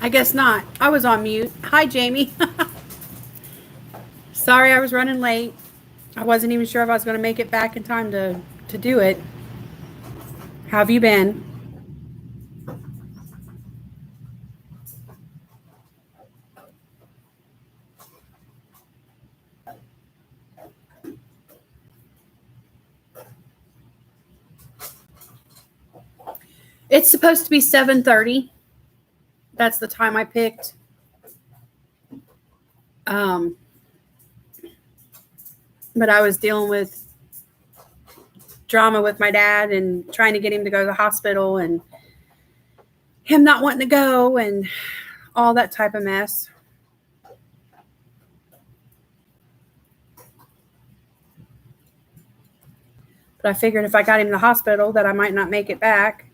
I guess not. I was on mute. Hi, Jamie. Sorry I was running late. I wasn't even sure if I was going to make it back in time to do it. How have you been? It's supposed to be 7:30. That's the time I picked. Um, but I was dealing with drama with my dad and trying to get him to go to the hospital and him not wanting to go and all that type of mess. But I figured if I got him to the hospital that I might not make it back.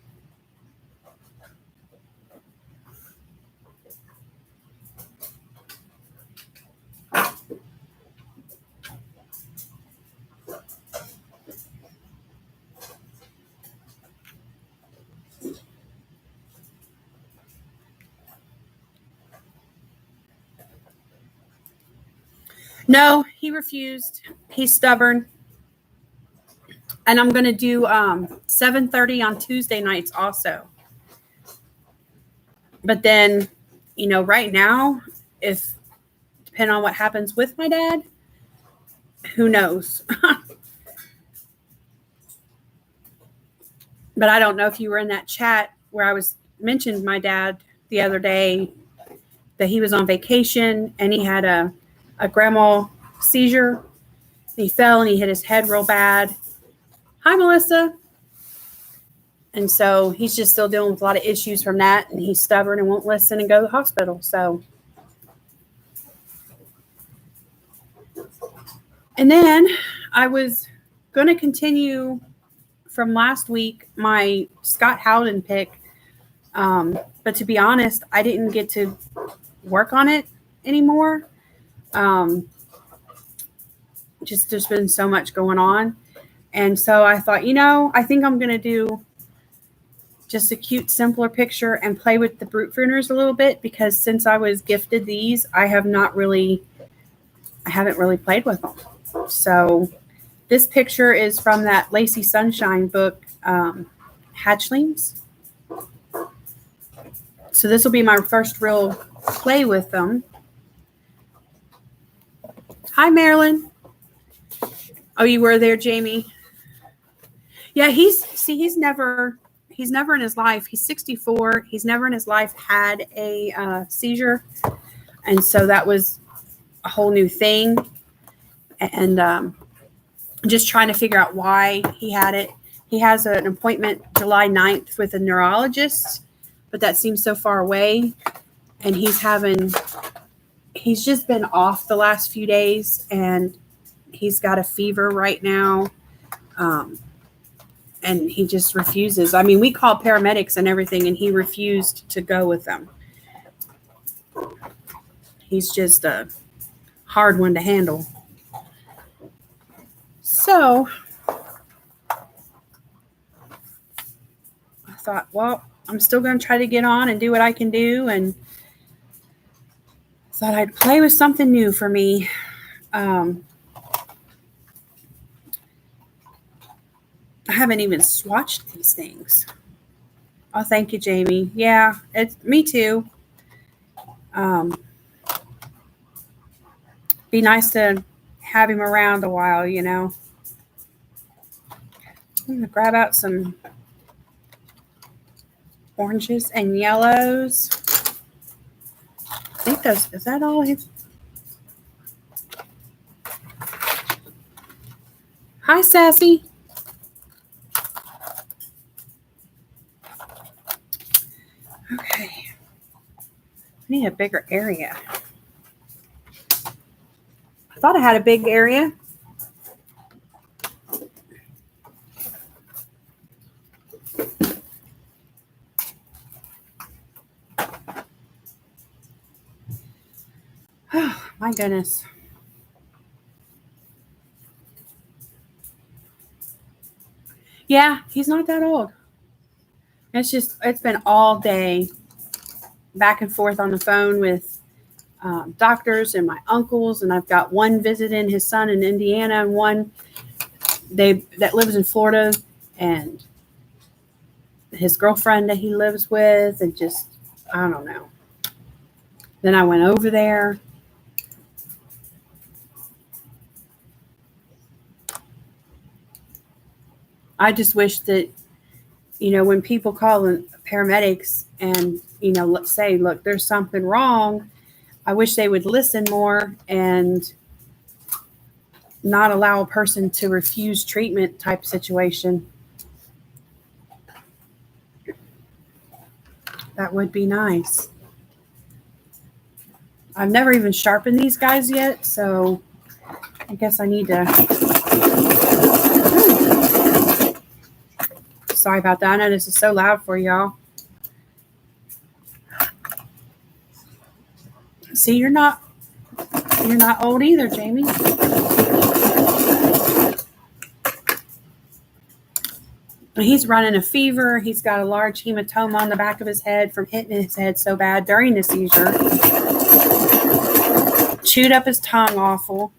No, he refused. He's stubborn. And I'm going to do 7:30 on Tuesday nights also. But then, right now, if depending on what happens with my dad, who knows? But I don't know if you were in that chat where I mentioned my dad the other day that he was on vacation and he had a grandma seizure. He fell and he hit his head real bad. Hi, Melissa. And so he's just still dealing with a lot of issues from that, and he's stubborn and won't listen and go to the hospital. So, and then I was going to continue from last week my Scott Howden pick, but to be honest, I didn't get to work on it anymore. Just there's been so much going on, and so I thought, I think I'm going to do just a cute, simpler picture and play with the Brutfuners a little bit, because since I was gifted these, I haven't really played with them. So this picture is from that Lacey Sunshine book, Hatchlings. So this will be my first real play with them. Hi, Marilyn. Oh, you were there, Jamie? Yeah, he's never in his life, he's 64, he's never in his life had a seizure. And so that was a whole new thing. And just trying to figure out why he had it. He has an appointment July 9th with a neurologist, but that seems so far away. And he's just been off the last few days, and he's got a fever right now. And he just refuses. I mean, we called paramedics and everything, and he refused to go with them. He's just a hard one to handle. So I thought, well, I'm still going to try to get on and do what I can do, and thought I'd play with something new for me. I haven't even swatched these things. Oh, thank you, Jamie. Yeah, it's me too. Be nice to have him around a while, I'm going to grab out some oranges and yellows. I think is that all his? Hi, Sassy. Okay. I need a bigger area. I thought I had a big area. Oh, my goodness. Yeah, he's not that old. It's been all day. back and forth on the phone with doctors and my uncles, and I've got one visiting his son in Indiana and one that lives in Florida, and his girlfriend that he lives with, and just, I don't know. Then I went over there. I just wish that, when people call in paramedics and, let's say, look, there's something wrong, I wish they would listen more and not allow a person to refuse treatment type situation. That would be nice. I've never even sharpened these guys yet, so I guess I need to. Sorry about that. I know this is so loud for y'all. See, you're not old either, Jamie. He's running a fever. He's got a large hematoma on the back of his head from hitting his head so bad during the seizure. Chewed up his tongue awful.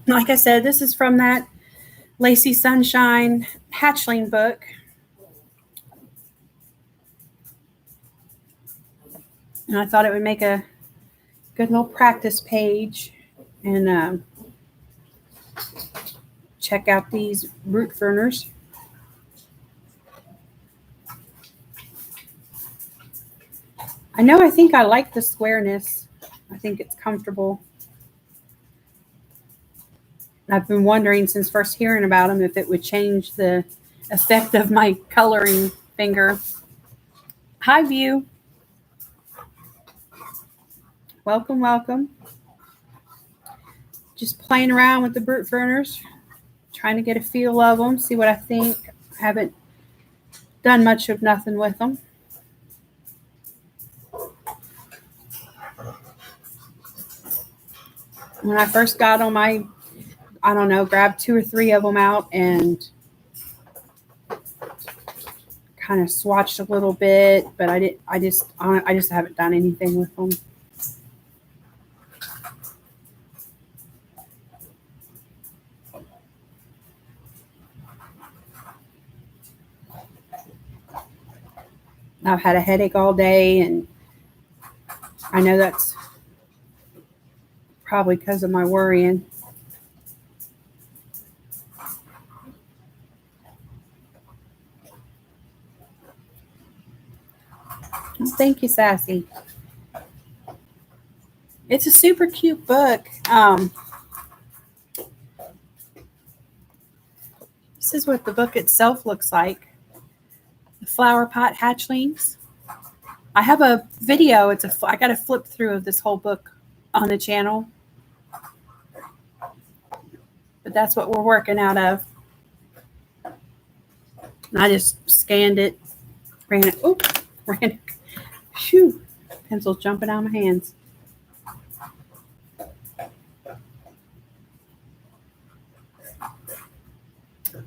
Like I said, this is from that Lacy Sunshine hatchling book. And I thought it would make a good little practice page. And check out these Brutfuners. I think I like the squareness. I think it's comfortable. I've been wondering since first hearing about them if it would change the effect of my coloring finger. Hi, View. Welcome, welcome. Just playing around with the Brutfuners, trying to get a feel of them, see what I think. I haven't done much of nothing with them. When I first got them, I grabbed 2 or 3 of them out and kind of swatched a little bit, but I just haven't done anything with them. I've had a headache all day, and I know that's probably because of my worrying. Thank you, Sassy. It's a super cute book. This is what the book itself looks like. The flower pot hatchlings. I have a video. I got a flip through of this whole book on the channel. But that's what we're working out of. And I just scanned it, ran it. Phew, pencil's jumping out of my hands.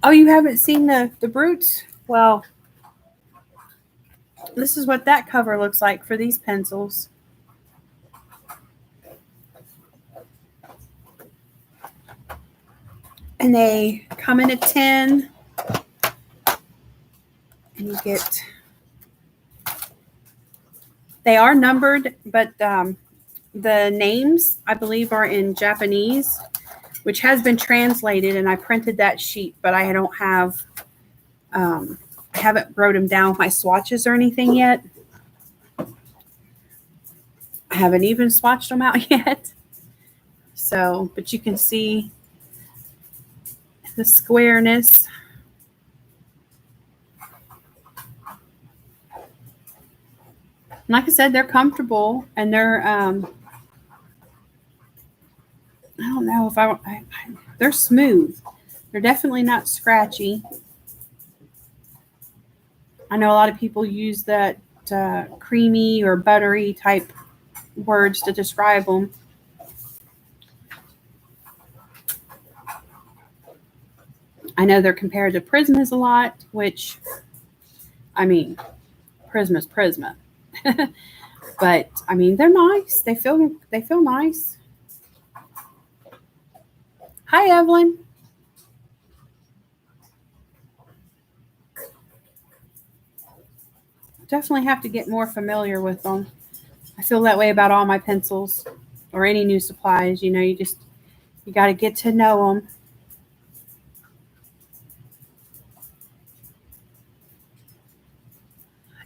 Oh, you haven't seen the Brutes? Well, this is what that cover looks like for these pencils. And they come in a tin. And you get... They are numbered, but the names, I believe, are in Japanese, which has been translated, and I printed that sheet, but I don't have, I haven't wrote them down with my swatches or anything yet. I haven't even swatched them out yet. So, but you can see the squareness. Like I said, they're comfortable, and they're, I don't know if they're smooth. They're definitely not scratchy. I know a lot of people use that creamy or buttery type words to describe them. I know they're compared to Prismas a lot, which, I mean, Prisma's Prisma. But I mean, they're nice. They feel nice. Hi, Evelyn. Definitely have to get more familiar with them. I feel that way about all my pencils or any new supplies. You know, you got to get to know them.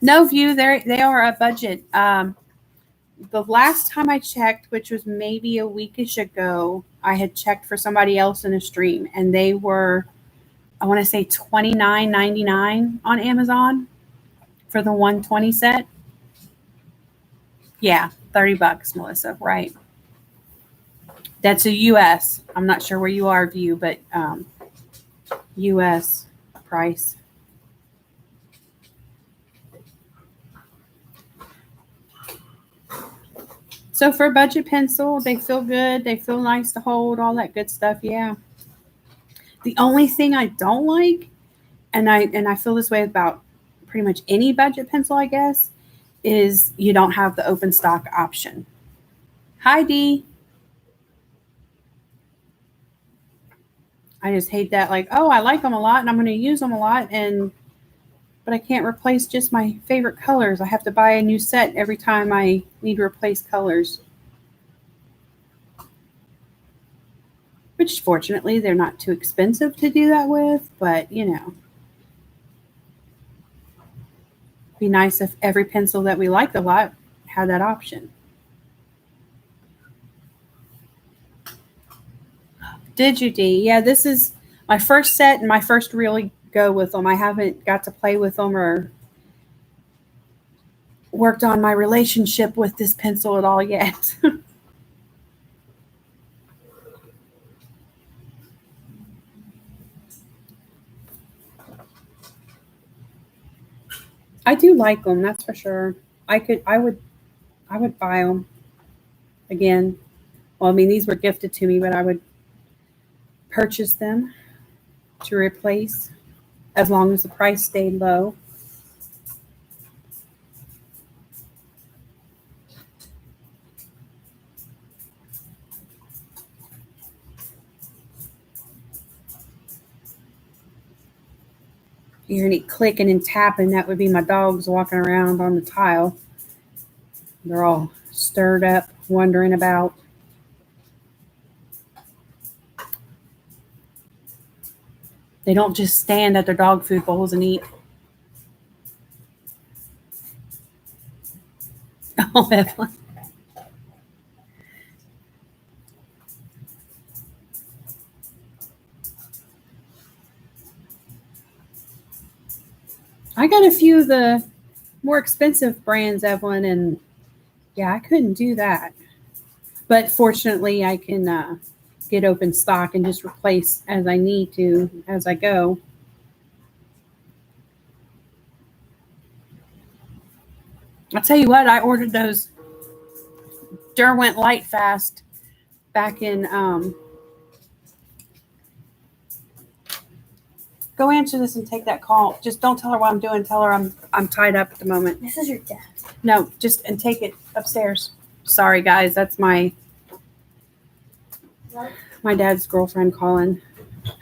No View, they are a budget. The last time I checked, which was maybe a weekish ago, I had checked for somebody else in a stream, and they were, I want to say $29.99 on Amazon for the 120 set. Yeah, $30, Melissa. Right. That's a US. I'm not sure where you are, View, but US price. So for a budget pencil, they feel good. They feel nice to hold, all that good stuff. Yeah. The only thing I don't like, and I feel this way about pretty much any budget pencil, I guess, is you don't have the open stock option. Hi, Dee. I just hate that. Like, oh, I like them a lot, and I'm going to use them a lot, but I can't replace just my favorite colors. I have to buy a new set every time I need to replace colors. Which, fortunately, they're not too expensive to do that with, but, you know. Be nice if every pencil that we like a lot had that option. Did you, Dee? Yeah, this is my first set and my first really go with them. I haven't got to play with them or worked on my relationship with this pencil at all yet. I do like them, that's for sure. I would buy them again. Well, I mean, these were gifted to me, but I would purchase them to replace as long as the price stayed low. You hear any clicking and tapping, that would be my dogs walking around on the tile. They're all stirred up, wondering about. They don't just stand at their dog food bowls and eat. Oh, Evelyn. I got a few of the more expensive brands, Evelyn, and yeah, I couldn't do that. But fortunately, I can get open stock and just replace as I need to as I go. I'll tell you what, I ordered those Derwent Light Fast back in. Go answer this and take that call. Just don't tell her what I'm doing. Tell her I'm tied up at the moment. This is your dad. No, just and take it upstairs. Sorry, guys. That's my dad's girlfriend calling.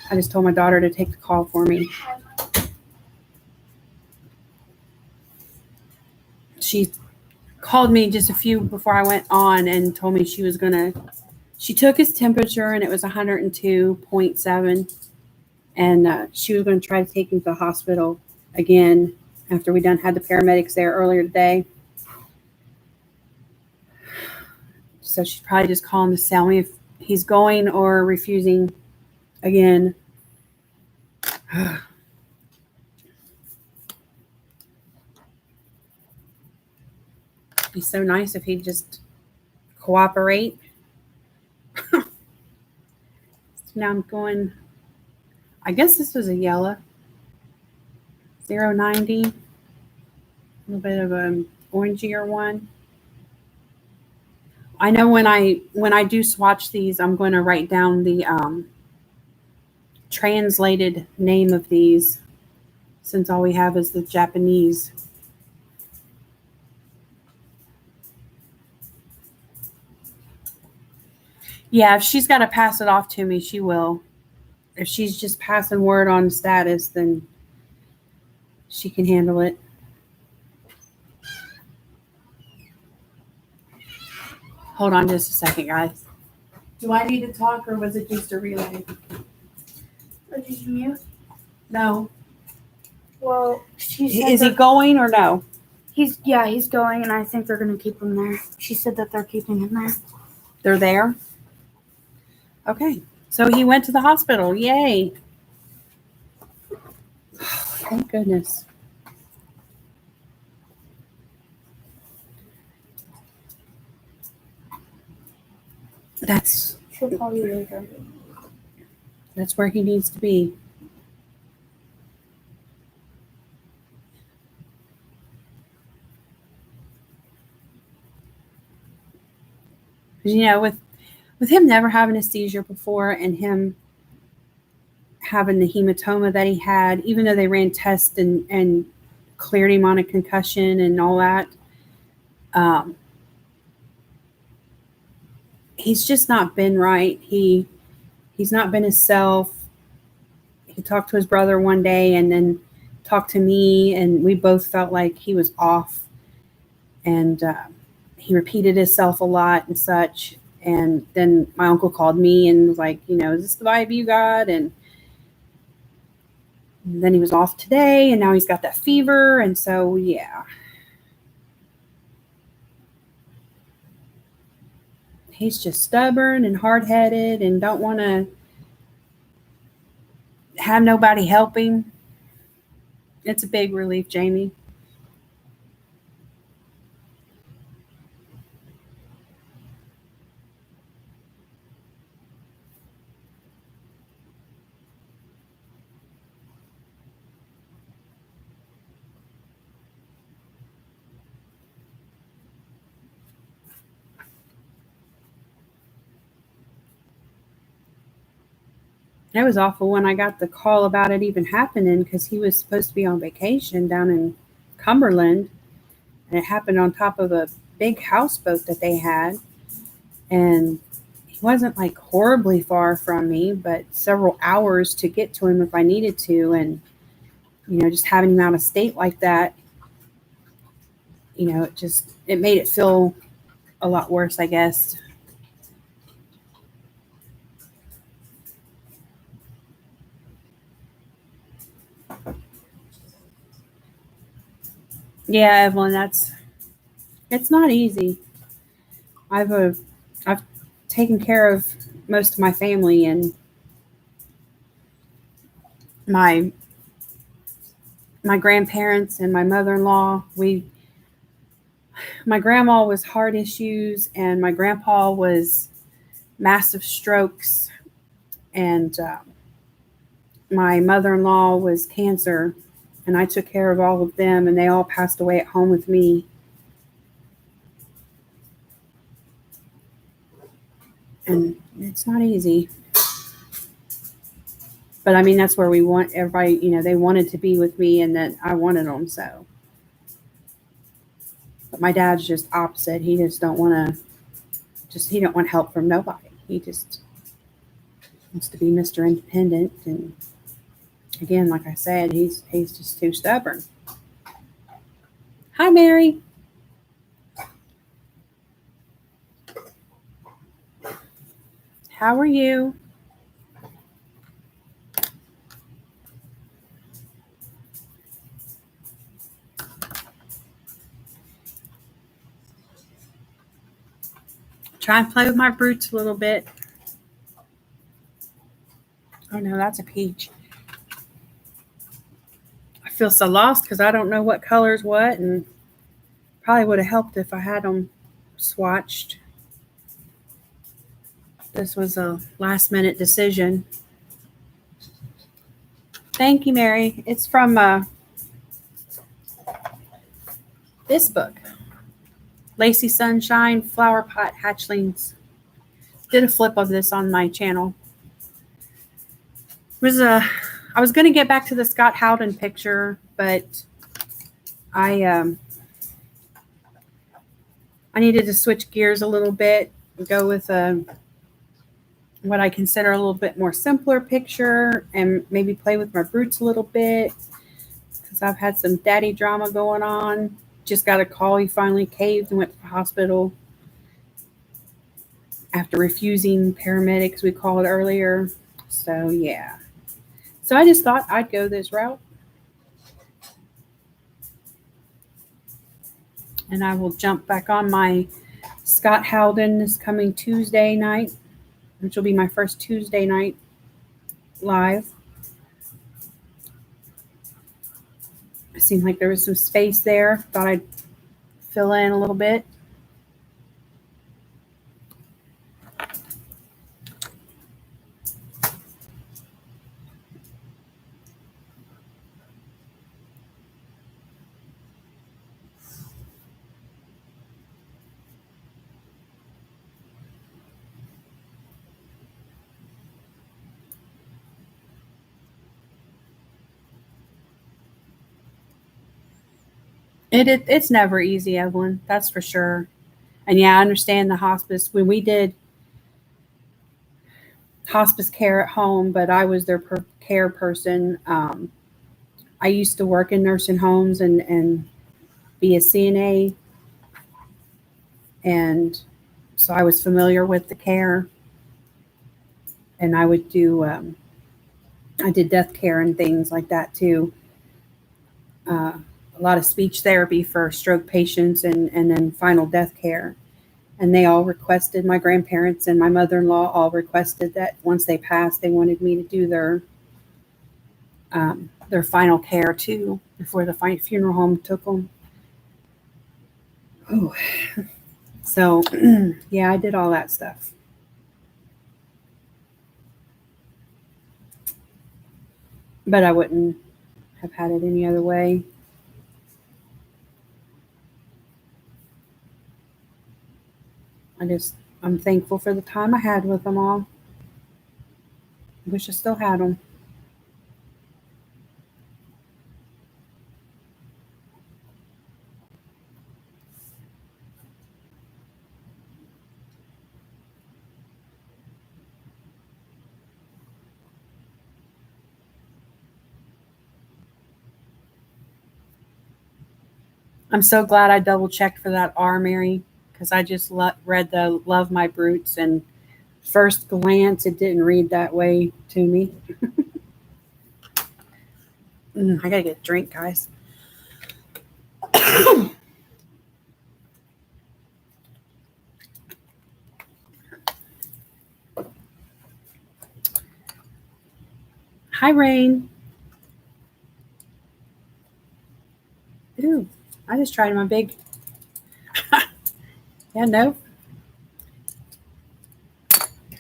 I just told my daughter to take the call for me. She called me just a few before I went on and told me she took his temperature and it was 102.7, and she was going to try to take him to the hospital again after we had the paramedics there earlier today. So she's probably just calling to tell me if he's going or refusing again. Be so nice if he'd just cooperate. So now I'm going, I guess this was a yellow 090. little bit of an orangier one. I know when I do swatch these, I'm going to write down the translated name of these, since all we have is the Japanese. Yeah, if she's got to pass it off to me, she will. If she's just passing word on status, then she can handle it. Hold on just a second, guys. Do I need to talk, or was it just a relay? Or just mute? No. Well, Is he going or no? He's going, and I think they're going to keep him there. She said that they're keeping him there. They're there? Okay. So he went to the hospital. Yay. Thank goodness. She'll call you later. That's where he needs to be. You know, with him never having a seizure before, and him having the hematoma that he had, even though they ran tests and cleared him on a concussion and all that, he's just not been right. He's not been himself. He talked to his brother one day and then talked to me, and we both felt like he was off. And he repeated himself a lot and such. And then my uncle called me and was like, you know, is this the vibe you got? And then he was off today, and now he's got that fever. And so, yeah. He's just stubborn and hard-headed and don't want to have nobody help him. It's a big relief, Jamie. It was awful when I got the call about it even happening, because he was supposed to be on vacation down in Cumberland, and it happened on top of a big houseboat that they had. And he wasn't like horribly far from me, but several hours to get to him if I needed to. And, you know, just having him out of state like that, you know, it made it feel a lot worse, I guess. Yeah, Evelyn, it's not easy. I've taken care of most of my family, and my grandparents and my mother-in-law. My grandma was heart issues, and my grandpa was massive strokes, and my mother-in-law was cancer, and I took care of all of them, and they all passed away at home with me. And it's not easy. But I mean, that's where we want everybody, you know, they wanted to be with me, and that I wanted them, so. But my dad's just opposite. He just don't want help from nobody. He just wants to be Mr. Independent. And again, like I said, he's just too stubborn. Hi, Mary. How are you? Try and play with my brutes a little bit. Oh no, that's a peach. I feel so lost because I don't know what color's what, and probably would have helped if I had them swatched. This was a last minute decision. Thank you, Mary. It's from this book, Lacy Sunshine Flower Pot Hatchlings. Did a flip of this on my channel. I was going to get back to the Scott Howden picture, but I needed to switch gears a little bit and go with what I consider a little bit more simpler picture and maybe play with my brutes a little bit because I've had some daddy drama going on. Just got a call. He finally caved and went to the hospital after refusing paramedics, we called earlier. So, yeah. So I just thought I'd go this route. And I will jump back on my Scott Howden this coming Tuesday night, which will be my first Tuesday night live. It seemed like there was some space there. Thought I'd fill in a little bit. It's never easy, Evelyn. That's for sure. And yeah, I understand the hospice. When we did hospice care at home, but I was their care person. I used to work in nursing homes and be a CNA. And so I was familiar with the care. And I would do, I did death care and things like that too. A lot of speech therapy for stroke patients and then final death care. And they all requested, my grandparents and my mother-in-law all requested that once they passed, they wanted me to do their final care too before the funeral home took them. Oh, so yeah, I did all that stuff. But I wouldn't have had it any other way. I'm thankful for the time I had with them all. I wish I still had them. I'm so glad I double checked for that R, Mary, because I just read the Love My Brutes, and first glance, it didn't read that way to me. I gotta get a drink, guys. Hi, Rain. Ooh, I just tried my big. Yeah, no.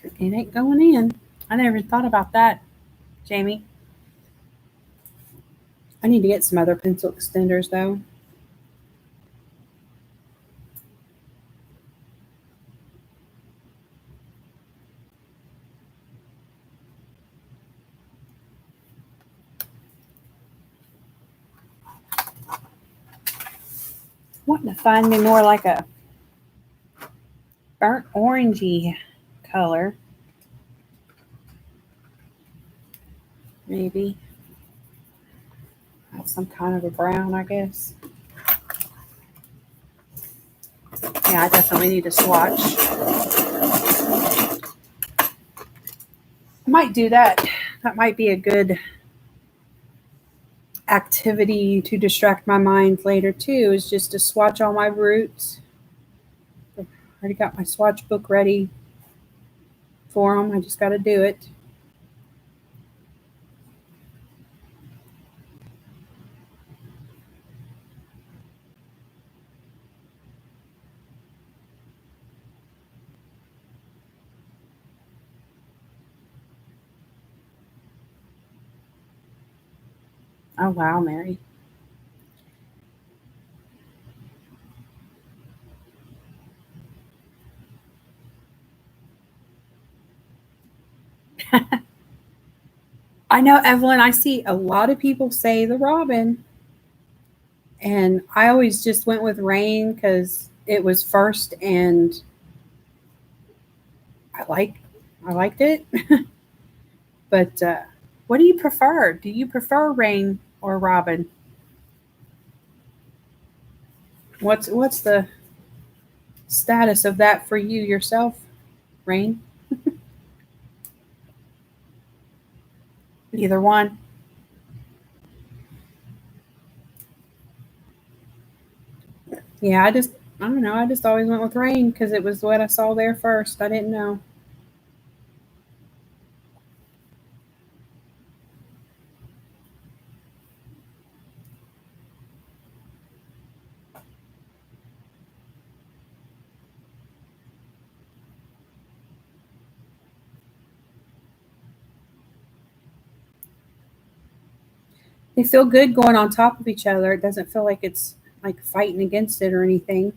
It ain't going in. I never thought about that, Jamie. I need to get some other pencil extenders, though. Wanting to find me more like a burnt orangey color. Maybe. That's some kind of a brown, I guess. Yeah, I definitely need to swatch. I might do that. That might be a good activity to distract my mind later too, is just to swatch all my roots. I already got my swatch book ready for them. I just got to do it. Oh, wow, Mary. I know, Evelyn, I see a lot of people say the robin. And I always just went with rain because it was first and I liked it. But what do you prefer? Do you prefer rain or robin? What's the status of that for you yourself, Rain? Either one. Yeah, I don't know. I just always went with rain because it was what I saw there first. I didn't know. They feel good going on top of each other. It doesn't feel like it's like fighting against it or anything.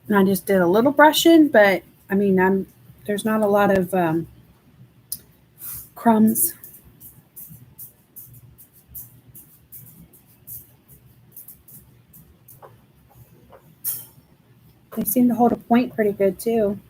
And I just did a little brushing, but I mean, there's not a lot of crumbs. They seem to hold a point pretty good too.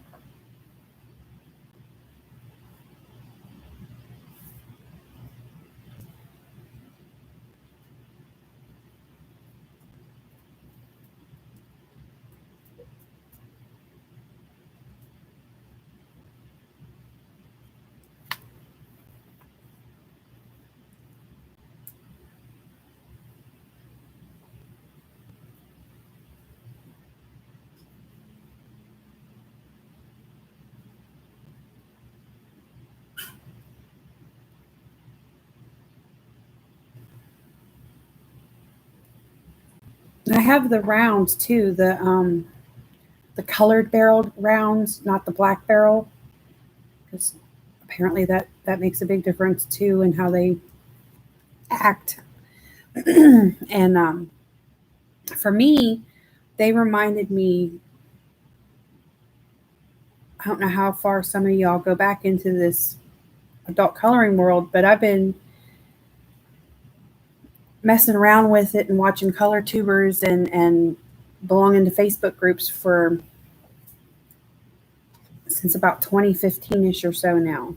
I have the rounds too, the colored barreled rounds, not the black barrel, because apparently that makes a big difference too in how they act. And for me, they reminded me. I don't know how far some of y'all go back into this adult coloring world, but I've been messing around with it and watching color tubers and belonging to Facebook groups for since about 2015ish or so now.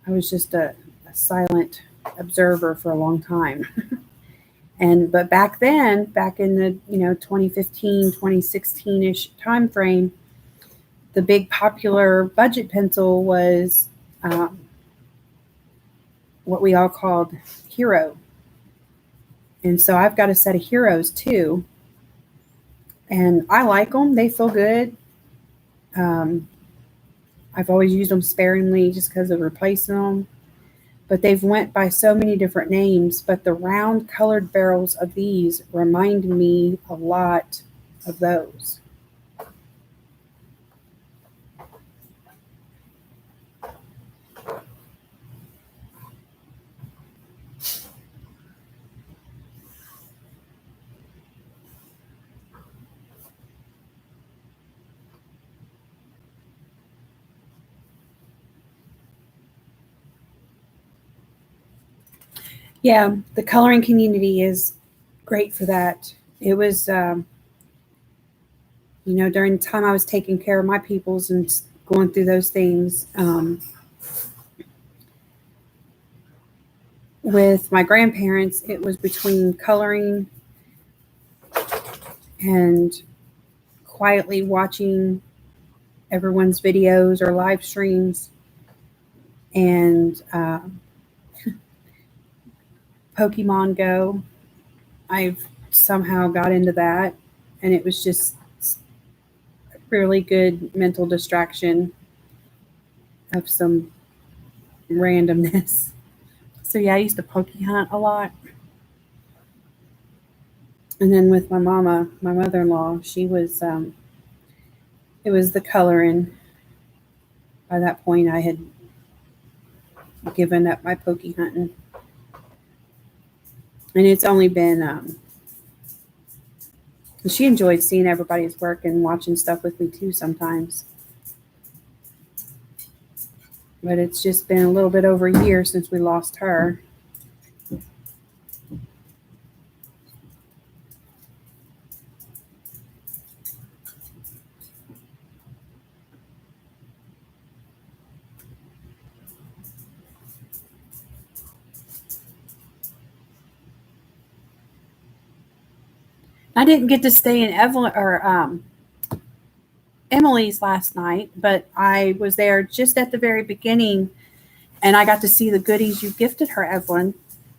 I was just a silent observer for a long time. But back then, back in the 2015, 2016ish time frame, the big popular budget pencil was what we all called Hero. And so I've got a set of Heroes too. And I like them. They feel good. I've always used them sparingly just because of replacing them. But they've went by so many different names. But the round colored barrels of these remind me a lot of those. Yeah, the coloring community is great for that. It was, during the time I was taking care of my peoples and going through those things with my grandparents, it was between coloring and quietly watching everyone's videos or live streams and Pokemon Go. I've somehow got into that, and it was just really good mental distraction of some randomness. So yeah, I used to pokey hunt a lot. And then with my mama, my mother-in-law, she was it was the coloring. By that point I had given up my pokey hunting. And it's only been she enjoyed seeing everybody's work and watching stuff with me too sometimes. But it's just been a little bit over a year since we lost her. I didn't get to stay in Evelyn or Emily's last night, but I was there just at the very beginning, and I got to see the goodies you gifted her, Evelyn.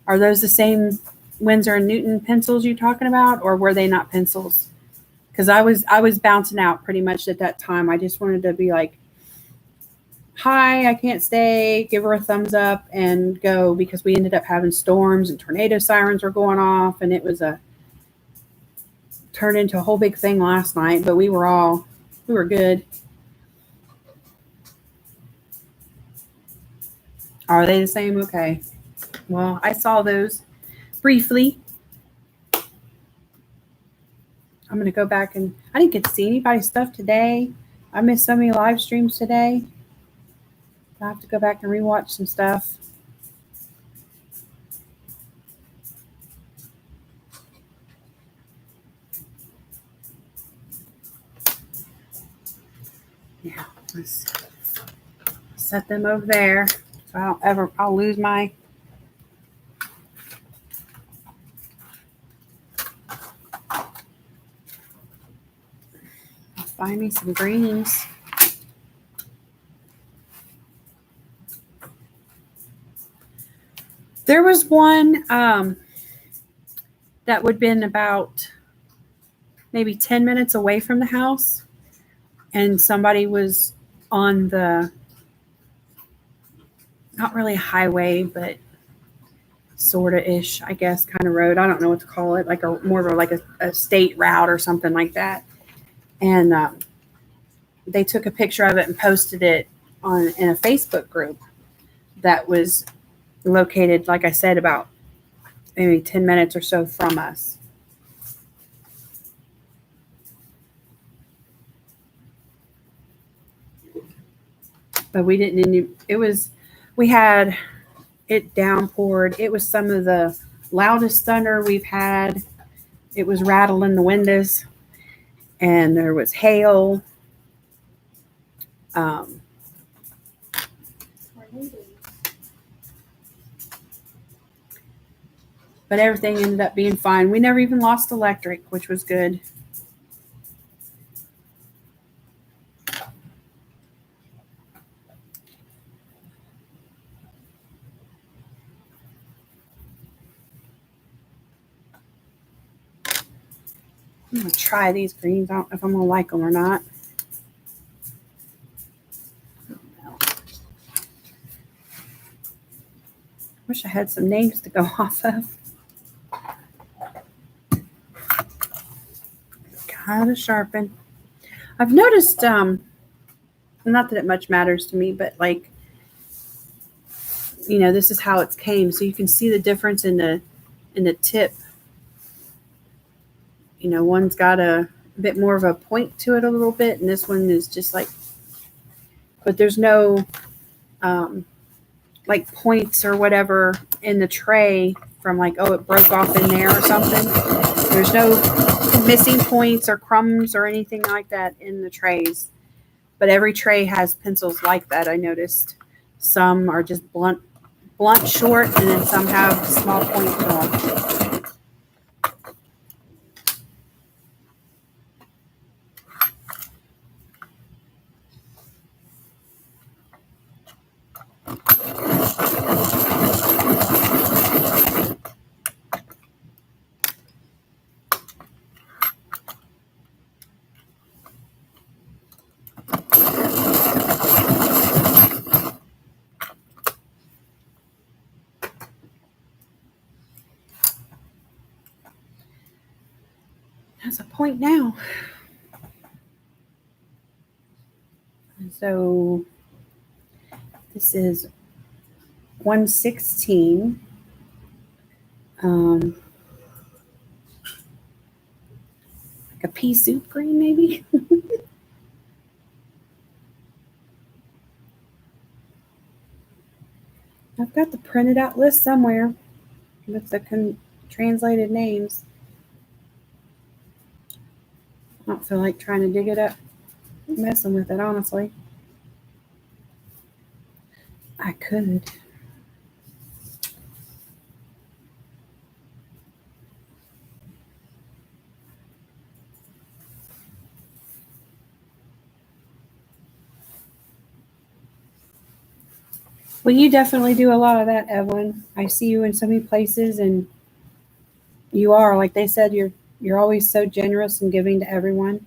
Are those the same Winsor and Newton pencils you're talking about, or were they not pencils? Because I was bouncing out pretty much at that time. I just wanted to be like, hi, I can't stay, give her a thumbs up and go, because we ended up having storms and tornado sirens were going off, and it was turned into a whole big thing last night, but we were good. Are they the same? Okay. Well, I saw those briefly. I'm going to go back, and I didn't get to see anybody's stuff today. I missed so many live streams today. I have to go back and rewatch some stuff. Yeah, let's set them over there so I'll lose my find me some greens. There was one that would have been about maybe 10 minutes away from the house, and somebody was on the, not really a highway, but sort of ish, I guess, kind of road. I don't know what to call it, like a more of like a state route or something like that. And they took a picture of it and posted it in a Facebook group that was located, like I said, about maybe 10 minutes or so from us. But we didn't, we had it downpoured. It was some of the loudest thunder we've had. It was rattling the windows, and there was hail. But everything ended up being fine. We never even lost electric, which was good. I'm going to try these greens. I don't know if I'm going to like them or not. Wish I had some names to go off of. Gotta sharpen. I've noticed, not that it much matters to me, but like, this is how it's came. So you can see the difference in the tip. One's got a bit more of a point to it a little bit, and this one is just like, but there's no like points or whatever in the tray from like, oh, it broke off in there or something. There's no missing points or crumbs or anything like that in the trays. But every tray has pencils like that, I noticed. Some are just blunt short, and then some have small points to them. That's a point now. So this is 116. Like a pea soup green, maybe. I've got the printed out list somewhere with the translated names. I don't feel like trying to dig it up, messing with it, honestly. I could. Well, you definitely do a lot of that, Evelyn. I see you in so many places, and you are, like they said, you're always so generous and giving to everyone.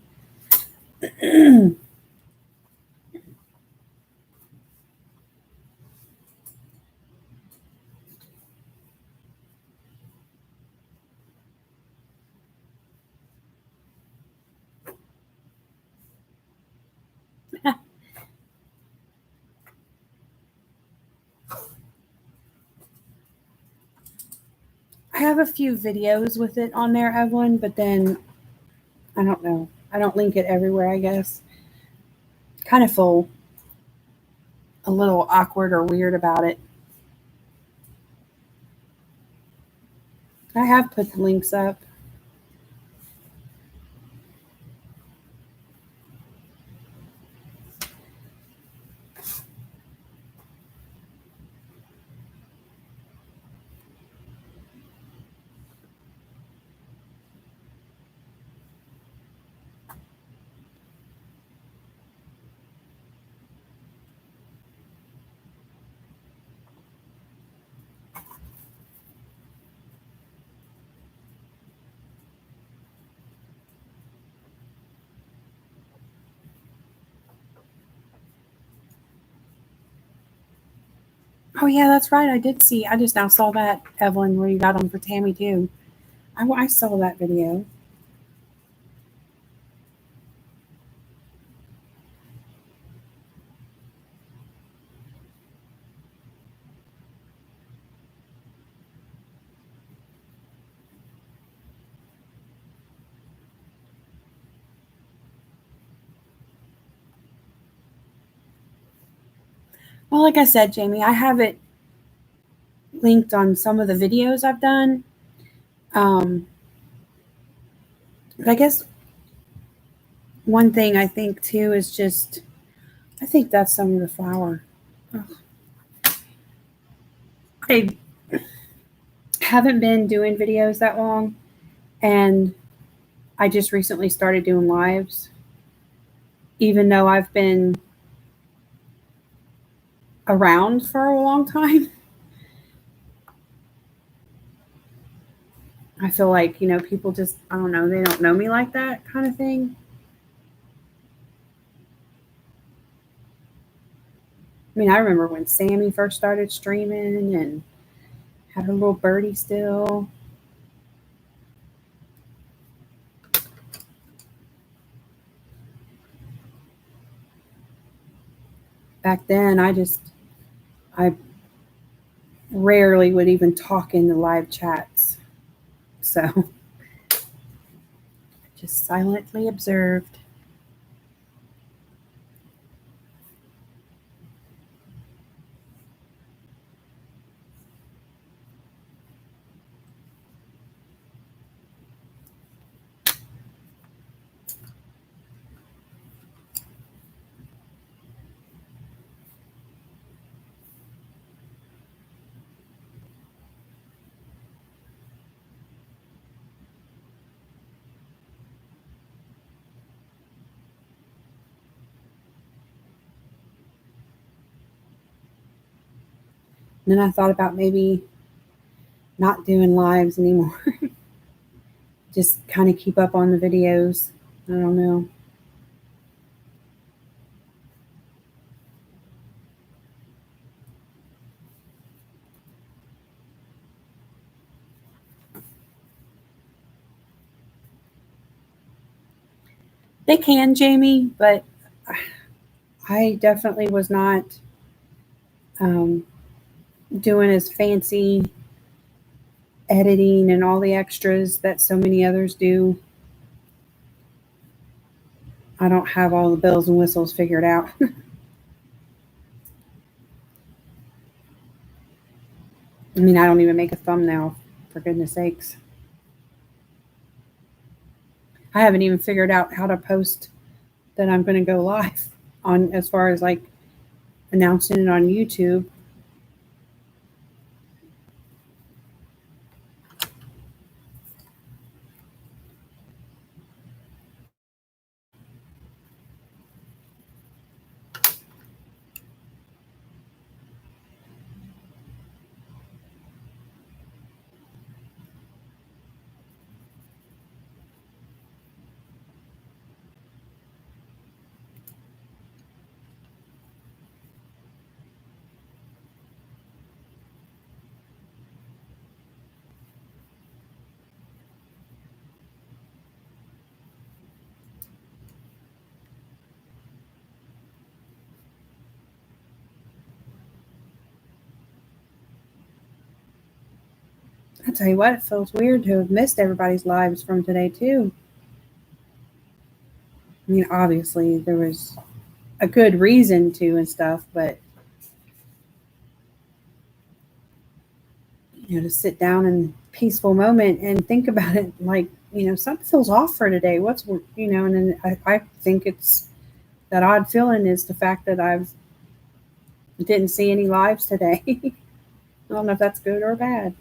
I have a few videos with it on there, Evelyn, but then I don't know. I don't link it everywhere, I guess. Kind of feel a little awkward or weird about it. I have put the links up. Oh, yeah, that's right. I did see. I just now saw that, Evelyn, where you got them for Tammy, too. I saw that video. Well, like I said, Jamie, I have it linked on some of the videos I've done. But I guess one thing I think too is just, I think that's some of the flour. Ugh. I haven't been doing videos that long, and I just recently started doing lives, even though I've been around for a long time. I feel like, people just, I don't know, they don't know me like that kind of thing. I mean, I remember when Sammy first started streaming and had her little birdie still. Back then, I rarely would even talk in the live chats. So, just silently observed. And then I thought about maybe not doing lives anymore. Just kind of keep up on the videos. I don't know. They can, Jamie, but I definitely was not doing as fancy editing and all the extras that so many others do. I don't have all the bells and whistles figured out. I mean, I don't even make a thumbnail, for goodness sakes. I haven't even figured out how to post that I'm going to go live on, as far as like announcing it on YouTube. I tell you what, it feels weird to have missed everybody's lives from today too. I mean, obviously there was a good reason to and stuff, but to sit down in peaceful moment and think about it, like, something feels off for today. What's, and then I think it's that odd feeling is the fact that I've didn't see any lives today. I don't know if that's good or bad.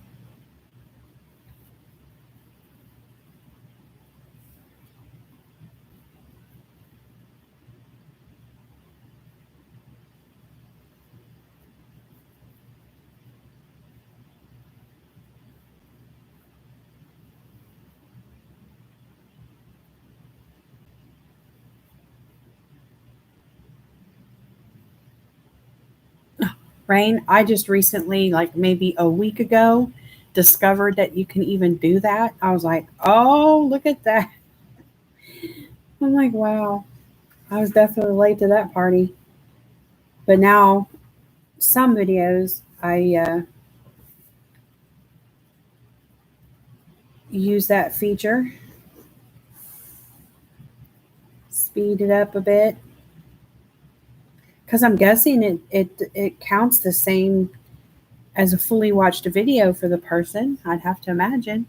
Rain, I just recently, like maybe a week ago, discovered that you can even do that. I was like, oh, look at that. I'm like, wow, I was definitely late to that party. But now, some videos, I use that feature, speed it up a bit, because I'm guessing it counts the same as a fully watched video for the person. I'd have to imagine.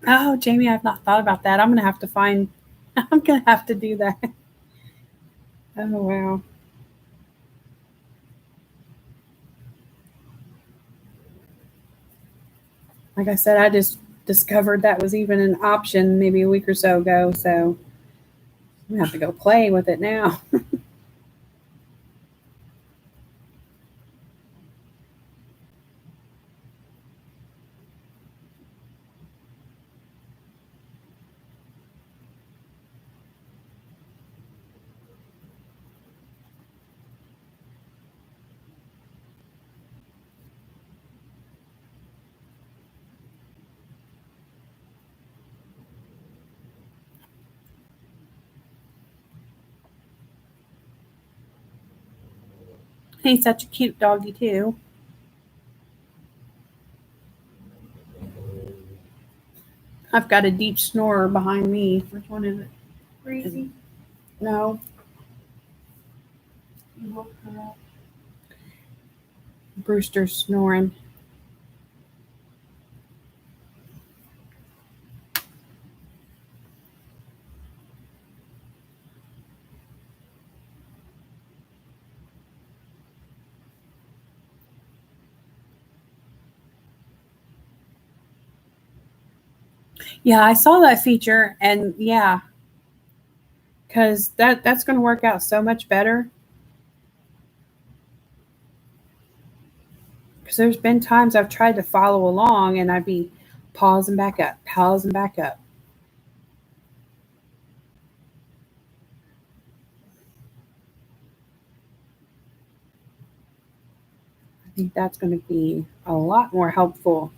Oh, Jamie, I've not thought about that. I'm gonna have to find. I'm gonna have to do that. Oh wow. Like I said, I just discovered that was even an option maybe a week or so ago. So I'm gonna have to go play with it now. He's such a cute doggy too. I've got a deep snorer behind me. Which one is it? Crazy. No, You woke her up. Brewster's snoring. Yeah, I saw that feature, and yeah, because that's going to work out so much better. Because there's been times I've tried to follow along, and I'd be pausing back up, pausing back up. I think that's going to be a lot more helpful.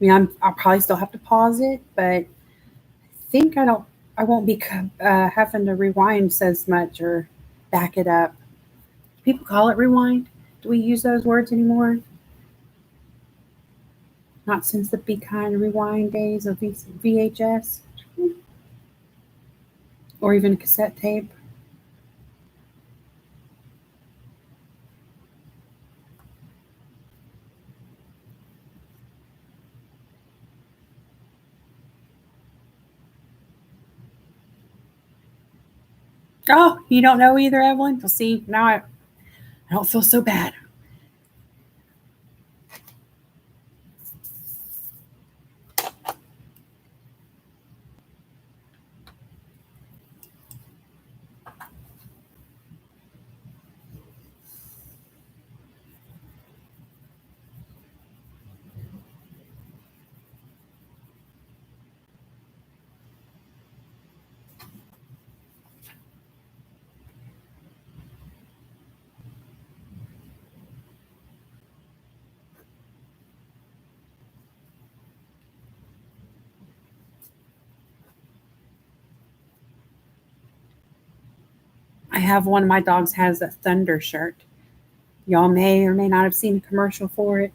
I mean, I'll probably still have to pause it, but I think I won't be having to rewind as much or back it up. People call it rewind. Do we use those words anymore? Not since the Be Kind Rewind days of VHS or even cassette tape. Oh, you don't know either, Evelyn? Well, see, now I don't feel so bad. I have one of my dogs has a Thunder shirt. Y'all may or may not have seen a commercial for it.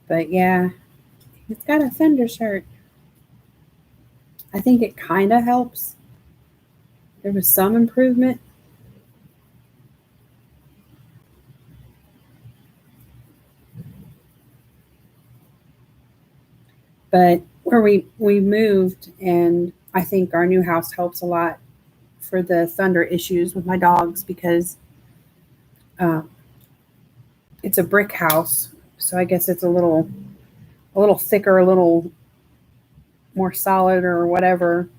But yeah, it's got a Thunder shirt. I think it kind of helps. There was some improvement. But where we moved, and I think our new house helps a lot for the Thunder issues with my dogs because it's a brick house, so I guess it's a little thicker, a little more solid or whatever,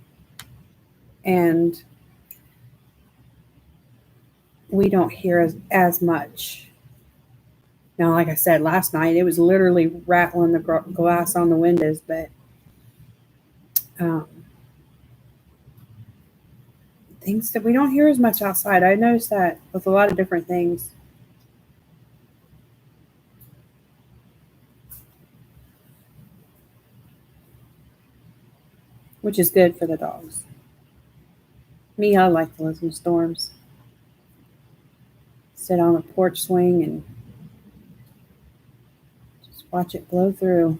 and we don't hear as much. Now, like I said last night, it was literally rattling the glass on the windows, but things that we don't hear as much outside. I noticed that with a lot of different things. Which is good for the dogs. Me, I like to listen to storms. Sit on the porch swing and just watch it blow through.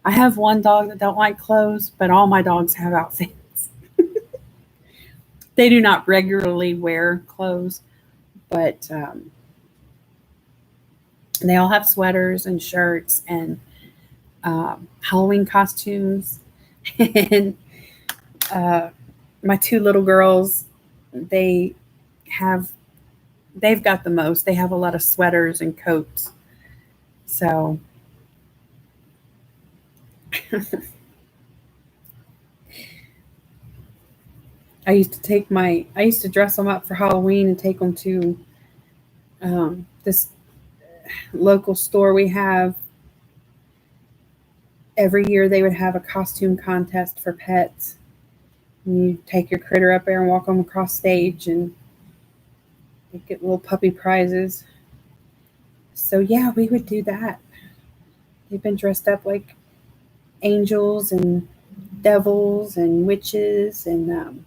I have one dog that don't like clothes, but all my dogs have outfits. They do not regularly wear clothes, but they all have sweaters and shirts and Halloween costumes. And my two little girls, they've got the most. They have a lot of sweaters and coats. So I used to dress them up for Halloween and take them to this local store we have. Every year they would have a costume contest for pets. And you take your critter up there and walk them across stage and you get little puppy prizes. So yeah, we would do that. They've been dressed up like angels and devils and witches and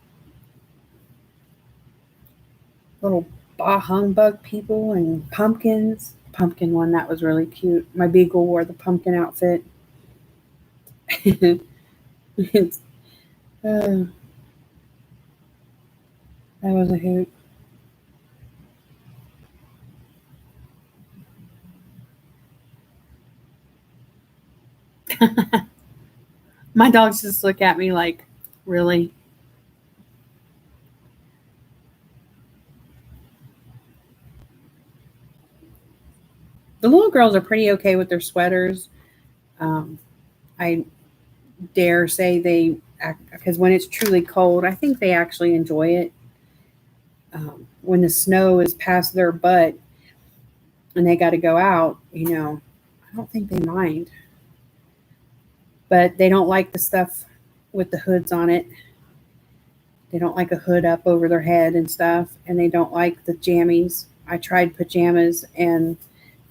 little bah humbug people and pumpkins. Pumpkin one, that was really cute. My beagle wore the pumpkin outfit. That was a hoot. My dogs just look at me like, really? The little girls are pretty okay with their sweaters. I dare say they, because when it's truly cold, I think they actually enjoy it. When the snow is past their butt, and they got to go out, I don't think they mind. But they don't like the stuff with the hoods on it. They don't like a hood up over their head and stuff, and they don't like the jammies. I tried pajamas, and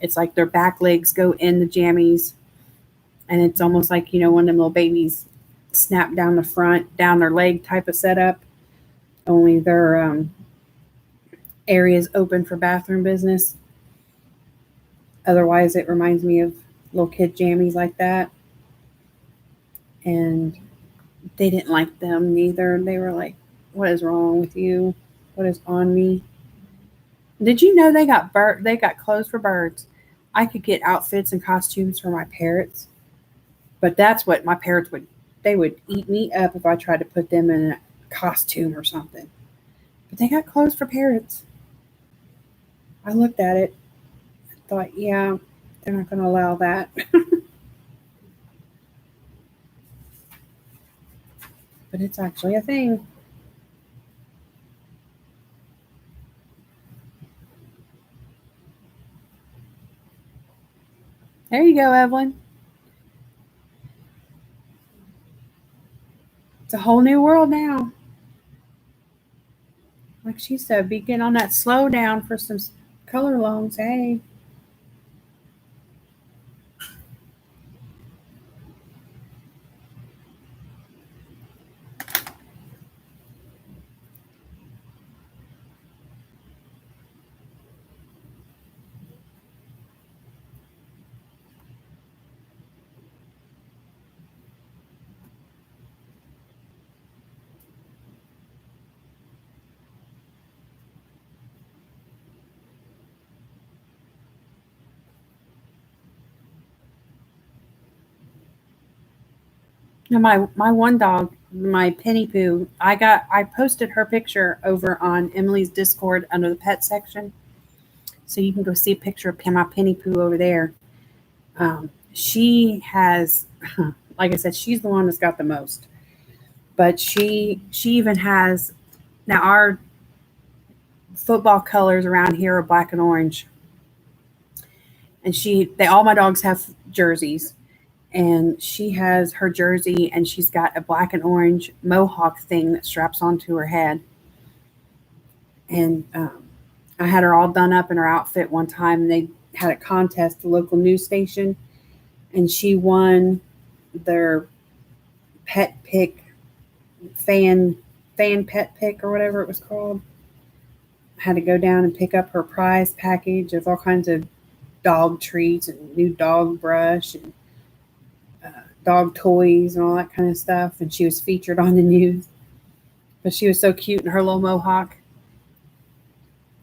it's like their back legs go in the jammies, and it's almost like one of them little babies snap down the front, down their leg type of setup. Only their areas open for bathroom business. Otherwise, it reminds me of little kid jammies like that. And they didn't like them neither. They were like, "What is wrong with you? What is on me?" Did you know they got clothes for birds? I could get outfits and costumes for my parrots, but that's what my parrots would. They would eat me up if I tried to put them in a costume or something. But they got clothes for parrots. I looked at it, thought, yeah, they're not going to allow that. But it's actually a thing. There you go, Evelyn. It's a whole new world now. Like she said, be getting on that slow down for some color loans. Hey. Now my one dog, my Penny Poo, I posted her picture over on Emily's Discord under the pet section, so you can go see a picture of my Penny Poo over there. She has, like I said, she's the one that's got the most, but she even has now our football colors around here are black and orange, and all my dogs have jerseys, and she has her jersey, and she's got a black and orange mohawk thing that straps onto her head. And I had her all done up in her outfit one time, and they had a contest, the local news station, and she won their pet pick fan pet pick or whatever it was called. I had to go down and pick up her prize package of all kinds of dog treats and new dog brush and dog toys and all that kind of stuff, and she was featured on the news. But she was so cute in her little mohawk.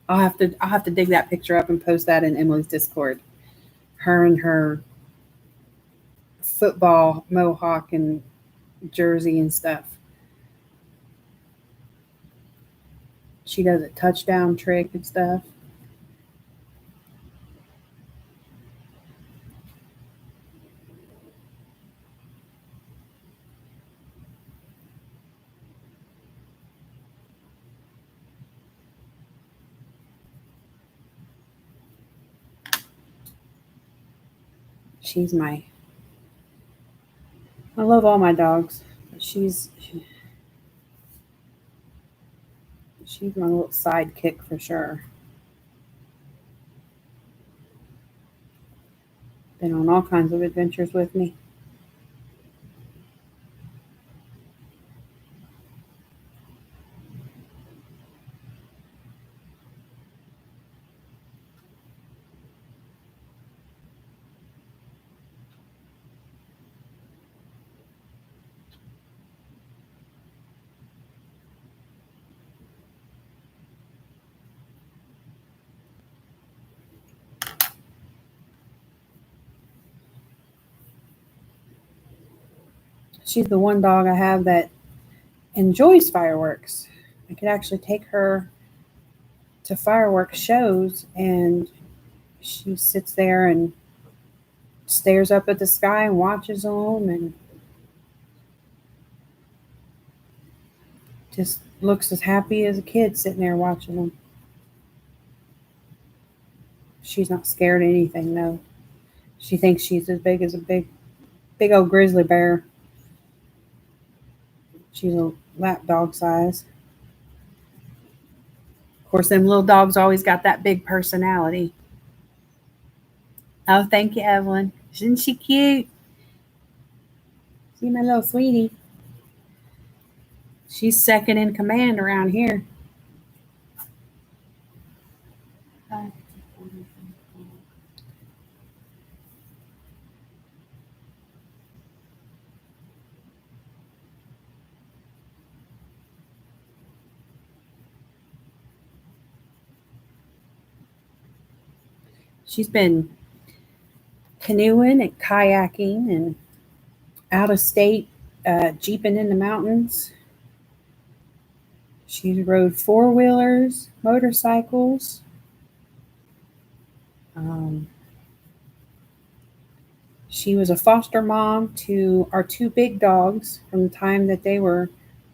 I'll have to dig that picture up and post that in Emily's Discord. Her and her football mohawk and jersey and stuff. She does a touchdown trick and stuff. I love all my dogs, but she's my little sidekick for sure. Been on all kinds of adventures with me. She's the one dog I have that enjoys fireworks. I could actually take her to fireworks shows, and she sits there and stares up at the sky and watches them and just looks as happy as a kid sitting there watching them. She's not scared of anything, though. She thinks she's as big as a big old grizzly bear. She's a lap dog size. Of course, them little dogs always got that big personality. Oh, thank you, Evelyn. Isn't she cute? See my little sweetie. She's second in command around here. She's been canoeing and kayaking and out of state jeeping in the mountains. She's rode 4-wheelers, motorcycles. She was a foster mom to our 2 big dogs from the time that they were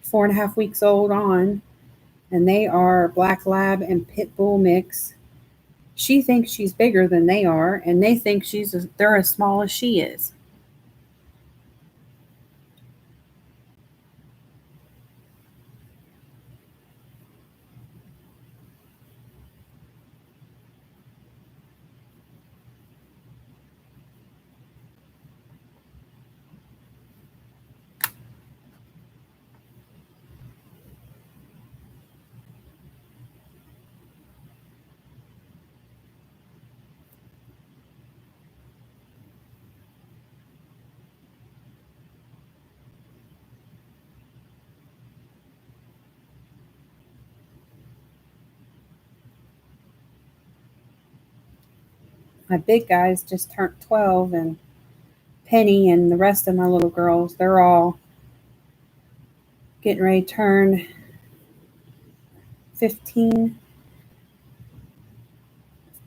4.5 weeks old on, and they are Black Lab and Pit Bull mix. She thinks she's bigger than they are, and they think they're as small as she is. My big guys just turned 12, and Penny and the rest of my little girls, they're all getting ready to turn 15.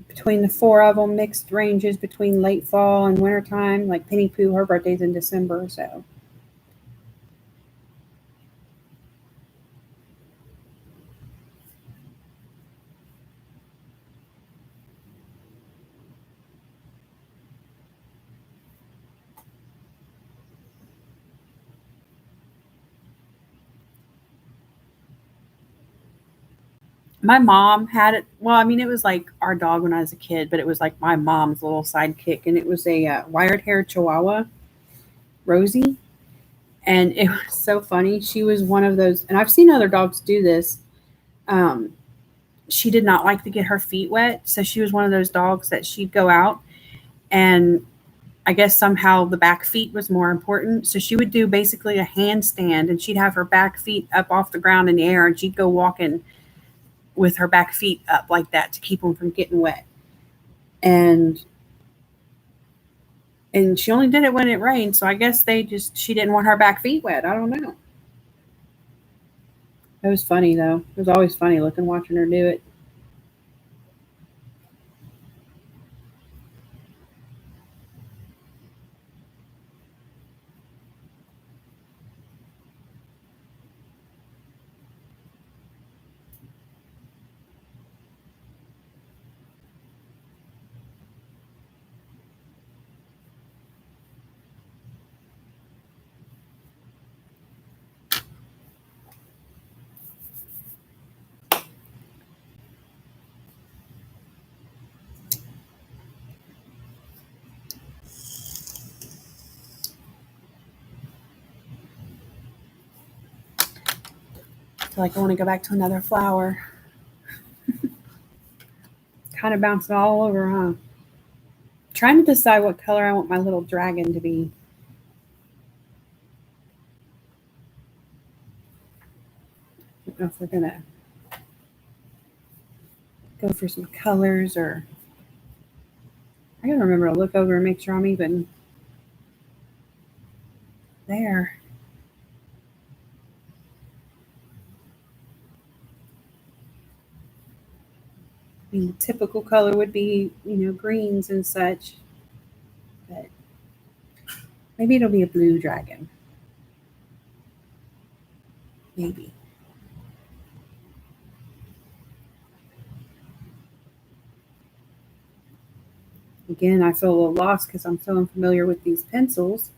Between the 4 of them, mixed ranges between late fall and wintertime. Like Penny Pooh, her birthday's in December, so. My mom had it. Well, I mean, it was like our dog when I was a kid, but it was like my mom's little sidekick, and it was a wired-haired Chihuahua, Rosie, and it was so funny. She was one of those, and I've seen other dogs do this. Um, she did not like to get her feet wet, so she was one of those dogs that she'd go out, and I guess somehow the back feet was more important, so she would do basically a handstand, and she'd have her back feet up off the ground in the air, and she'd go walking with her back feet up like that to keep them from getting wet. And she only did it when it rained, so I guess she didn't want her back feet wet. I don't know. It was funny though. It was always funny watching her do it. I feel like I want to go back to another flower. Kind of bouncing all over, huh? Trying to decide what color I want my little dragon to be. I don't know if we're gonna go for some colors, or I gotta remember to look over and make sure I'm even there. I mean, the typical color would be, greens and such, but maybe it'll be a blue dragon. Maybe. Again, I feel a little lost because I'm so unfamiliar with these pencils.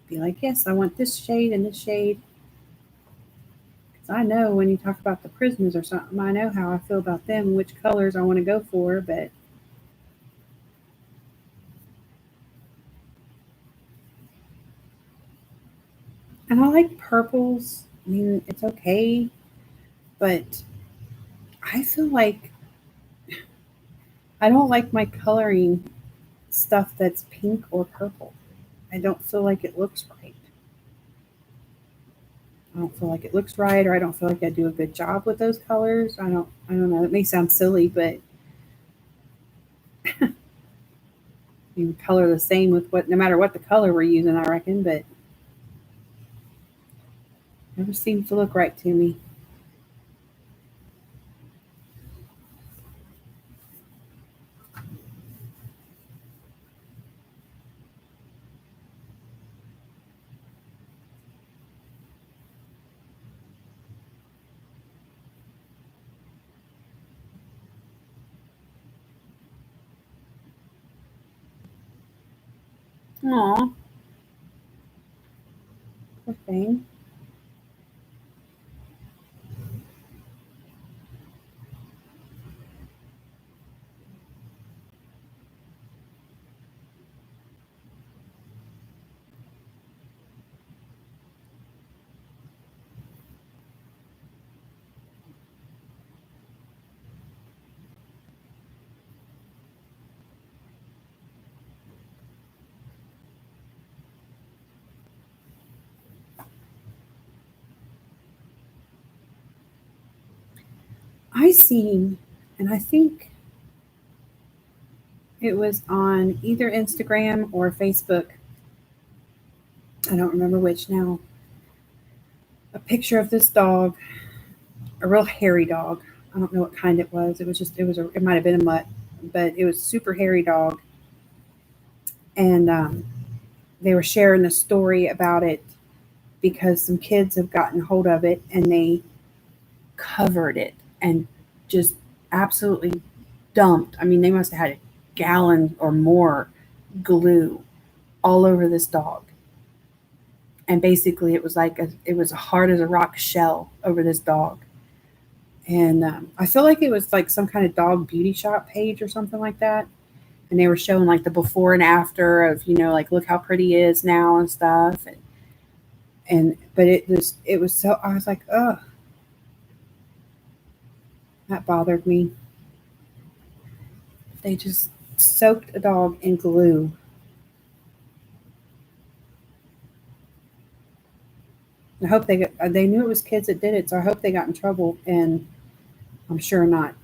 Be like, yes, I want this shade and this shade. Because I know when you talk about the Prismas or something, I know how I feel about them, which colors I want to go for, but and I like purples. I mean, it's okay, but I feel like I don't like my coloring stuff that's pink or purple. I don't feel like it looks right. I don't feel like it looks right, or I don't feel like I do a good job with those colors. I don't know. It may sound silly, but you color the same with what, no matter what the color we're using, I reckon, but it never seems to look right to me. Aw, poor thing. I seen, and I think it was on either Instagram or Facebook. I don't remember which now. A picture of this dog, a real hairy dog. I don't know what kind it was. It might have been a mutt, but it was a super hairy dog. And they were sharing a story about it because some kids have gotten hold of it and they covered it and just absolutely dumped. I mean, they must have had a gallon or more glue all over this dog. And basically, it was a hard as a rock shell over this dog. And I feel like it was like some kind of dog beauty shop page or something like that. And they were showing like the before and after of, like look how pretty he is now and stuff. And but it was so, I was like, oh, that bothered me. They just soaked a dog in glue. I hope they knew it was kids that did it, so I hope they got in trouble. And I'm sure not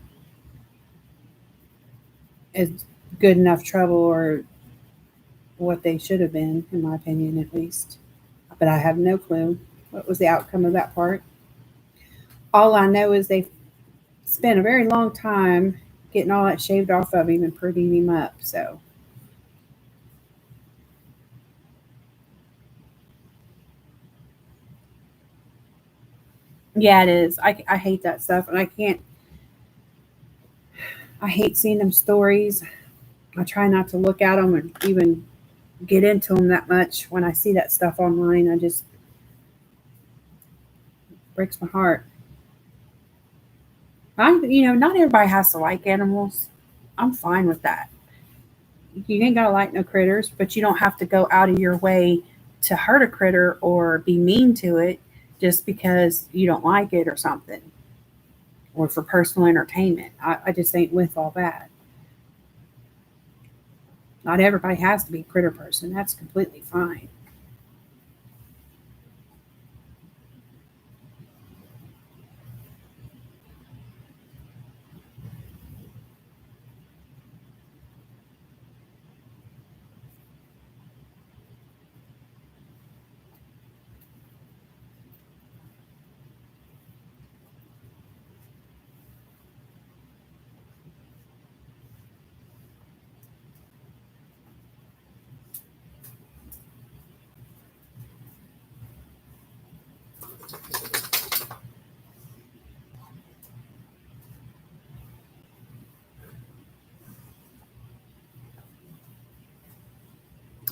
as good enough trouble or what they should have been, in my opinion, at least. But I have no clue what was the outcome of that part. All I know is they spent a very long time getting all that shaved off of him and prettying him up. So, yeah, it is. I hate that stuff. And I hate seeing them stories. I try not to look at them or even get into them that much when I see that stuff online. I just breaks my heart. Not everybody has to like animals. I'm fine with that. You ain't gotta like no critters, but you don't have to go out of your way to hurt a critter or be mean to it just because you don't like it or something, or for personal entertainment. I just ain't with all that. Not everybody has to be a critter person. That's completely fine.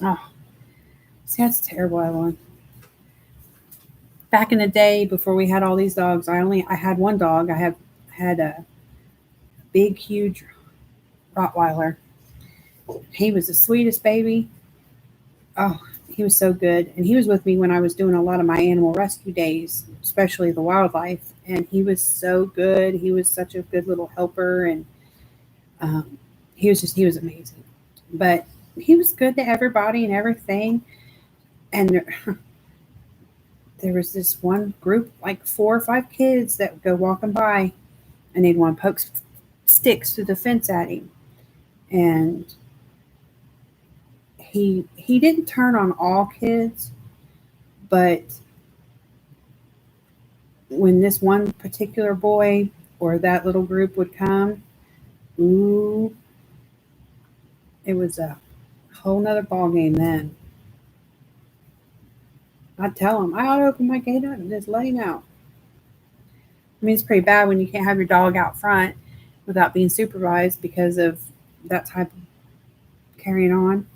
Oh, see, that's terrible, Evelyn. Back in the day, before we had all these dogs, I had one dog. I had a big, huge Rottweiler. He was the sweetest baby. Oh, he was so good. And he was with me when I was doing a lot of my animal rescue days, especially the wildlife. And he was so good. He was such a good little helper. And um, he was amazing. But he was good to everybody and everything. And there was this one group, like 4 or 5 kids, that would go walking by and they'd want to poke sticks through the fence at him. And he didn't turn on all kids, but when this one particular boy or that little group would come, ooh, it was a whole nother ball game then. I'd tell him, I ought to open my gate up and just let him out. I mean, it's pretty bad when you can't have your dog out front without being supervised because of that type of carrying on.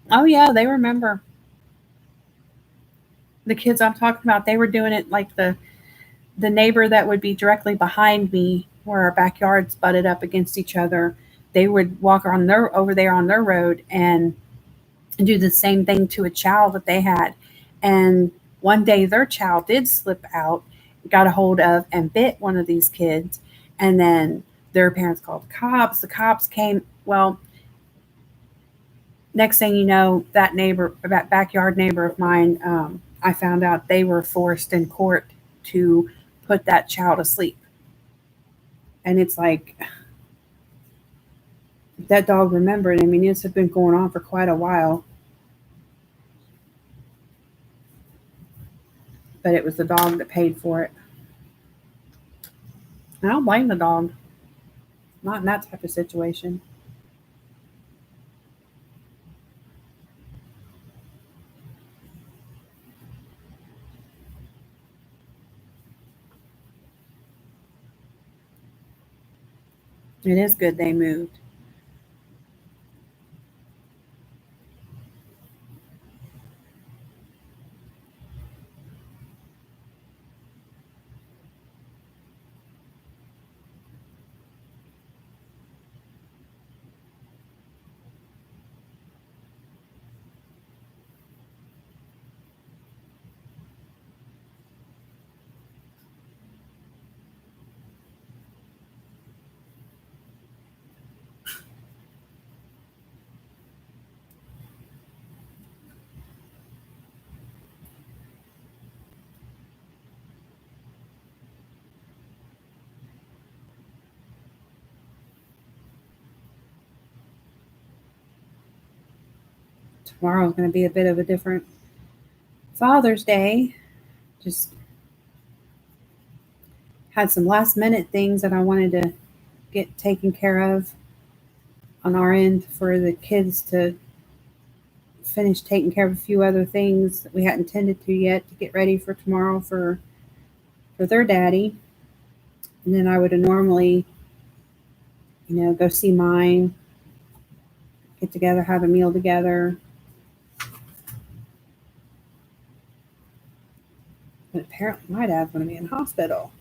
Oh yeah, they remember. The kids I'm talking about, they were doing it like the neighbor that would be directly behind me where our backyards butted up against each other. They would walk on their over there on their road and do the same thing to a child that they had. And one day their child did slip out, got a hold of and bit one of these kids. And then their parents called the cops. The cops came. Well, next thing you know, that backyard neighbor of mine, I found out they were forced in court to put that child asleep. And it's like that dog remembered. I mean, this had been going on for quite a while, but it was the dog that paid for it. And I don't blame the dog, not in that type of situation. It is good they moved. Tomorrow's going to be a bit of a different Father's Day. Just had some last minute things that I wanted to get taken care of on our end for the kids to finish taking care of a few other things that we hadn't tended to yet to get ready for tomorrow for their daddy. And then I would have normally, go see mine, get together, have a meal together. But apparently my dad's going to be in hospital.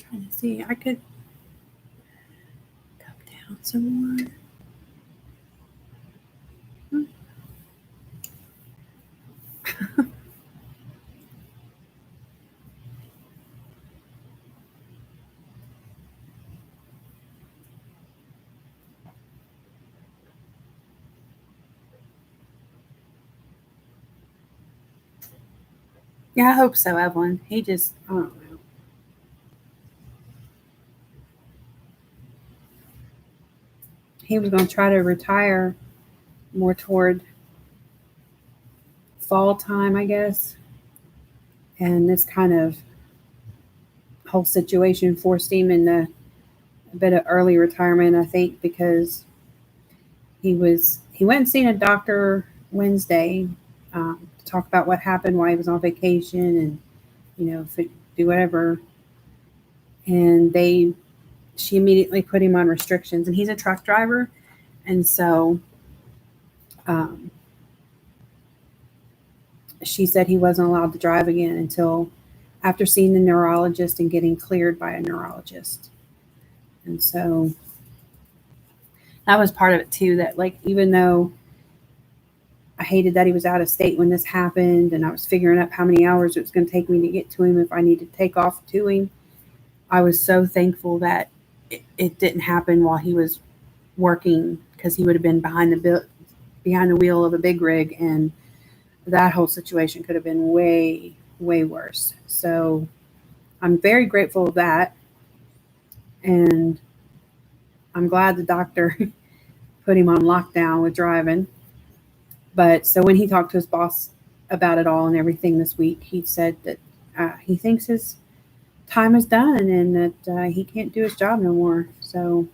trying to see. I could come down some more. Yeah, I hope so, Evelyn. He just, I don't know. He was going to try to retire more toward fall time, I guess. And this kind of whole situation forced him into a bit of early retirement, I think, because he went and seen a doctor Wednesday to talk about what happened while he was on vacation and, do whatever. And she immediately put him on restrictions, and he's a truck driver. And so she said he wasn't allowed to drive again until after seeing the neurologist and getting cleared by a neurologist. And so that was part of it too, that like, even though I hated that he was out of state when this happened, and I was figuring out how many hours it was going to take me to get to him if I needed to take off to him, I was so thankful that it didn't happen while he was working, because he would have been behind the wheel of a big rig, and that whole situation could have been way, way worse. So I'm very grateful of that. And I'm glad the doctor put him on lockdown with driving. But so when he talked to his boss about it all and everything this week, he said that he thinks his time is done and that he can't do his job no more. So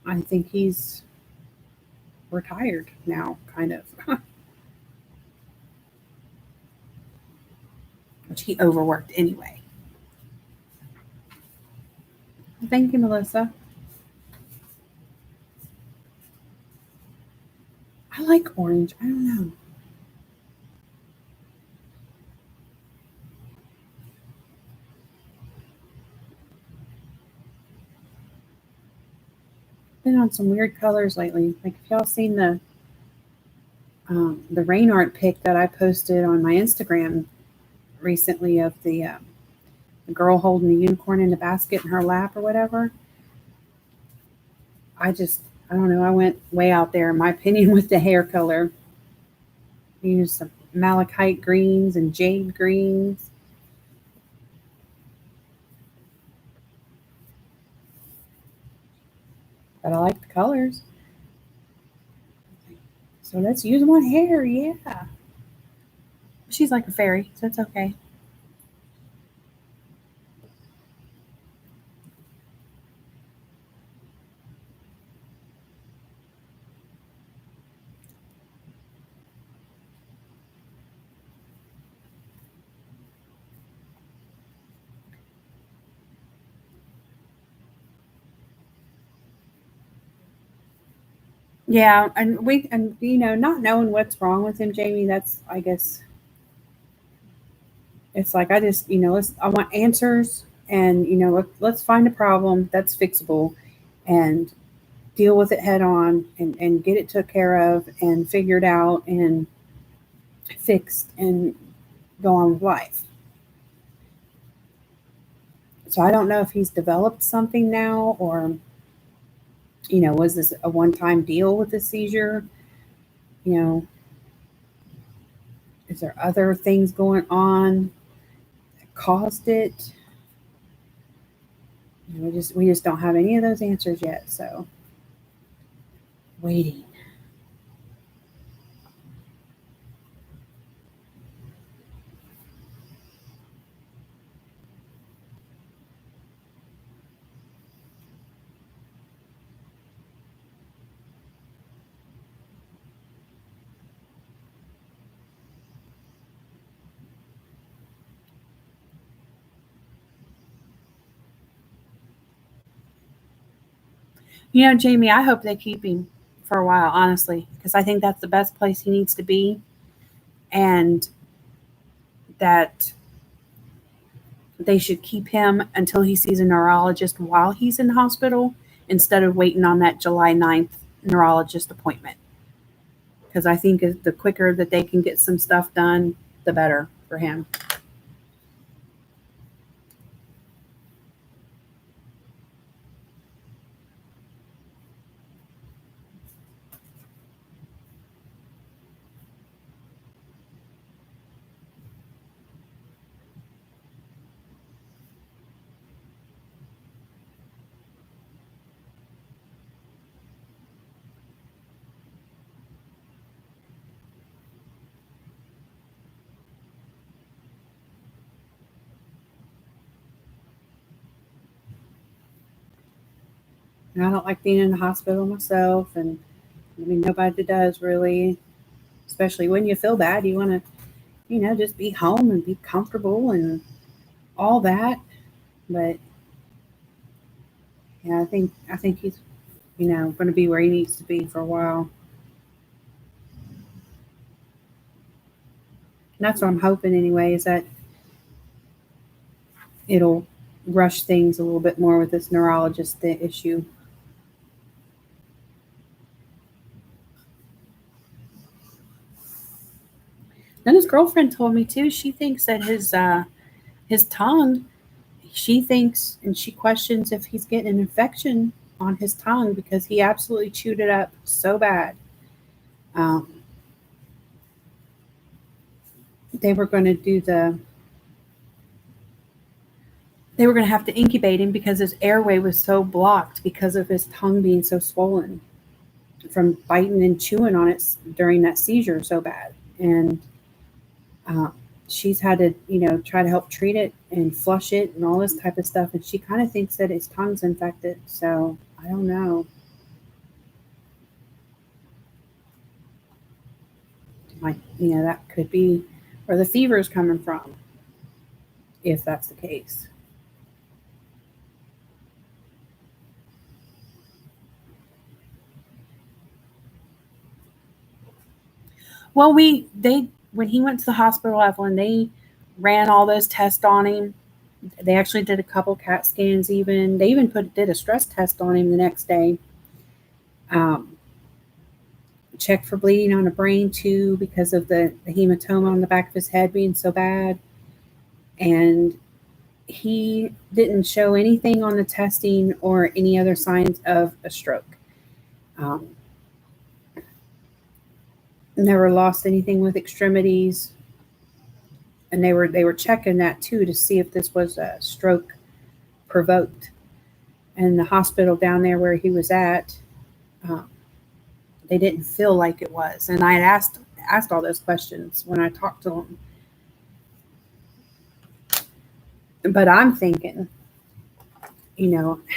I think he's retired now, kind of. Which he overworked anyway. Thank you, Melissa. I like orange. I don't know. Been on some weird colors lately. Like, if y'all seen the rain art pic that I posted on my Instagram recently of the girl holding the unicorn in the basket in her lap or whatever. I don't know. I went way out there, in my opinion, with the hair color. I used some malachite greens and jade greens. But I like the colors. So let's use one hair, yeah. She's like a fairy, so it's okay. Yeah, and not knowing what's wrong with him, Jamie, that's, I guess, it's like, I just, I want answers, and, let's find a problem that's fixable and deal with it head on, and get it took care of and figured out and fixed and go on with life. So I don't know if he's developed something now, or, was this a one-time deal with the seizure? Is there other things going on that caused it? We just don't have any of those answers yet. So waiting. Jamie, I hope they keep him for a while, honestly, because I think that's the best place he needs to be. And that they should keep him until he sees a neurologist while he's in the hospital instead of waiting on that July 9th neurologist appointment. Because I think the quicker that they can get some stuff done, the better for him. And I don't like being in the hospital myself, and I mean, nobody does really, especially when you feel bad. You want to, just be home and be comfortable and all that. But yeah, I think he's, going to be where he needs to be for a while. And that's what I'm hoping anyway, is that it'll rush things a little bit more with this neurologist issue. Then his girlfriend told me too. She thinks that his tongue. She thinks and she questions if he's getting an infection on his tongue because he absolutely chewed it up so bad. Um, they were going to they were going to have to incubate him because his airway was so blocked because of his tongue being so swollen from biting and chewing on it during that seizure so bad. And she's had to, try to help treat it and flush it and all this type of stuff. And she kind of thinks that his tongue's infected. So I don't know. Like, that could be where the fever is coming from, if that's the case. Well, when he went to the hospital, Evelyn, they ran all those tests on him. They actually did a couple CAT scans. Even they even did a stress test on him the next day. Checked for bleeding on the brain too because of the hematoma on the back of his head being so bad, and he didn't show anything on the testing or any other signs of a stroke. Never lost anything with extremities, and they were checking that too to see if this was a stroke provoked. And the hospital down there where he was at, they didn't feel like it was. And I had asked all those questions when I talked to him. But I'm thinking,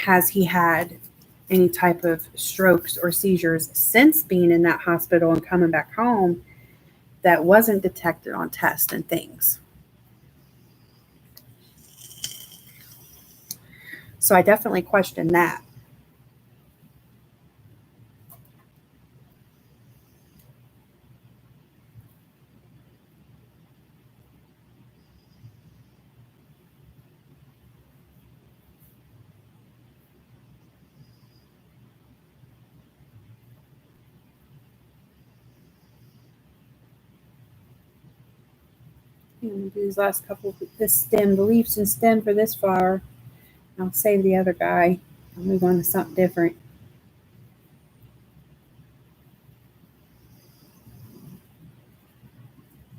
has he had any type of strokes or seizures since being in that hospital and coming back home that wasn't detected on tests and things? So I definitely question that. I'm going to do these last couple, the leaves and stem for this flower. I'll save the other guy. I'll move on to something different.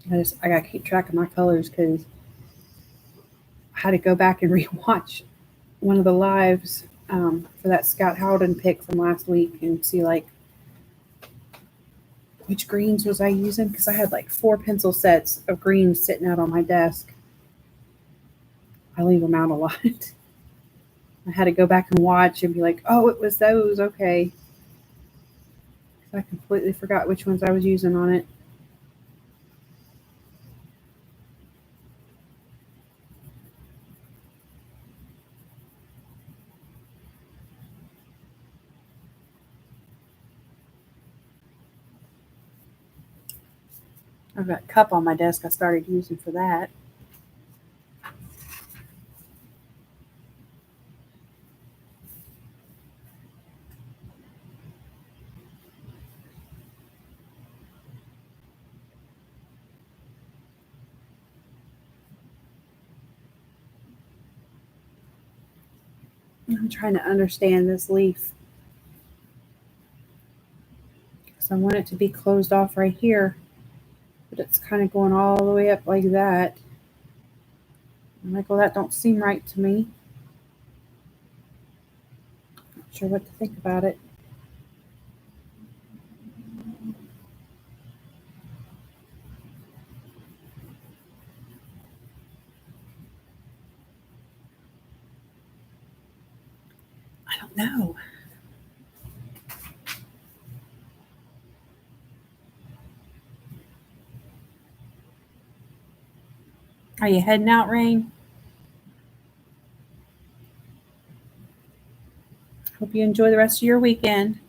I got to keep track of my colors because I had to go back and rewatch one of the lives for that Scott Howden pick from last week and see which greens was I using, because I had 4 pencil sets of greens sitting out on my desk. I leave them out a lot. I had to go back and watch and be like, oh, it was those, okay. I completely forgot which ones I was using on it. I've got a cup on my desk I started using for that. I'm trying to understand this leaf. So I want it to be closed off right here, but it's kind of going all the way up like that. I'm like, well, that don't seem right to me. Not sure what to think about it. I don't know. Are you heading out, Rain? Hope you enjoy the rest of your weekend.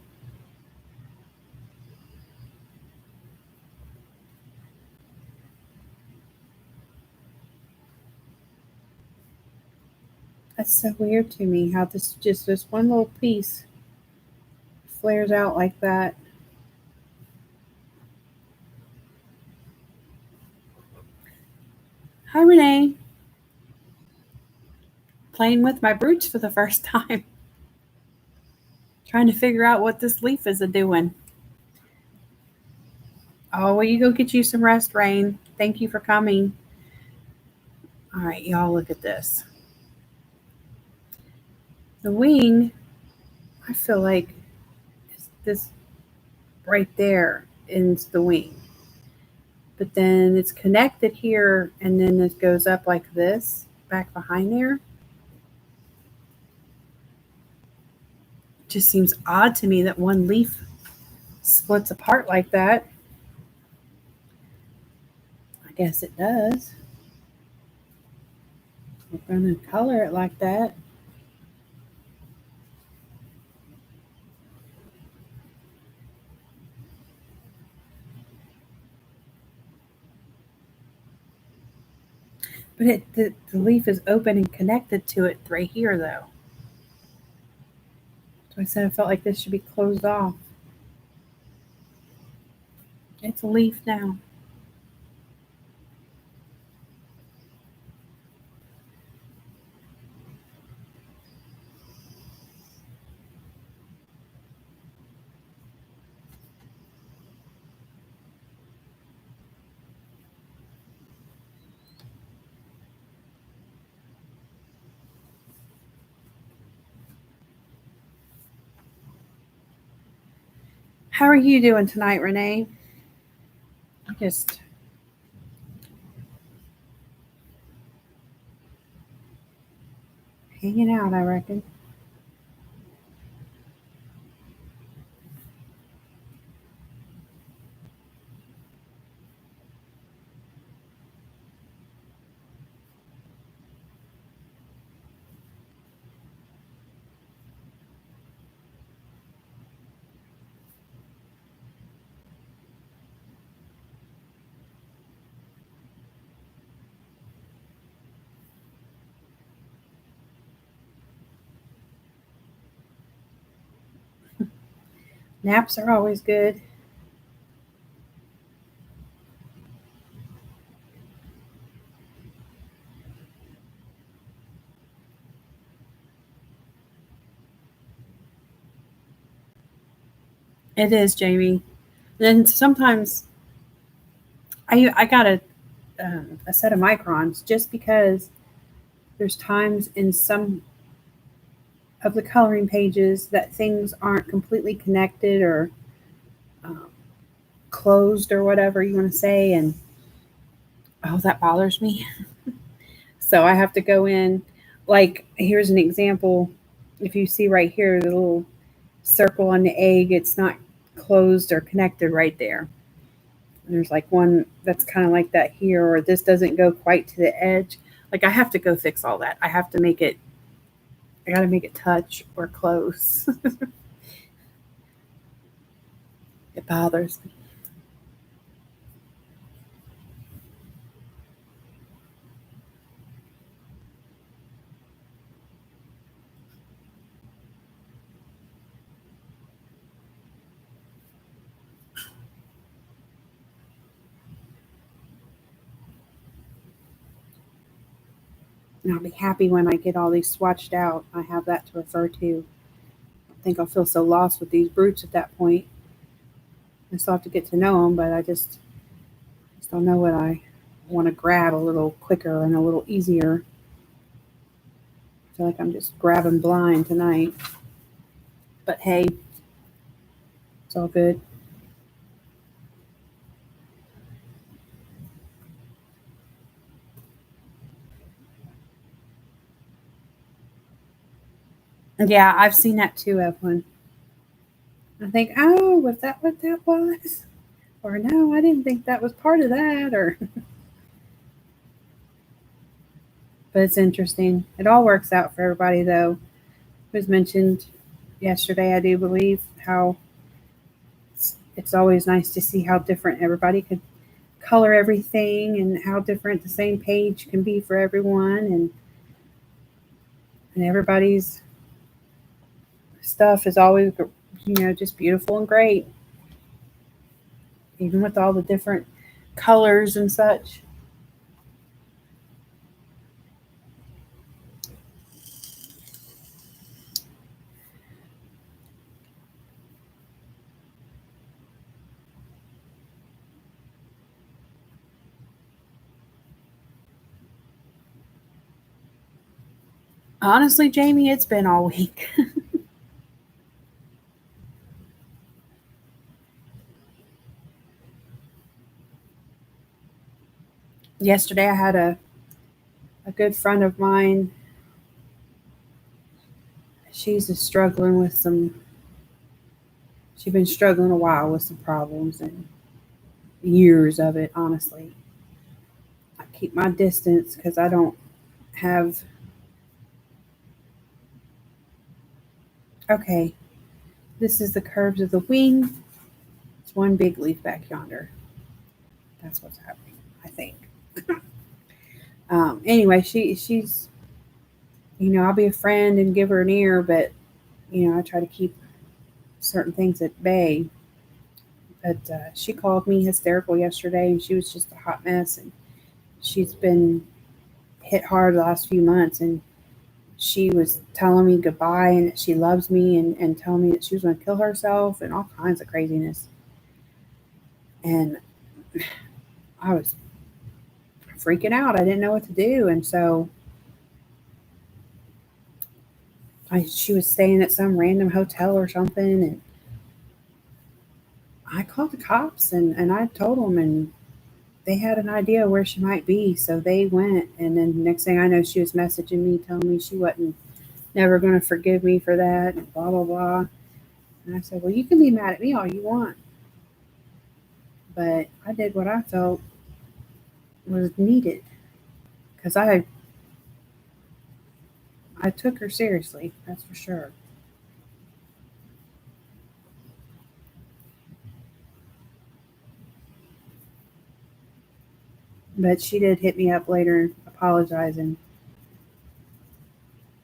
That's so weird to me how this one little piece flares out like that. Hi, Renee. Playing with my brooch for the first time. Trying to figure out what this leaf is a-doing. Oh, well, you go get you some rest, Rain. Thank you for coming. All right, y'all, look at this. The wing, I feel like this right there is the wing. But then it's connected here, and then it goes up like this, back behind there. It just seems odd to me that one leaf splits apart like that. I guess it does. We're going to color it like that. But the leaf is open and connected to it right here, though. So I said I felt like this should be closed off. It's a leaf now. How are you doing tonight, Renee? Just hanging out, I reckon. Naps are always good. It is, Jamie. Then sometimes I got a set of microns just because there's times in some of the coloring pages that things aren't completely connected or um, closed or whatever you want to say, and oh, that bothers me. So I have to go in. Like, here's an example. If you see right here, the little circle on the egg, it's not closed or connected right there. There's like one that's kind of like that here, or this doesn't go quite to the edge. Like, I have to go fix all that. I have to make it, I got to make it touch or close. It bothers me. And I'll be happy when I get all these swatched out. I have that to refer to. I think I'll feel so lost with these brutes at that point. I still have to get to know them, but I just don't know what I want to grab a little quicker and a little easier. I feel like I'm just grabbing blind tonight. But hey, it's all good. Yeah, I've seen that too, Evelyn. I think, oh, was that what that was? Or no, I didn't think that was part of that. Or, but it's interesting. It all works out for everybody, though. It was mentioned yesterday, I do believe, how it's always nice to see how different everybody could color everything and how different the same page can be for everyone, and everybody's stuff is always, just beautiful and great, even with all the different colors and such. Honestly, Jamie, it's been all week. Yesterday, I had a good friend of mine. She's struggling with some. She's been struggling a while with some problems and years of it. Honestly, I keep my distance because I don't have. Okay, this is the curves of the wing. It's one big leaf back yonder. That's what's happening, I think. Anyway, she's, I'll be a friend and give her an ear, but I try to keep certain things at bay. But she called me hysterical yesterday, and she was just a hot mess, and she's been hit hard the last few months, and she was telling me goodbye and that she loves me, and telling me that she was going to kill herself and all kinds of craziness. And I was freaking out. I didn't know what to do, and so she was staying at some random hotel or something, and I called the cops, and I told them, and they had an idea where she might be, so they went. And then next thing I know, she was messaging me, telling me she wasn't never going to forgive me for that, and blah blah blah. And I said, well, you can be mad at me all you want, but I did what I felt was needed, because I took her seriously, that's for sure. But she did hit me up later apologizing.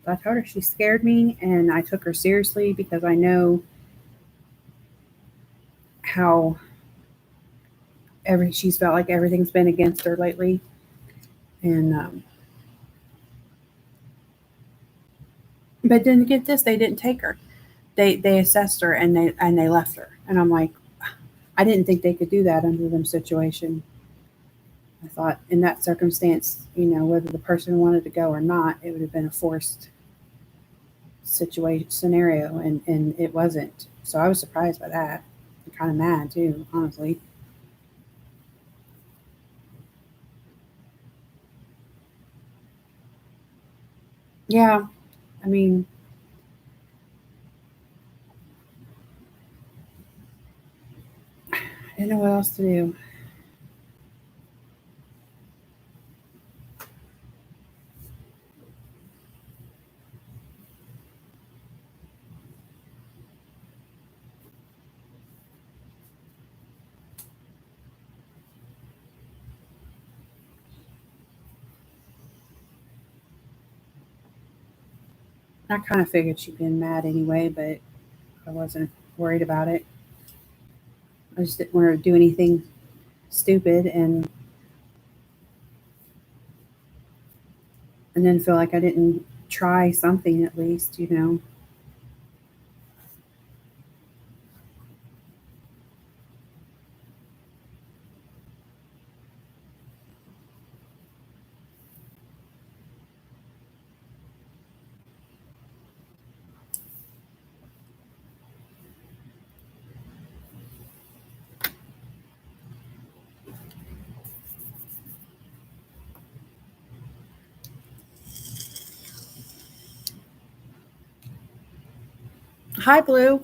I told her she scared me, and I took her seriously because I know how she's felt like everything's been against her lately. And but didn't get this, they didn't take her. They assessed her, and they left her. And I'm like, I didn't think they could do that under them situation. I thought in that circumstance, whether the person wanted to go or not, it would have been a forced situation scenario, and it wasn't. So I was surprised by that. I'm kind of mad too, honestly. Yeah, I mean, I didn't know what else to do. I kind of figured she'd been mad anyway, but I wasn't worried about it. I just didn't want her to do anything stupid, and and then feel like I didn't try something at least, you know. Hi, Blue.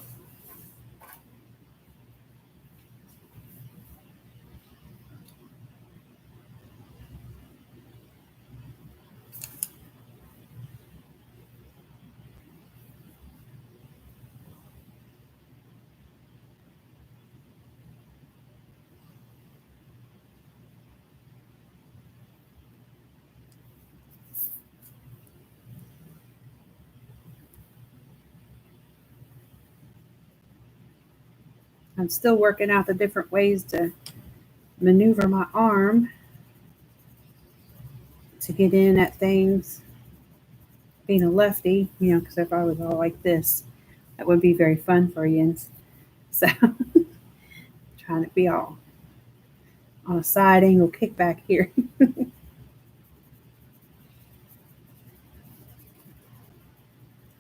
I'm still working out the different ways to maneuver my arm to get in at things. Being a lefty, you know, because if I was all like this, that would be very fun for you. So, trying to be all on a side angle kickback here.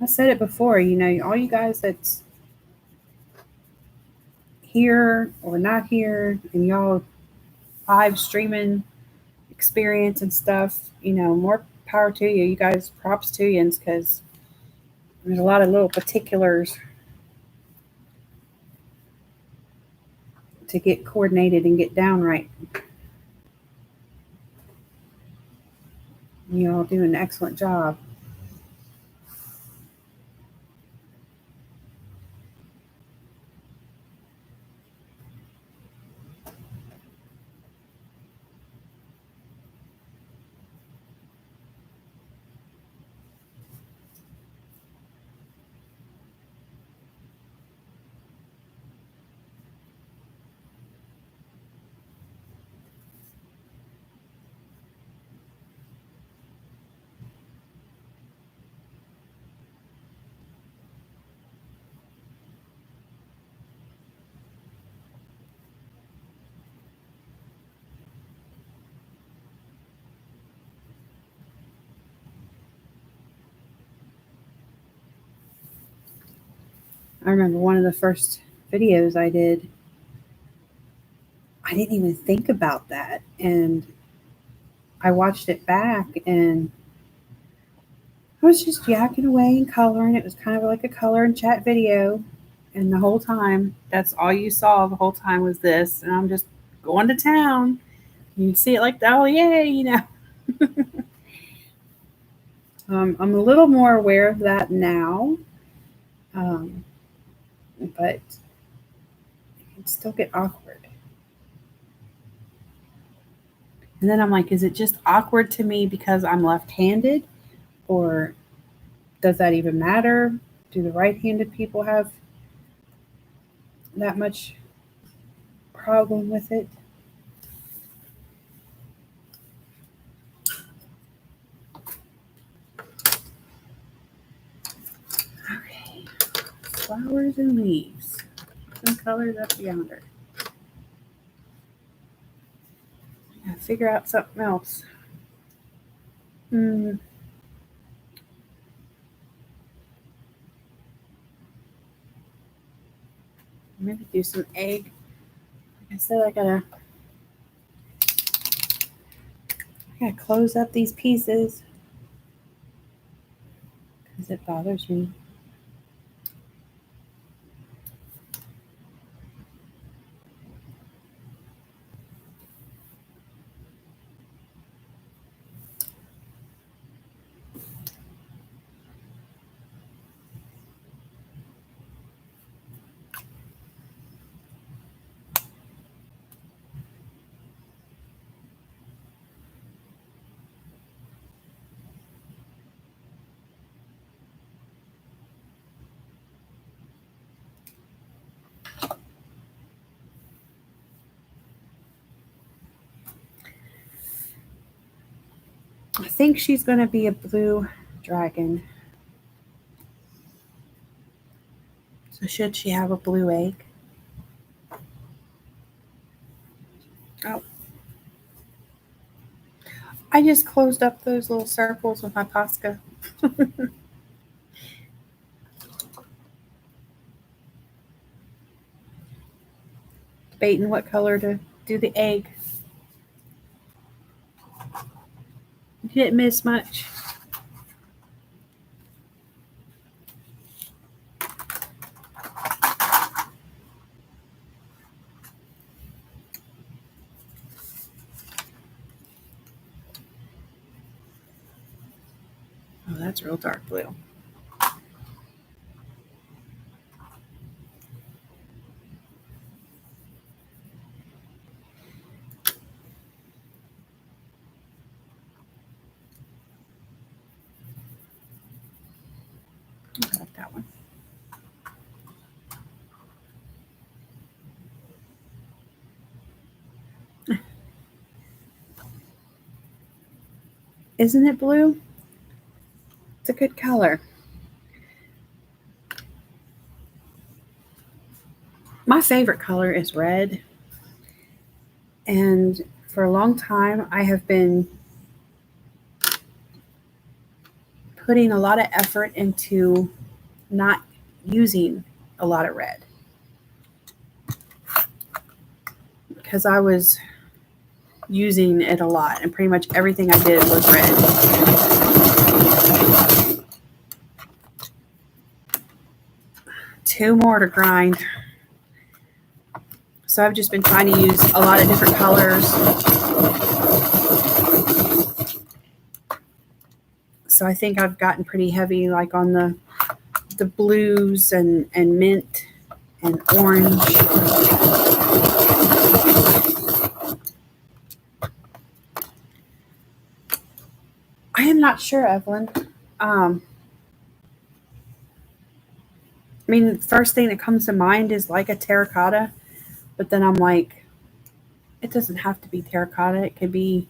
I said it before, you know, all you guys that's here or not here, and y'all live streaming experience and stuff, you know, more power to you. You guys, props to you, because there's a lot of little particulars to get coordinated and get down right. You all do an excellent job. I remember one of the first videos I did, I didn't even think about that. And I watched it back and I was just yakking away and coloring. It was kind of like a color and chat video. And the whole time, that's all you saw the whole time was this. And I'm just going to town. You see it like, oh, yay, you know. I'm a little more aware of that now. But it can still get awkward. And then I'm like, is it just awkward to me because I'm left-handed? Or does that even matter? Do the right-handed people have that much problem with it? Okay. Flowers and leaves. Some colors up yonder. I gotta figure out something else. Maybe do some egg. Like I said, I gotta close up these pieces because it bothers me. I think she's going to be a blue dragon. So should she have a blue egg? Oh. I just closed up those little circles with my Posca. Debating what color to do the egg. You didn't miss much. Oh, that's real dark blue. I like that one. Isn't it blue? It's a good color. My favorite color is red. And for a long time, I have been putting a lot of effort into not using a lot of red. Because I was using it a lot, and pretty much everything I did was red. Two more to grind. So I've just been trying to use a lot of different colors. So I think I've gotten pretty heavy, like on the blues and mint and orange. I am not sure, Evelyn. I mean, the first thing that comes to mind is like a terracotta, but then I'm like, it doesn't have to be terracotta. It could be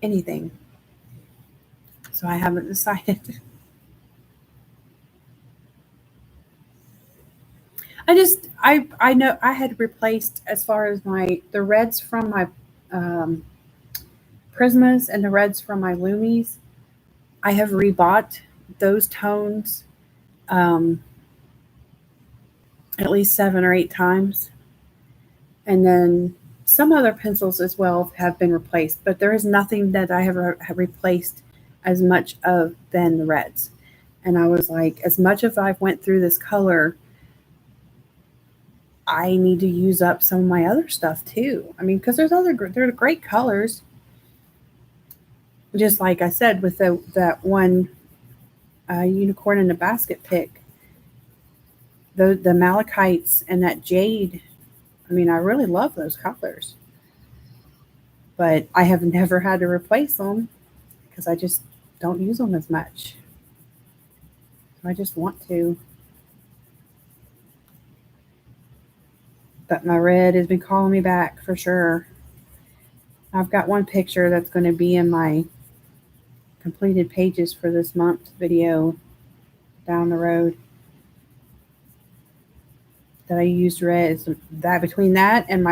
anything. So I haven't decided. I know I had replaced, as far as the reds from my Prismas and the reds from my Lumies. I have rebought those tones at least 7 or 8 times. And then some other pencils as well have been replaced, but there is nothing that I have replaced as much of than the reds. And I was like, as much as I've went through this color, I need to use up some of my other stuff too. I mean, because they're great colors. Just like I said with that one unicorn in the basket pick, the malachites and that jade. I mean, I really love those colors, but I have never had to replace them because I just don't use them as much. I just want to. But my red has been calling me back for sure. I've got one picture that's going to be in my completed pages for this month's video down the road that I used red. That between that and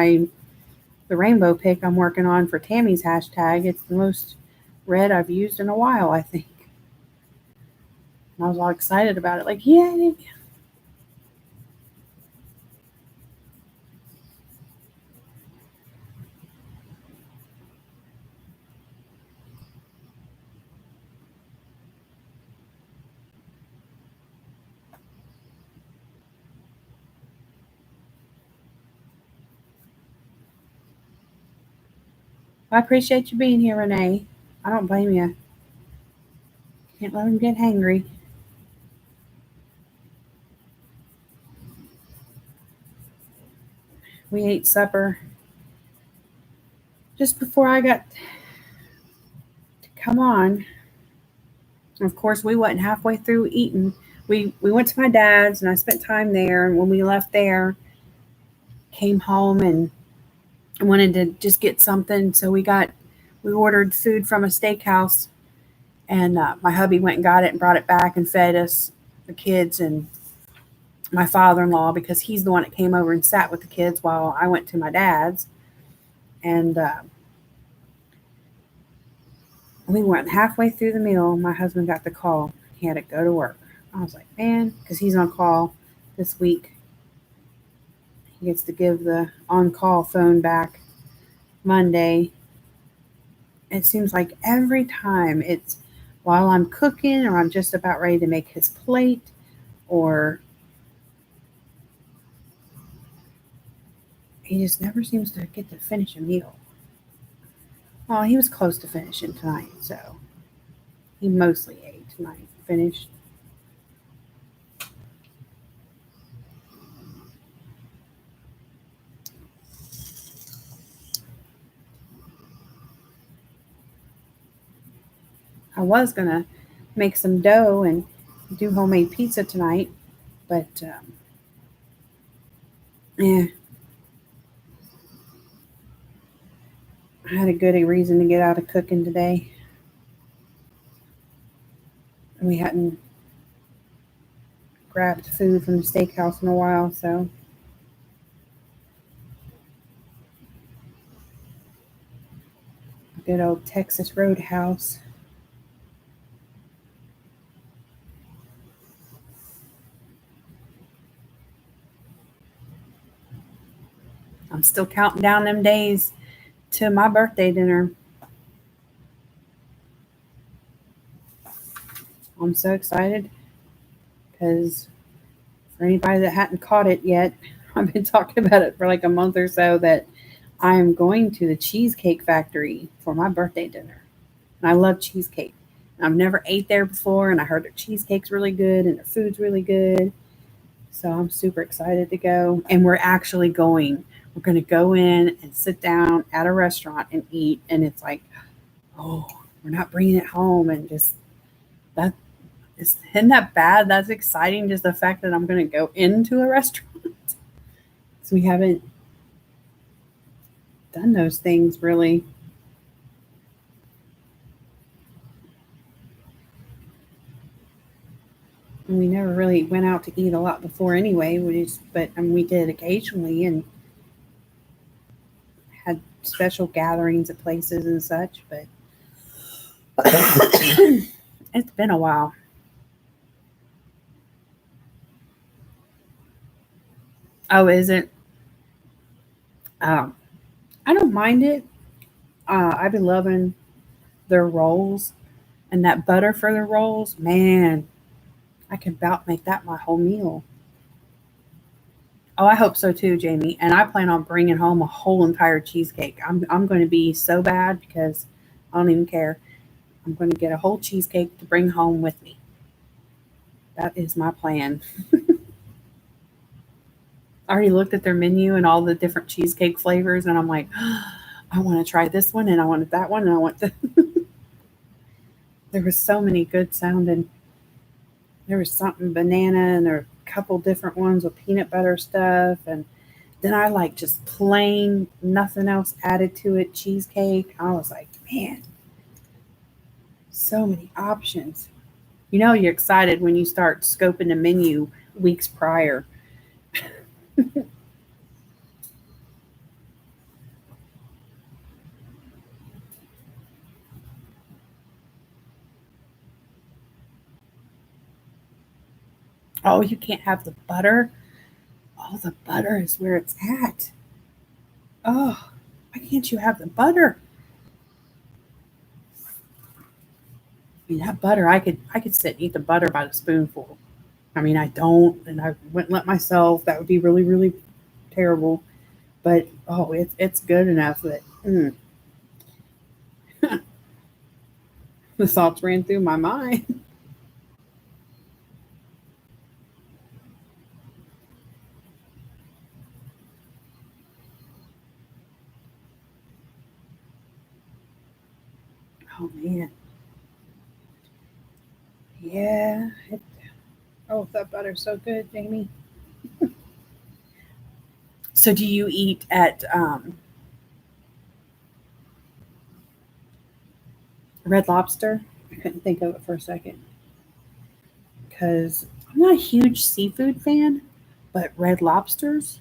the rainbow pick I'm working on for Tammy's hashtag, it's the most red I've used in a while, I think. And I was all excited about it, like, yay! I appreciate you being here, Renee. I don't blame you. Can't let him get hangry. We ate supper just before I got to come on. Of course, we wasn't halfway through eating. We went to my dad's and I spent time there. And when we left there, came home and wanted to just get something. So we got we ordered food from a steakhouse, and my hubby went and got it and brought it back and fed us, the kids, and my father-in-law, because he's the one that came over and sat with the kids while I went to my dad's. And we went halfway through the meal. My husband got the call. He had to go to work. I was like, man, because he's on call this week. He gets to give the on-call phone back Monday. It seems like every time it's while I'm cooking or I'm just about ready to make his plate, or he just never seems to get to finish a meal. Well, he was close to finishing tonight, so he mostly ate tonight, finished. I was going to make some dough and do homemade pizza tonight, but I had a good reason to get out of cooking today. We hadn't grabbed food from the steakhouse in a while, so good old Texas Roadhouse. I'm still counting down them days to my birthday dinner. I'm so excited because for anybody that hadn't caught it yet, I've been talking about it for like a month or so, that I am going to the Cheesecake Factory for my birthday dinner. And I love cheesecake. I've never ate there before, and I heard their cheesecake's really good and their food's really good. So I'm super excited to go. And we're actually going. We're going to go in and sit down at a restaurant and eat. And it's like, oh, we're not bringing it home. And just that isn't that bad? That's exciting. Just the fact that I'm going to go into a restaurant. So we haven't done those things really. And we never really went out to eat a lot before anyway. We did occasionally and had special gatherings at places and such. But it's been a while. Oh, is it? I don't mind it. I've been loving their rolls and that butter for the rolls. Man, I could about make that my whole meal. Oh, I hope so too, Jamie. And I plan on bringing home a whole entire cheesecake. I'm going to be so bad because I don't even care. I'm going to get a whole cheesecake to bring home with me. That is my plan. I already looked at their menu and all the different cheesecake flavors, and I'm like, I want to try this one, and I wanted that one, and I want the. There was so many good sounding. There was something banana, and there were a couple different ones with peanut butter stuff, and then I like just plain, nothing else added to it, cheesecake. I was like, man, so many options. You know, you're excited when you start scoping the menu weeks prior. Oh, you can't have the butter. Oh, the butter is where it's at. Oh, why can't you have the butter? I mean, that butter, I could sit and eat the butter by the spoonful. I mean, I don't, and I wouldn't let myself. That would be really, really terrible. But oh, it's good enough that the thoughts ran through my mind. Oh man, yeah. Oh, that butter's so good, Jamie. So, do you eat at Red Lobster. I couldn't think of it for a second because I'm not a huge seafood fan, but Red Lobster's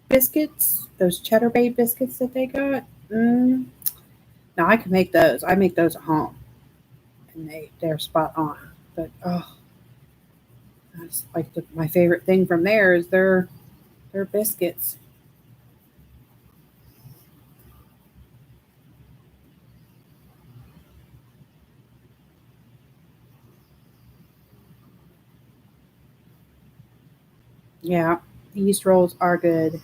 biscuits, those Cheddar Bay biscuits that they got, now I can make those. I make those at home, and they're spot on. But that's like my favorite thing from there is their biscuits. Yeah, yeast rolls are good.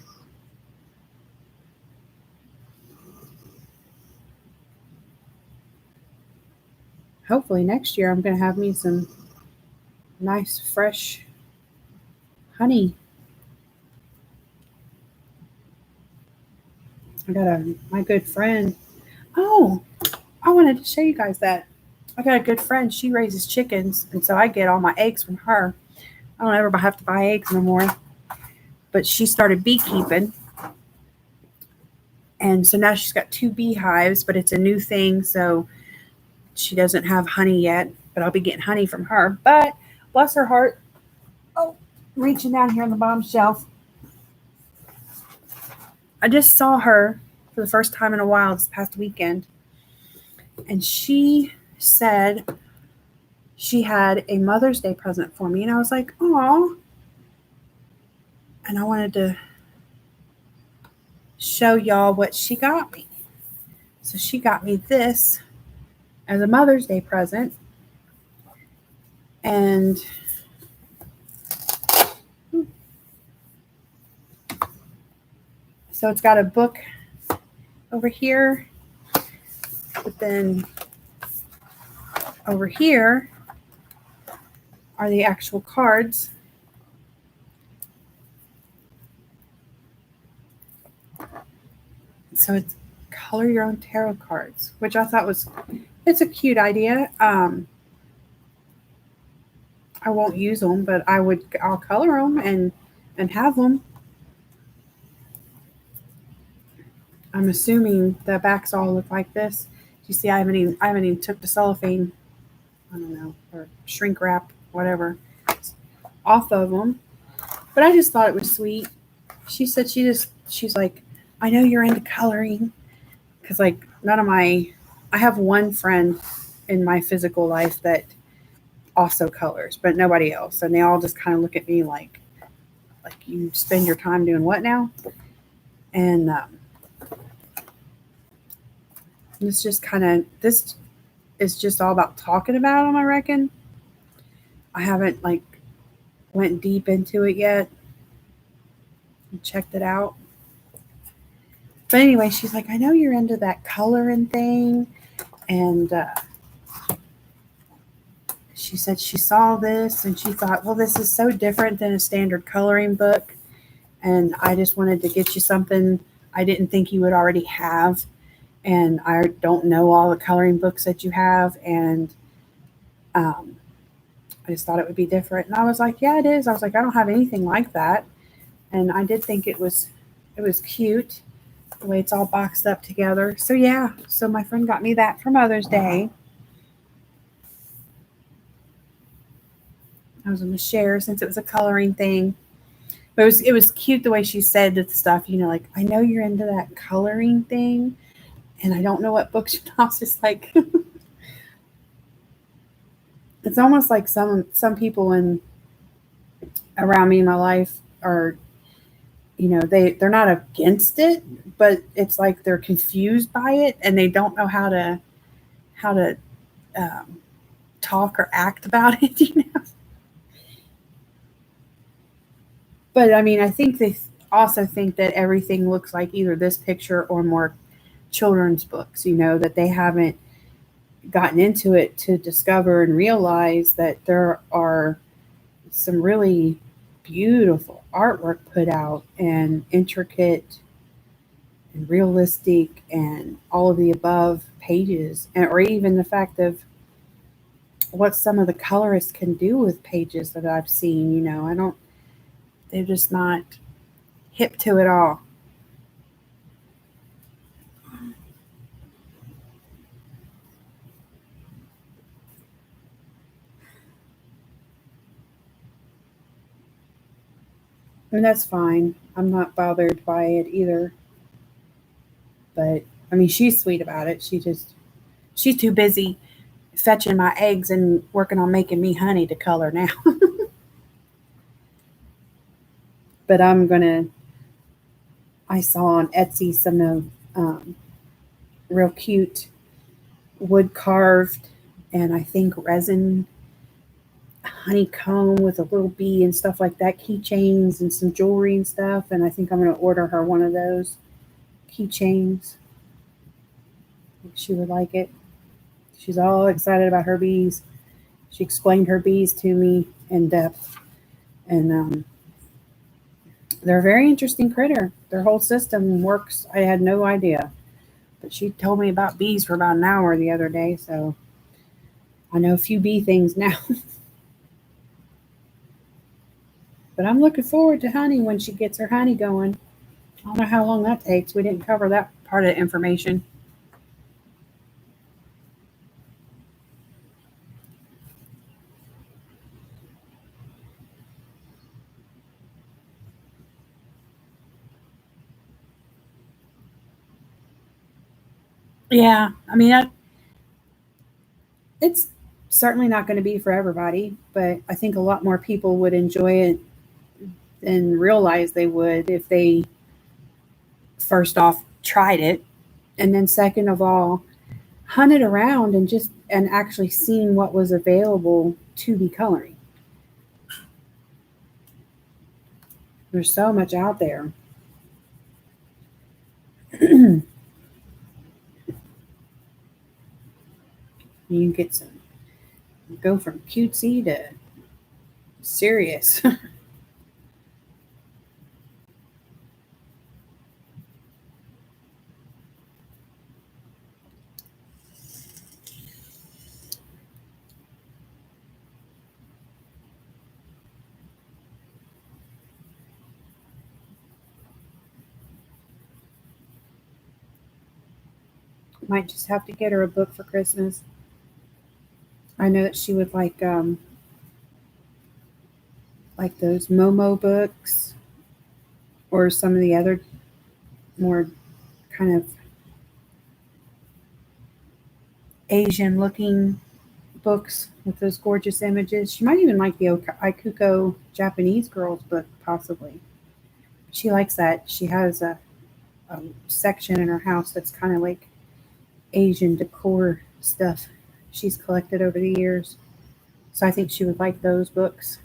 Hopefully next year I'm gonna have me some nice fresh honey. I got my good friend. Oh, I wanted to show you guys that. I got a good friend. She raises chickens, and so I get all my eggs from her. I don't ever have to buy eggs no more. But she started beekeeping, and so now she's got 2 beehives, but it's a new thing, so she doesn't have honey yet. But I'll be getting honey from her. But bless her heart. Oh, reaching down here on the bottom shelf. I just saw her for the first time in a while this past weekend, and she said she had a Mother's Day present for me, and I was like, "Aw." And I wanted to show y'all what she got me. So she got me this as a Mother's Day present, and so it's got a book over here, but then over here are the actual cards. So it's color your own tarot cards, which I thought it's a cute idea. I won't use them, but I'll color them and have them. I'm assuming the backs all look like this. You see, I haven't even took the cellophane, I don't know, or shrink wrap, whatever, off of them. But I just thought it was sweet. She said she's like, I know you're into coloring, because like I have one friend in my physical life that also colors, but nobody else, and they all just kind of look at me like you spend your time doing what now? And it's just this is just all about talking about them, I reckon. I haven't like went deep into it yet and checked it out. But anyway, she's like, I know you're into that coloring thing, and she said she saw this and she thought, well, this is so different than a standard coloring book, and I just wanted to get you something I didn't think you would already have, and I don't know all the coloring books that you have, and I just thought it would be different. And I was like, yeah, it is. I was like, I don't have anything like that, and I did think it was cute the way it's all boxed up together. So yeah, so my friend got me that for Mother's Day. I was going to share since it was a coloring thing. But it was cute the way she said the stuff, like, I know you're into that coloring thing, and I don't know what books you know. I was just like, it's almost like some people around me in my life are, they're not against it, but it's like they're confused by it, and they don't know how to talk or act about it. But I mean, I think they also think that everything looks like either this picture or more children's books, that they haven't gotten into it to discover and realize that there are some really beautiful artwork put out, and intricate and realistic and all of the above pages, or even the fact of what some of the colorists can do with pages that I've seen. They're just not hip to it all. And that's fine. I'm not bothered by it either. But I mean, she's sweet about it. She's too busy fetching my eggs and working on making me honey to color now. But I saw on Etsy some of real cute wood carved and I think resin honeycomb with a little bee and stuff like that, keychains and some jewelry and stuff. And I think I'm going to order her one of those keychains. She would like it. She's all excited about her bees. She explained her bees to me in depth. And they're a very interesting critter. Their whole system works. I had no idea. But she told me about bees for about an hour the other day. So I know a few bee things now. But I'm looking forward to honey when she gets her honey going. I don't know how long that takes. We didn't cover that part of the information. Yeah, I mean, it's certainly not going to be for everybody, but I think a lot more people would enjoy it than realize they would if they first off tried it, and then second of all hunted around and actually seen what was available to be coloring. There's so much out there. You get some go from cutesy to serious. Might just have to get her a book for Christmas. I know that she would like those Momo books or some of the other more kind of Asian looking books with those gorgeous images. She might even like the Ikuko Japanese girls book, possibly. She likes that. She has a section in her house that's kind of like Asian decor stuff she's collected over the years. So I think she would like those books.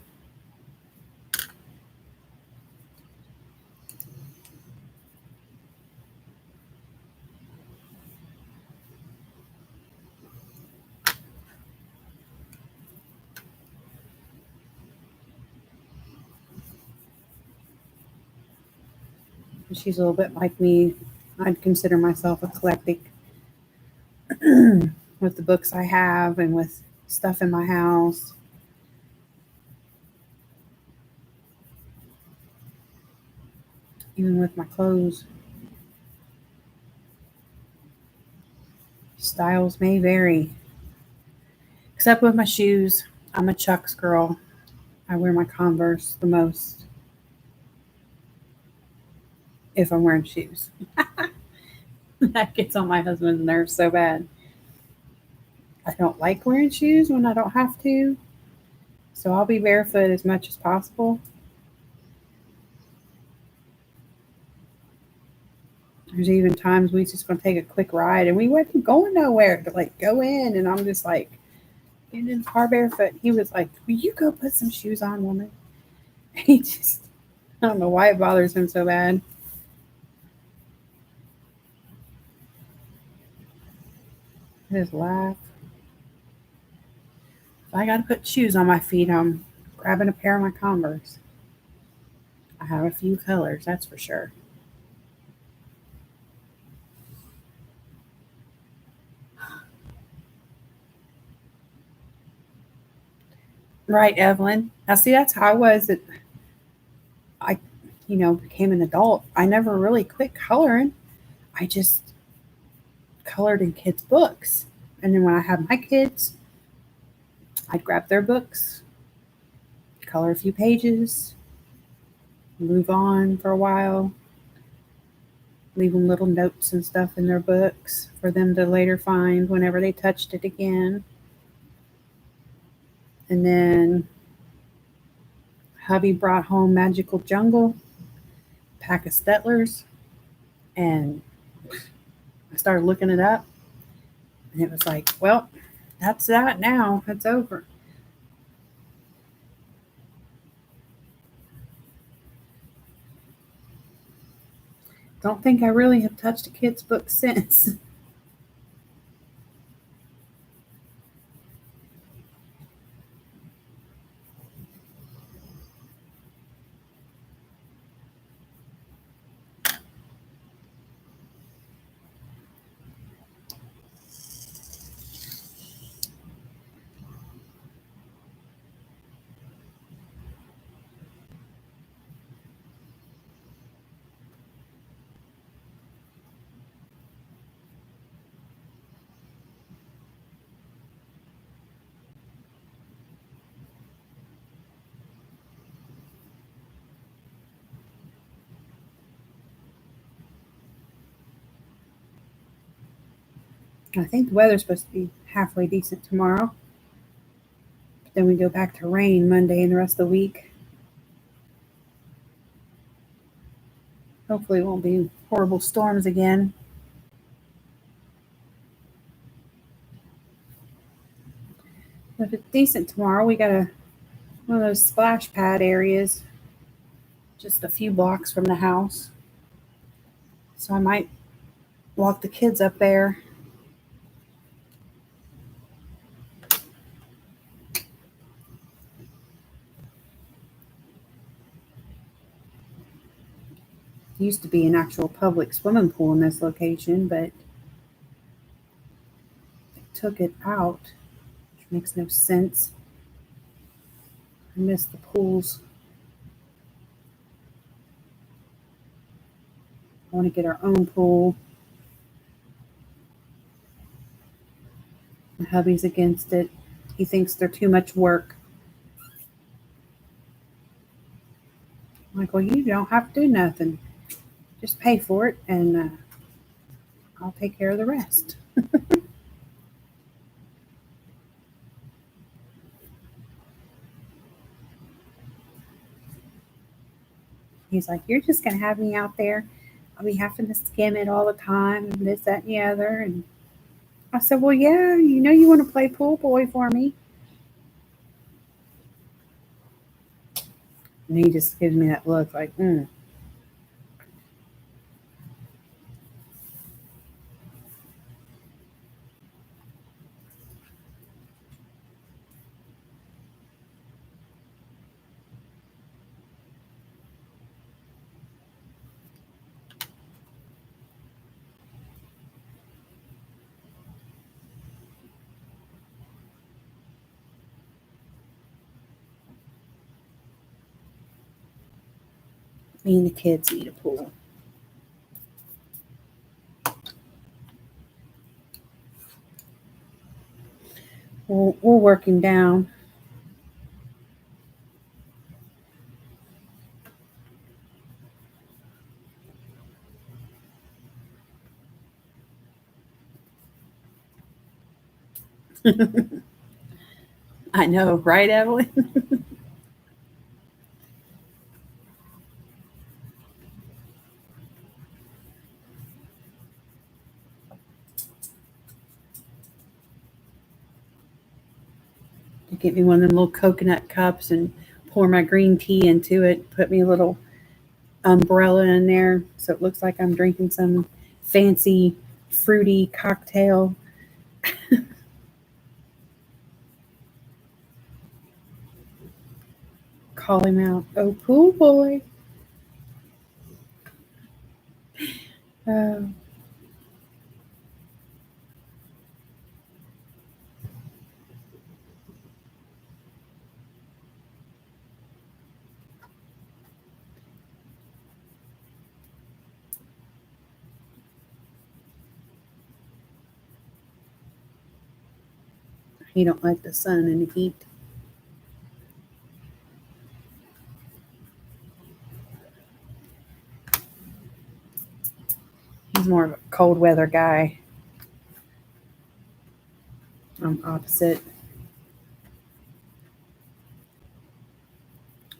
She's a little bit like me. I'd consider myself eclectic with the books I have and with stuff in my house. Even with my clothes. Styles may vary. Except with my shoes. I'm a Chucks girl. I wear my Converse the most if I'm wearing shoes. That gets on my husband's nerves so bad. I don't like wearing shoes when I don't have to. So I'll be barefoot as much as possible. There's even times we just gonna take a quick ride and we wasn't going nowhere to like go in and I'm just like getting in the car barefoot. He was like, "Will you go put some shoes on, woman?" He just I don't know why it bothers him so bad. His laugh. If I gotta put shoes on my feet, I'm grabbing a pair of my Converse. I have a few colors, that's for sure. Right, Evelyn. Now see that's how I was at I became an adult. I never really quit coloring. I just colored in kids' books. And then when I had my kids, I'd grab their books, color a few pages, move on for a while, leave them little notes and stuff in their books for them to later find whenever they touched it again. And then hubby brought home Magical Jungle, pack of Stetlers, and I started looking it up, and it was like, well, that's that now. It's over. Don't think I really have touched a kid's book since. I think the weather's supposed to be halfway decent tomorrow. But then we go back to rain Monday and the rest of the week. Hopefully it won't be horrible storms again. But if it's decent tomorrow, we got one of those splash pad areas just a few blocks from the house. So I might walk the kids up there. Used to be an actual public swimming pool in this location, but they took it out, which makes no sense. I miss the pools. I want to get our own pool. My hubby's against it. He thinks they're too much work. I'm like, well, you don't have to do nothing. Just pay for it, and I'll take care of the rest. He's like, you're just going to have me out there. I'll be having to skim it all the time, and this, that, and the other. And I said, well, yeah, you know you want to play pool boy for me. And he just gives me that look like, Me and the kids need a pool. We'll work him down. I know, right, Evelyn? Get me one of them little coconut cups and pour my green tea into it. Put me a little umbrella in there so it looks like I'm drinking some fancy fruity cocktail. Call him out. Oh, pool boy. Oh. He don't like the sun and the heat. He's more of a cold weather guy. I'm opposite.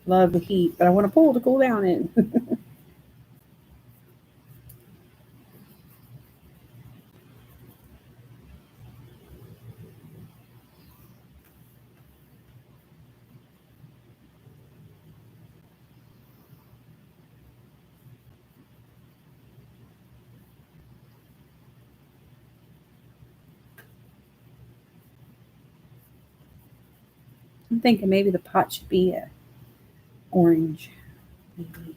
Love the heat, but I want a pool to cool down in. I'm thinking maybe the pot should be a orange. Maybe.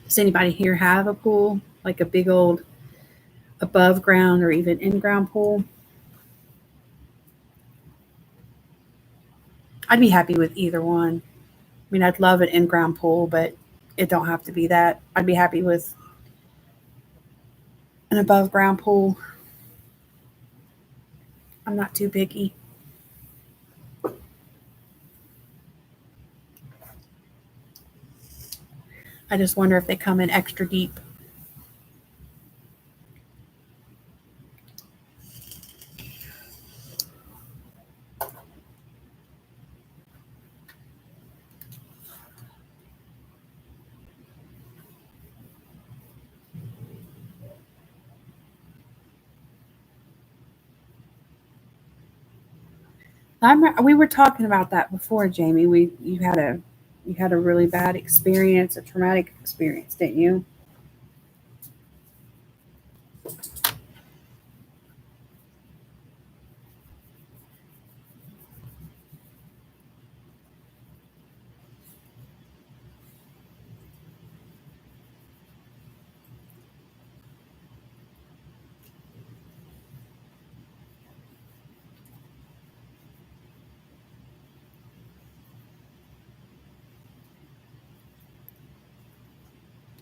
Does anybody here have a pool? Like a big old above ground or even in ground pool? I'd be happy with either one. I mean, I'd love an in ground pool, but it don't have to be that. I'd be happy with an above ground pool. I'm not too picky. I just wonder if they come in extra deep. We were talking about that before, Jamie. You had a really bad experience, a traumatic experience, didn't you?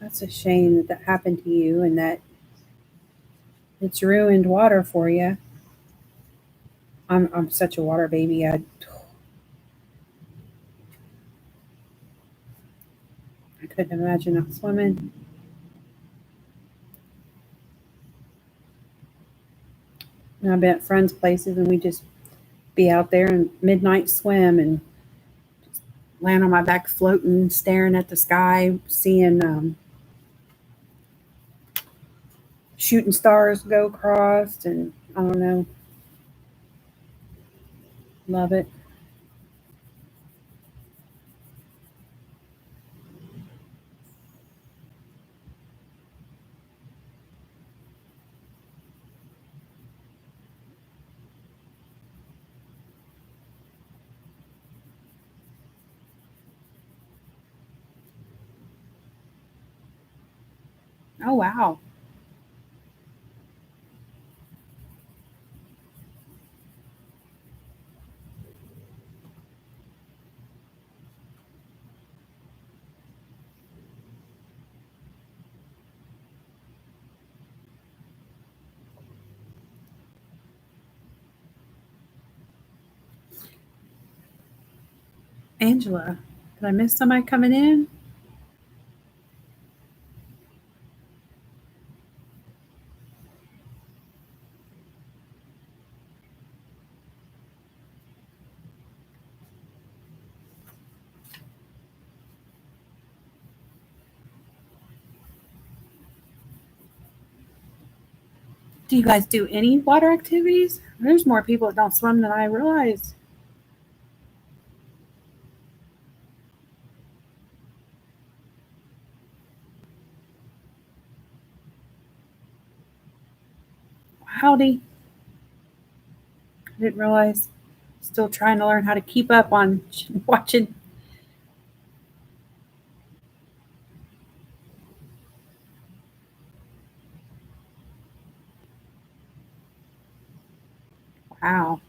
That's a shame that that happened to you and that it's ruined water for you. I'm such a water baby. I couldn't imagine not swimming. And I've been at friends' places and we just be out there and midnight swim and land on my back floating, staring at the sky, seeing shooting stars go across, and I don't know, love it. Oh wow. Angela, did I miss somebody coming in? Do you guys do any water activities? There's more people that don't swim than I realize. Howdy. I didn't realize. Still trying to learn how to keep up on watching. Wow.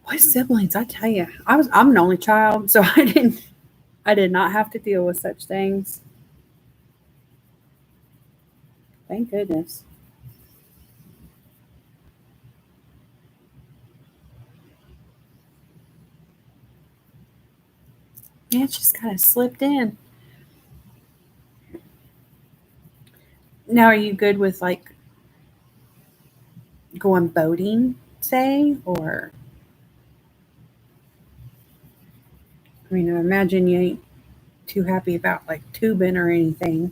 Boy, siblings, I tell you, I'm an only child, so I did not have to deal with such things. Thank goodness. Yeah, it just kind of slipped in. Now, are you good with like going boating, say, or I mean, I imagine you ain't too happy about like tubing or anything.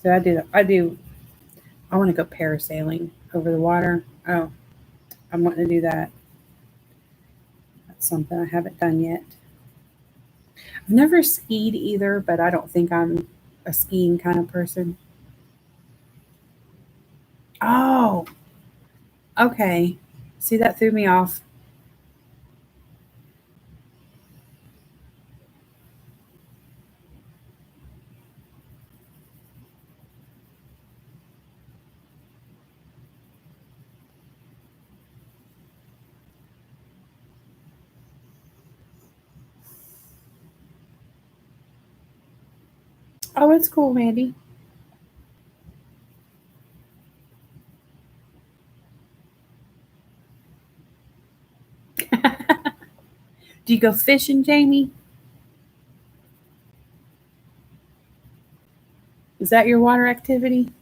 So I want to go parasailing over the water. Oh, I'm wanting to do that. That's something I haven't done yet. I've never skied either, but I don't think I'm a skiing kind of person. Oh, okay. See, that threw me off. Oh, it's cool, Mandy. Do you go fishing, Jamie? Is that your water activity?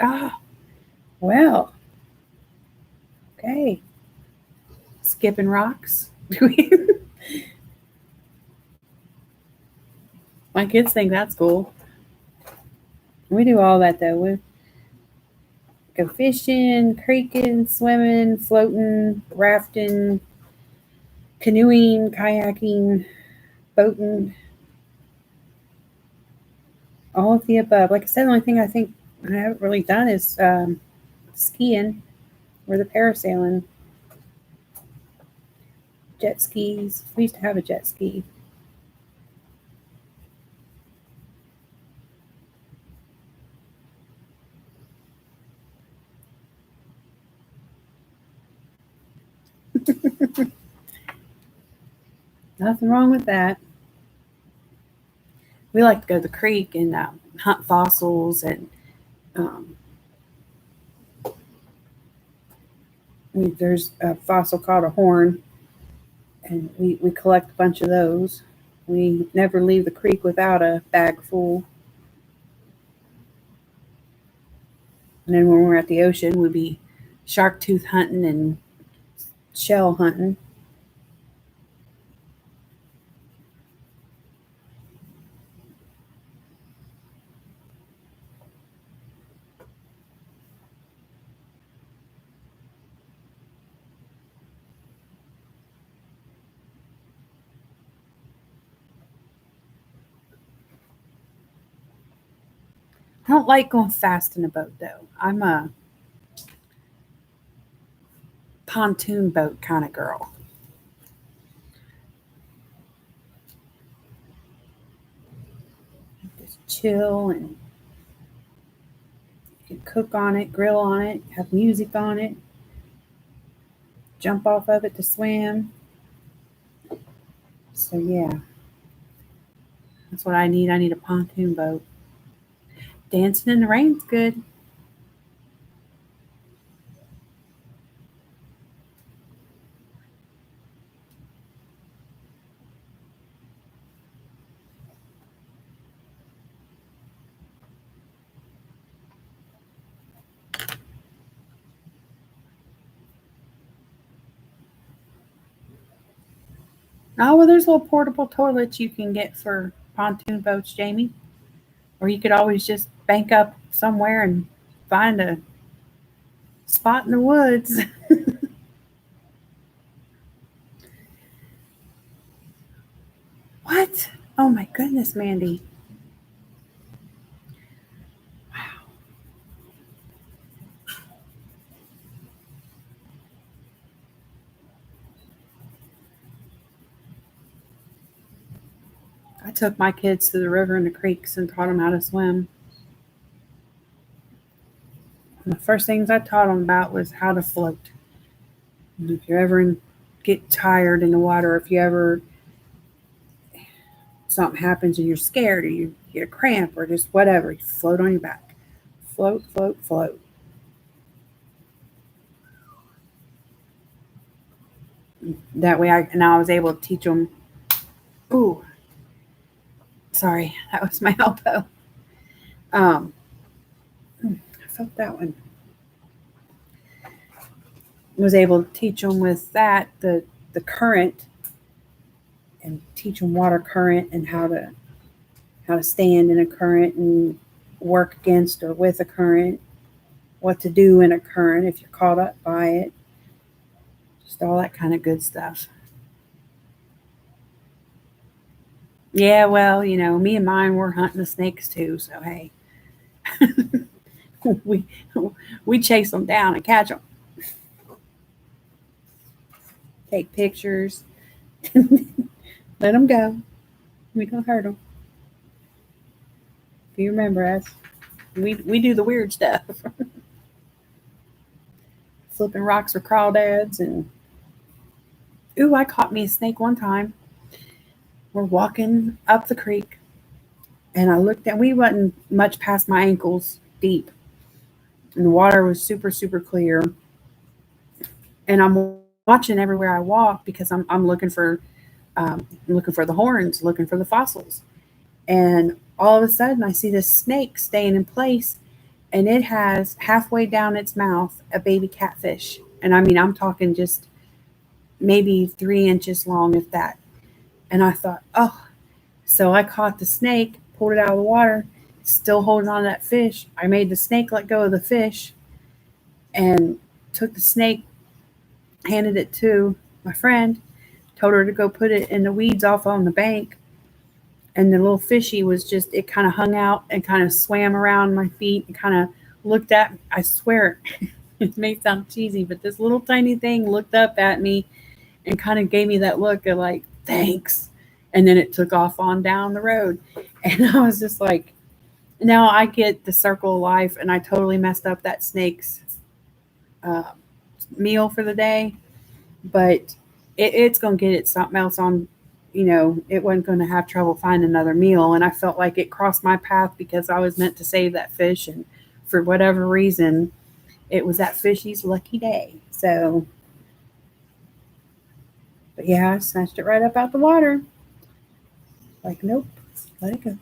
Ah, well, okay. Skipping rocks. My kids think that's cool. We do all that though. We go fishing, creeking, swimming, floating, rafting, canoeing, kayaking, boating, all of the above. Like I said, the only thing I think I haven't really done is skiing or the parasailing, jet skis. We used to have a jet ski. Nothing wrong with that. We like to go to the creek and hunt fossils and um, there's a fossil called a horn, and we collect a bunch of those. We never leave the creek without a bag full. And then when we're at the ocean, we'd be shark tooth hunting and shell hunting. I don't like going fast in a boat though. I'm a pontoon boat kind of girl. Just chill and you can cook on it, grill on it, have music on it, jump off of it to swim. So yeah, that's what I need. I need a pontoon boat. Dancing in the rain's good. Oh well, there's little portable toilets you can get for pontoon boats, Jamie. Or you could always just bank up somewhere and find a spot in the woods. What? Oh my goodness, Mandy. Wow. I took my kids to the river and the creeks and taught them how to swim. And the first things I taught them about was how to float. And if you ever get tired in the water, if you ever something happens and you're scared or you get a cramp or just whatever, you float on your back. Float, float, float. That way I was able to teach them. Ooh, sorry, that was my elbow. I felt that one. Was able to teach them with that the current and teach them water current and how to stand in a current and work against or with a current, what to do in a current if you're caught up by it, just all that kind of good stuff. Yeah, well, me and mine were hunting the snakes too, so hey, we we chase them down and catch them, take pictures, let them go. We don't hurt them. If you remember us, we do the weird stuff, flipping rocks for crawdads and ooh, I caught me a snake one time. We're walking up the creek, and I looked at. We wasn't much past my ankles deep, and the water was super super clear. And I'm watching everywhere I walk because I'm looking for the horns, looking for the fossils. And all of a sudden, I see this snake staying in place, and it has halfway down its mouth a baby catfish. And I mean, I'm talking just maybe 3 inches long, if that. And I thought, oh, so I caught the snake, pulled it out of the water, still holding on to that fish. I made the snake let go of the fish and took the snake, handed it to my friend, told her to go put it in the weeds off on the bank. And the little fishy was just, it kind of hung out and kind of swam around my feet and kind of looked at me. I swear, it may sound cheesy, but this little tiny thing looked up at me and kind of gave me that look of like, thanks. And then it took off on down the road. And I was just like, now I get the circle of life, and I totally messed up that snake's uh, meal for the day. But it's going to get it something else on, it wasn't going to have trouble finding another meal. And I felt like it crossed my path because I was meant to save that fish. And for whatever reason, it was that fishy's lucky day. So, but yeah, I snatched it right up out the water. Like, nope, let it go.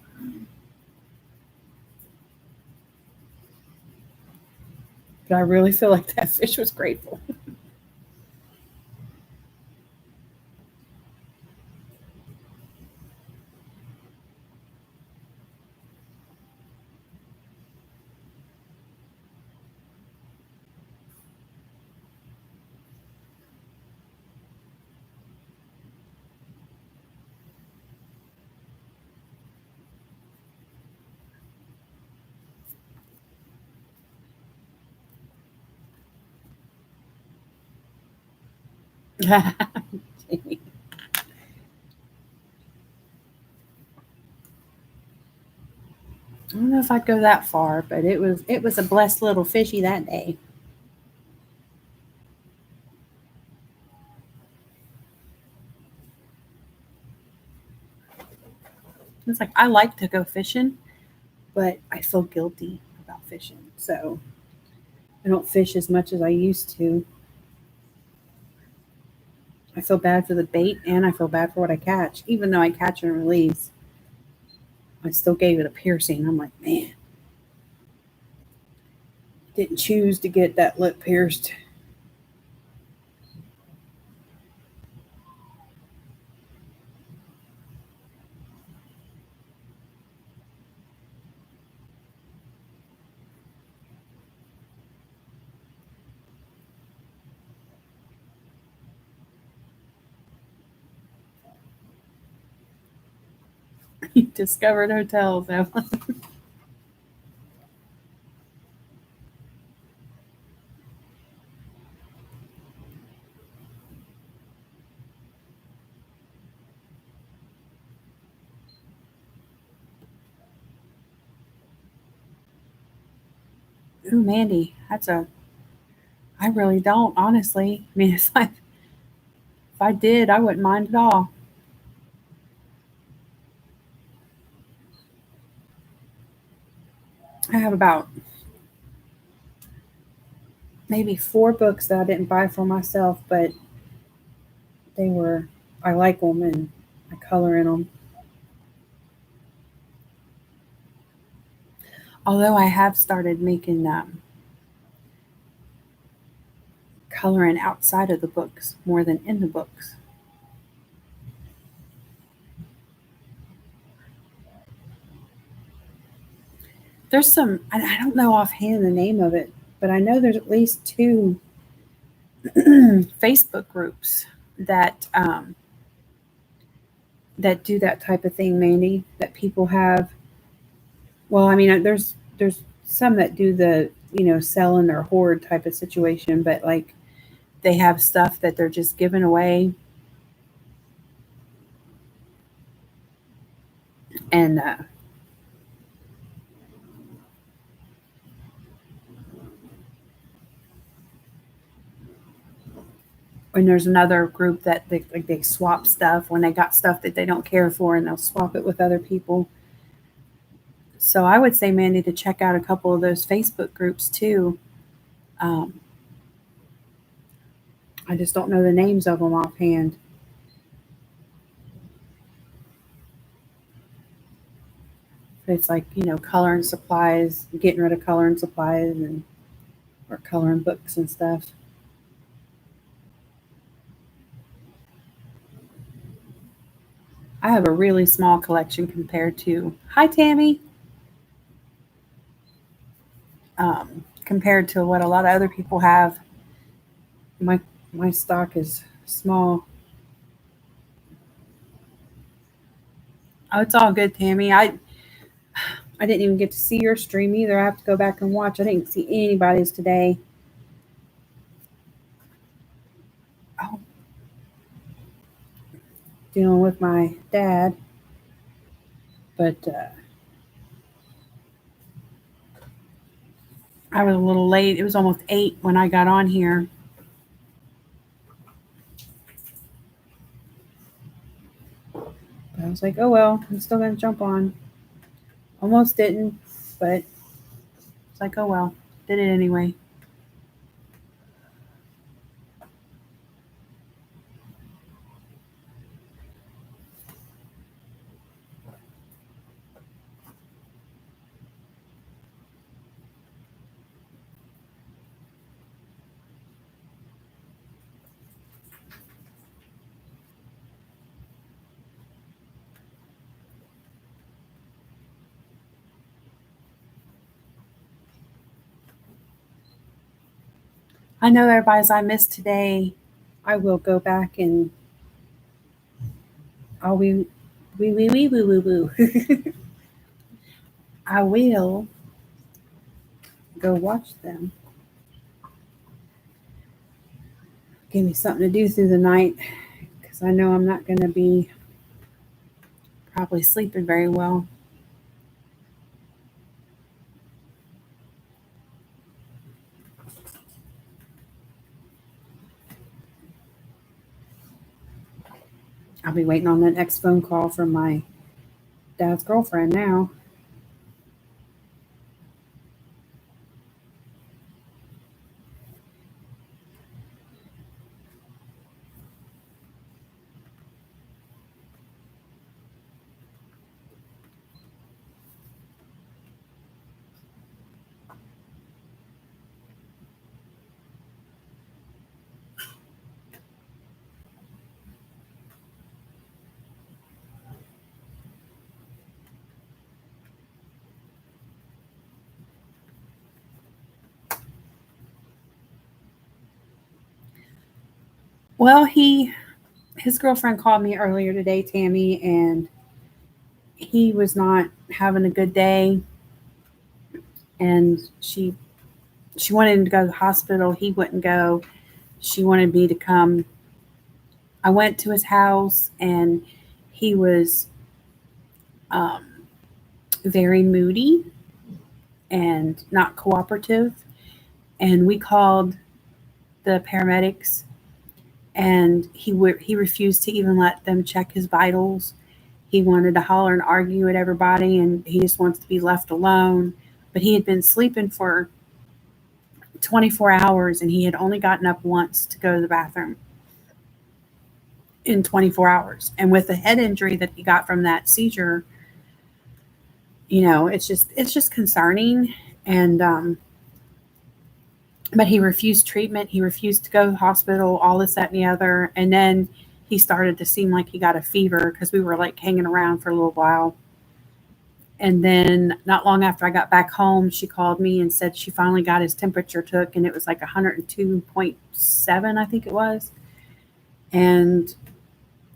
But I really feel like that fish was grateful. Jamie. I don't know if I'd go that far, but it was a blessed little fishy that day. It's like I like to go fishing, but I feel guilty about fishing. So I don't fish as much as I used to. I feel bad for the bait and I feel bad for what I catch. Even though I catch and release, I still gave it a piercing. I'm like, man, didn't choose to get that lip pierced. You discovered hotels, Evelyn. Ooh, Mandy, I really don't, honestly. I mean, it's like, if I did, I wouldn't mind at all. I have about maybe 4 books that I didn't buy for myself, but I like them and I color in them. Although I have started making coloring outside of the books more than in the books. There's some, I don't know offhand the name of it, but I know there's at least 2 Facebook groups that that do that type of thing, Mandy. That people have. Well, I mean, there's some that do the sell in their hoard type of situation, but like they have stuff that they're just giving away, and there's another group that they swap stuff when they got stuff that they don't care for, and they'll swap it with other people. So I would say, Mandy, to check out a couple of those Facebook groups too. Um, I just don't know the names of them offhand. It's like coloring supplies, getting rid of coloring supplies, and or coloring books and stuff. I have a really small collection compared to hi Tammy, compared to what a lot of other people have. My my stock is small. Oh, it's all good, Tammy. I didn't even get to see your stream either. I have to go back and watch. I didn't see anybody's today. Oh, dealing with my dad, but I was a little late. It was almost 8 when I got on here. But I was like, oh well, I'm still gonna jump on. Almost didn't, but it's like, oh well, did it anyway. I know everybody's I missed today. I will go back and I'll wee woo woo. I will go watch them. Give me something to do through the night because I know I'm not going to be probably sleeping very well. I'll be waiting on the next phone call from my dad's girlfriend now. Well, his girlfriend called me earlier today, Tammy, and he was not having a good day, and she wanted him to go to the hospital. He wouldn't go. She wanted me to come. I went to his house, and he was very moody and not cooperative. And we called the paramedics, and he refused to even let them check his vitals. He wanted to holler and argue at everybody, and he just wants to be left alone. But he had been sleeping for 24 hours, and he had only gotten up once to go to the bathroom in 24 hours. And with the head injury that he got from that seizure, it's just concerning. And but he refused treatment. He refused to go to the hospital, all this, that, and the other. And then he started to seem like he got a fever, because we were like hanging around for a little while. And then not long after I got back home, she called me and said she finally got his temperature took, and it was like 102.7, I think it was. And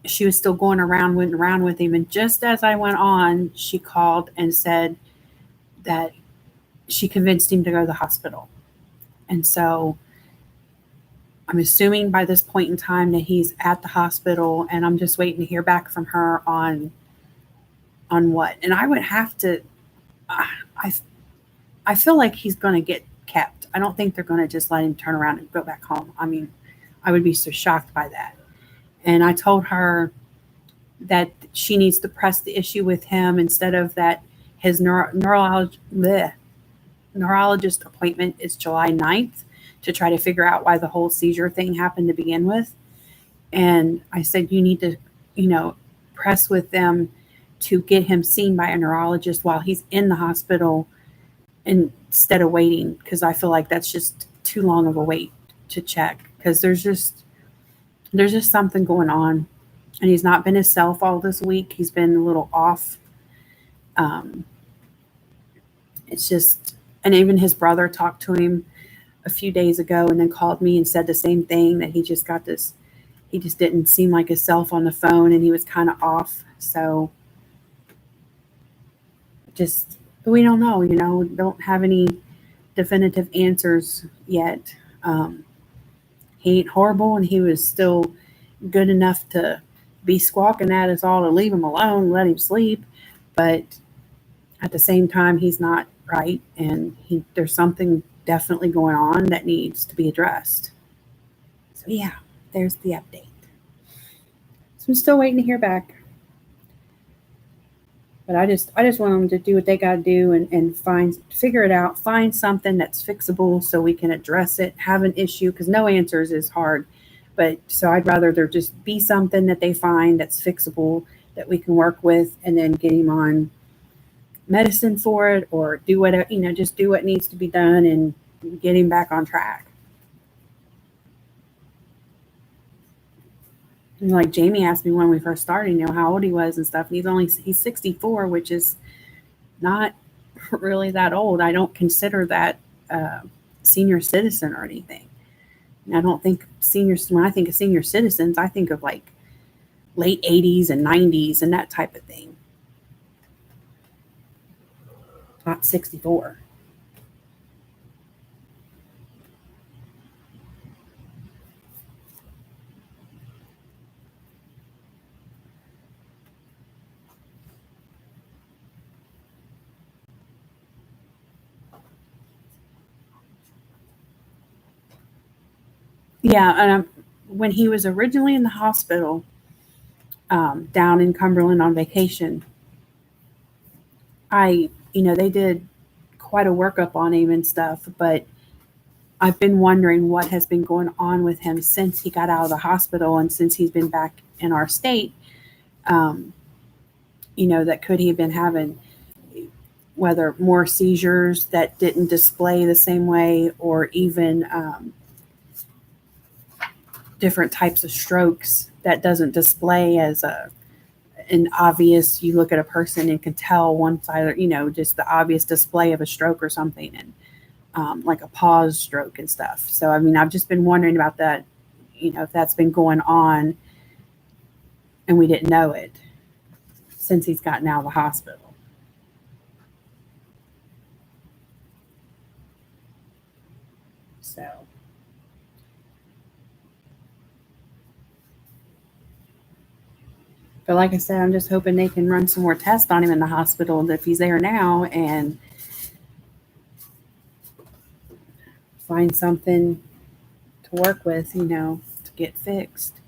she was still went around with him. And just as I went on, she called and said that she convinced him to go to the hospital. And so I'm assuming by this point in time that he's at the hospital, and I'm just waiting to hear back from her on what. And I would have to, I feel like he's going to get kept. I don't think they're going to just let him turn around and go back home. I mean, I would be so shocked by that. And I told her that she needs to press the issue with him, instead of that his neurologist appointment is July 9th, to try to figure out why the whole seizure thing happened to begin with. And I said, you need to, press with them to get him seen by a neurologist while he's in the hospital, instead of waiting, because I feel like that's just too long of a wait to check, because there's just something going on. And he's not been himself all this week. He's been a little off. It's just, and even his brother talked to him a few days ago, and then called me and said the same thing, that he just didn't seem like himself on the phone, and he was kind of off. So but we don't know, don't have any definitive answers yet. He ain't horrible, and he was still good enough to be squawking at us all to leave him alone, let him sleep. But at the same time, he's not right, and there's something definitely going on that needs to be addressed. So yeah, there's the update. So I'm still waiting to hear back. But I just want them to do what they got to do, and figure it out, find something that's fixable so we can address it, have an issue, because no answers is hard. But so I'd rather there just be something that they find that's fixable, that we can work with, and then get him on medicine for it, or do whatever, just do what needs to be done and get him back on track. And like Jamie asked me when we first started, how old he was and stuff. And he's 64, which is not really that old. I don't consider that senior citizen or anything. And I don't think when I think of senior citizens, I think of like late 80s and 90s and that type of thing. Not 64. Yeah, and when he was originally in the hospital, down in Cumberland on vacation, they did quite a workup on him and stuff, but I've been wondering what has been going on with him since he got out of the hospital, and since he's been back in our state. That could he have been having, whether more seizures that didn't display the same way, or even different types of strokes that doesn't display as an obvious, you look at a person and can tell one side, just the obvious display of a stroke or something, and like a pause stroke and stuff. So, I've just been wondering about that, if that's been going on and we didn't know it. since he's gotten out of the hospital. So, but like I said, I'm just hoping they can run some more tests on him in the hospital if he's there now and find something to work with, to get fixed.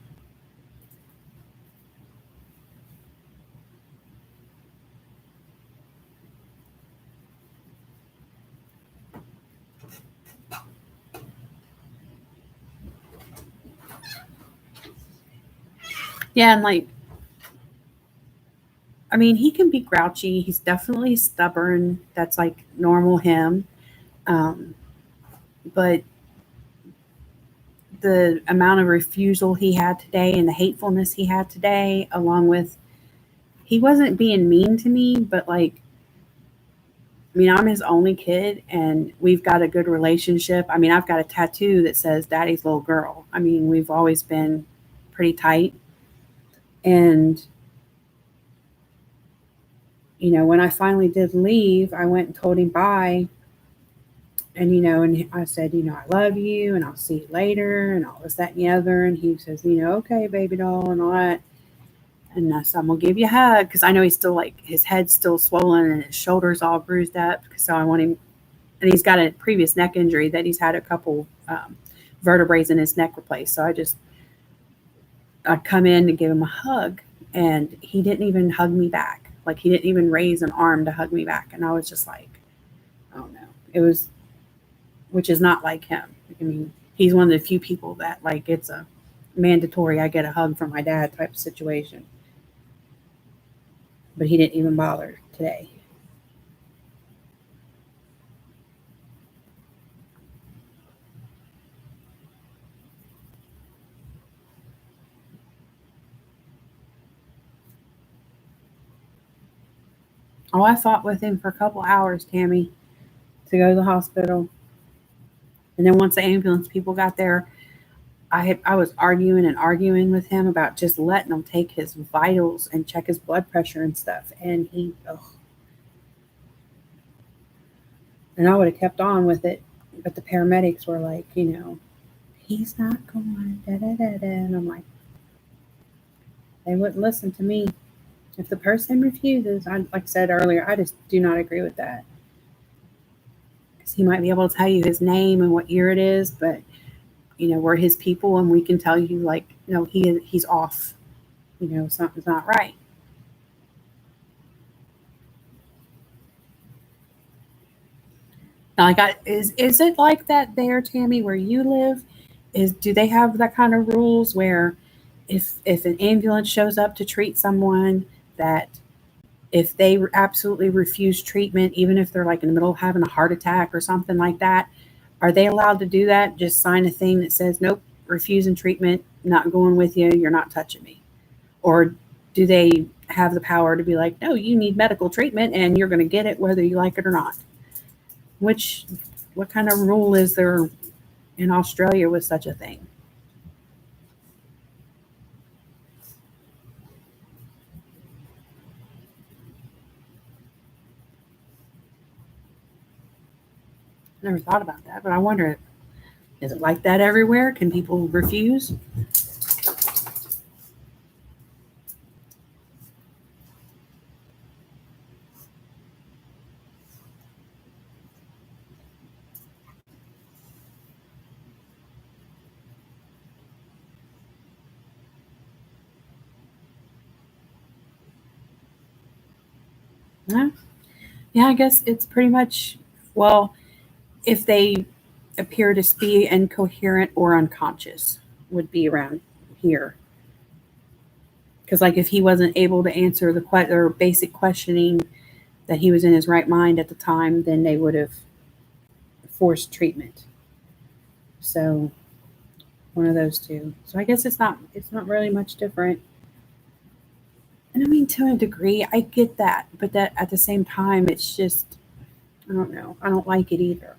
Yeah, and he can be grouchy. He's definitely stubborn. That's like normal him. Um, but the amount of refusal he had today and the hatefulness he had today, along with he wasn't being mean to me, but I'm his only kid and we've got a good relationship. I've got a tattoo that says Daddy's little girl. We've always been pretty tight. And, when I finally did leave, I went and told him bye. And, and I said, I love you and I'll see you later and all this, that, and the other. And he says, okay, baby doll and all that. And so I'm going to give you a hug because I know he's still his head's still swollen and his shoulder's all bruised up. So I want him, and he's got a previous neck injury that he's had a couple vertebrae in his neck replaced. So I come in to give him a hug and he didn't even hug me back. He didn't even raise an arm to hug me back. And I was just like, oh no, which is not like him. He's one of the few people that it's a mandatory I get a hug from my dad type of situation. But he didn't even bother today. Oh, I fought with him for a couple hours, Tammy, to go to the hospital. And then once the ambulance people got there, I was arguing with him about just letting him take his vitals and check his blood pressure and stuff. And and I would have kept on with it, but the paramedics were like, he's not going, da da da da. And I'm like, they wouldn't listen to me. If the person refuses, like I said earlier, I just do not agree with that. Because he might be able to tell you his name and what year it is, but we're his people and we can tell you he's off. Something's not right. Now, is it like that there, Tammy, where you live? Do they have that kind of rules where if an ambulance shows up to treat someone, that if they absolutely refuse treatment, even if they're in the middle of having a heart attack or something like that, are they allowed to do that? Just sign a thing that says, nope, refusing treatment, not going with you, you're not touching me? Or do they have the power to be like, no, you need medical treatment and you're going to get it whether you like it or not? What kind of rule is there in Australia with such a thing? Never thought about that, but I wonder, is it like that everywhere? Can people refuse? Yeah, I guess it's pretty much, well, if they appear to be incoherent or unconscious would be around here. Because if he wasn't able to answer the or basic questioning that he was in his right mind at the time, then they would have forced treatment. So one of those two. So I guess it's not really much different. And to a degree, I get that, but that at the same time, it's just, I don't know. I don't like it either.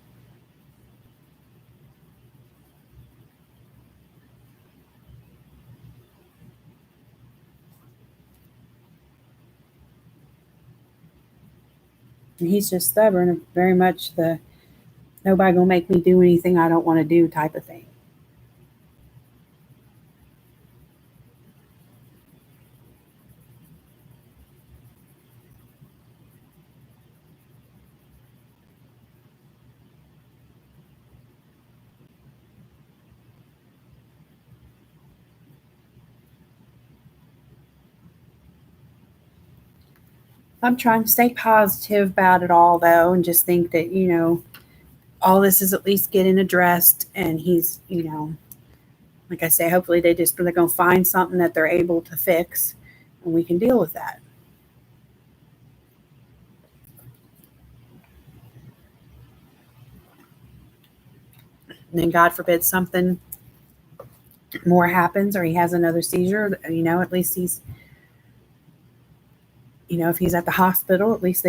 And he's just stubborn and very much the nobody gonna make me do anything I don't want to do type of thing. I'm trying to stay positive about it all though, and just think that, all this is at least getting addressed, and he's, like I say, hopefully they're going to find something that they're able to fix, and we can deal with that. And then God forbid something more happens or he has another seizure, at least he's, if he's at the hospital, at least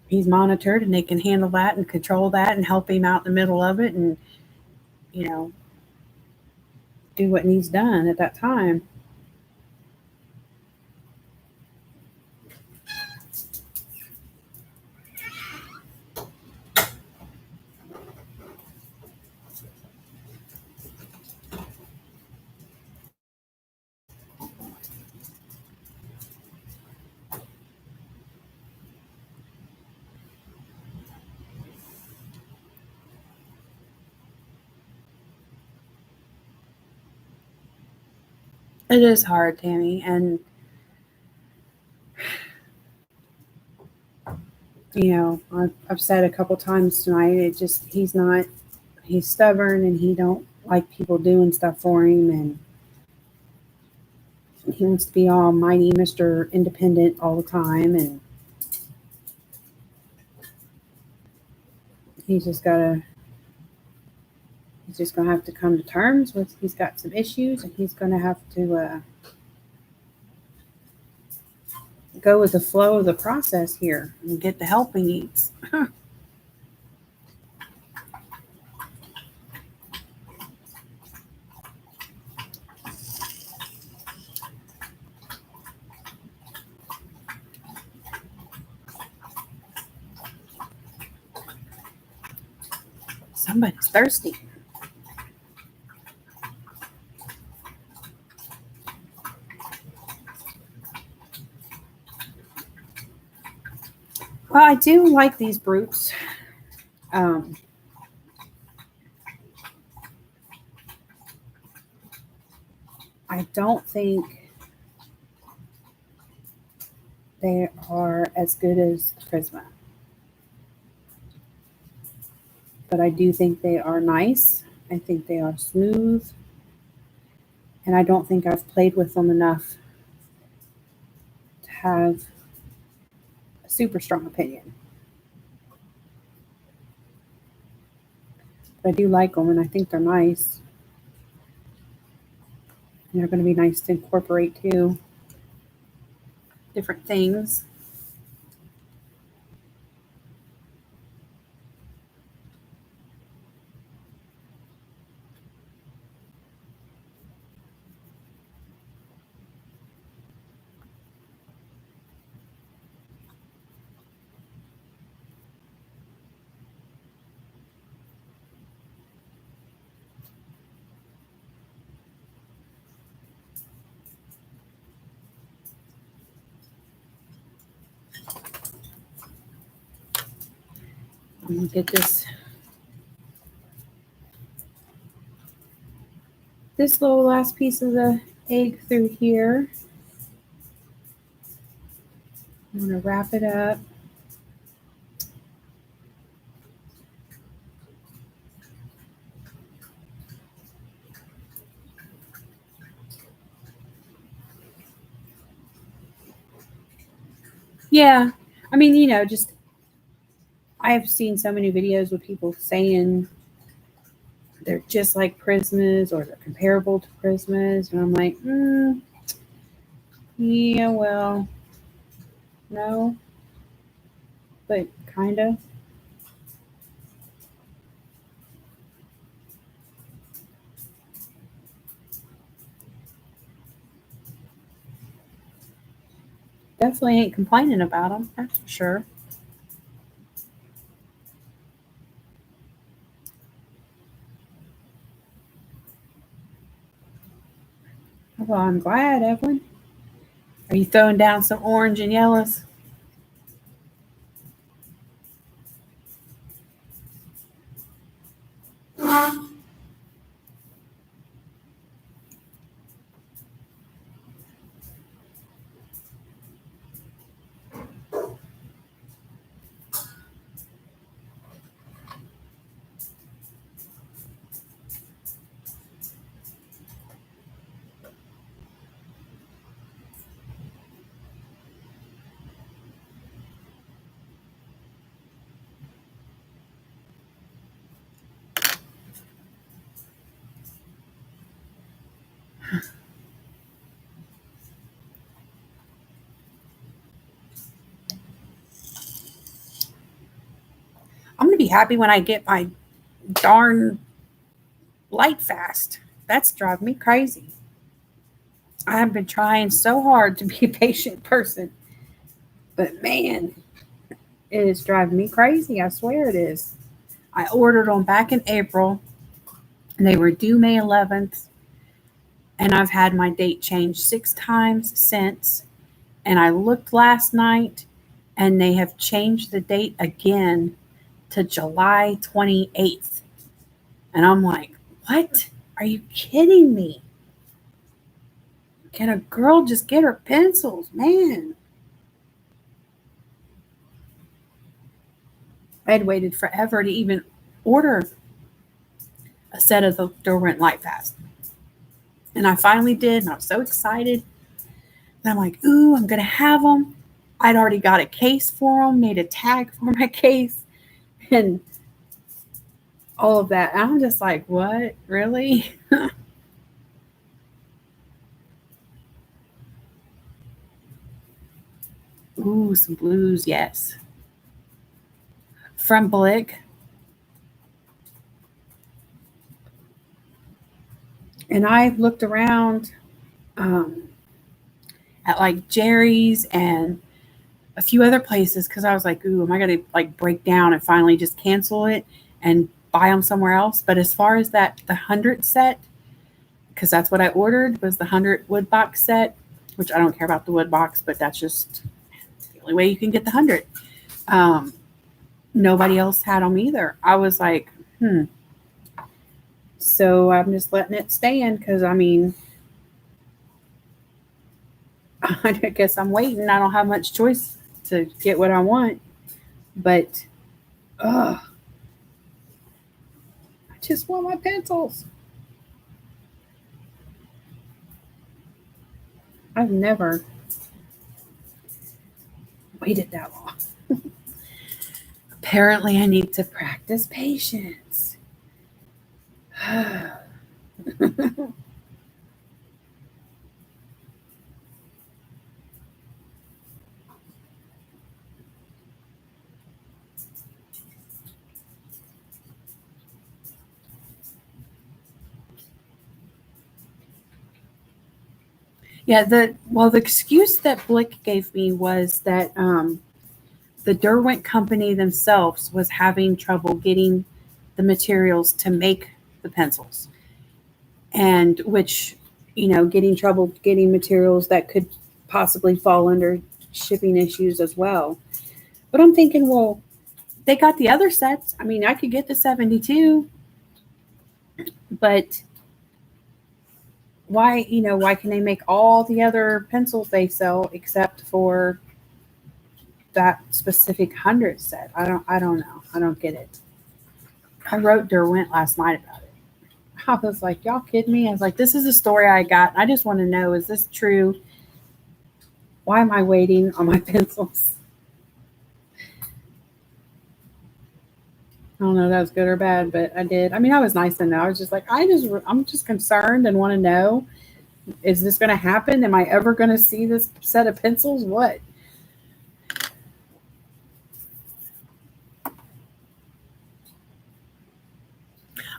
he's monitored and they can handle that and control that and help him out in the middle of it and, do what needs done at that time. It is hard, Tammy, and I've said a couple times tonight, he's stubborn and he don't like people doing stuff for him, and he wants to be almighty Mr. Independent all the time, and he's just gonna have to come to terms with he's got some issues, and he's gonna have to go with the flow of the process here and get the help he needs. Somebody's thirsty. Well, I do like these brutes. I don't think they are as good as Prisma, but I do think they are nice. I think they are smooth, and I don't think I've played with them enough to have a super strong opinion. But I do like them, and I think they're nice. And they're going to be nice to incorporate too. Different things. I'm going to get this little last piece of the egg through here. I'm going to wrap it up. Yeah. I mean, just I have seen so many videos with people saying they're just like Prismas or they're comparable to Prismas. And I'm like, yeah, well, no, but kind of. Definitely ain't complaining about them, that's for sure. Well, I'm glad, Evelyn. Are you throwing down some orange and yellows? I'm going to be happy when I get my darn light fast. That's driving me crazy. I have been trying so hard to be a patient person, but man, it is driving me crazy. I swear it is. I ordered them back in April, and they were due May 11th, and I've had my date changed 6 times since. And I looked last night, and they have changed the date again to July 28th. And I'm like, what? Are you kidding me? Can a girl just get her pencils? Man. I had waited forever to even order a set of the Derwent Light Fast. And I finally did, and I was so excited. And I'm like, ooh, I'm going to have them. I'd already got a case for them, made a tag for my case, and all of that. And I'm just like, what? Really? Ooh, some blues, yes. From Blick. And I looked around at like Jerry's and a few other places because I was like, ooh, am I going to like break down and finally just cancel it and buy them somewhere else? But as far as that, the 100 set, because that's what I ordered, was the 100 wood box set, which I don't care about the wood box, but that's just the only way you can get the 100. Nobody else had them either. I was like, So I'm just letting it stand because, I mean, I guess I'm waiting. I don't have much choice to get what I want. But, I just want my pencils. I've never waited that long. Apparently, I need to practice patience. Yeah, the excuse that Blick gave me was that the Derwent company themselves was having trouble getting the materials to make the pencils, and which, getting trouble getting materials that could possibly fall under shipping issues as well. But I'm thinking, well, they got the other sets. I mean, I could get the 72, but why can they make all the other pencils they sell except for that specific 100 set? I don't know. I don't get it. I wrote Derwent last night about it. I was like, y'all kidding me? I was like, this is a story I got. I just want to know, is this true? Why am I waiting on my pencils? I don't know if that was good or bad, but I did. I mean, I was nice to know. I was just like, I'm just concerned and want to know, is this going to happen? Am I ever going to see this set of pencils? What?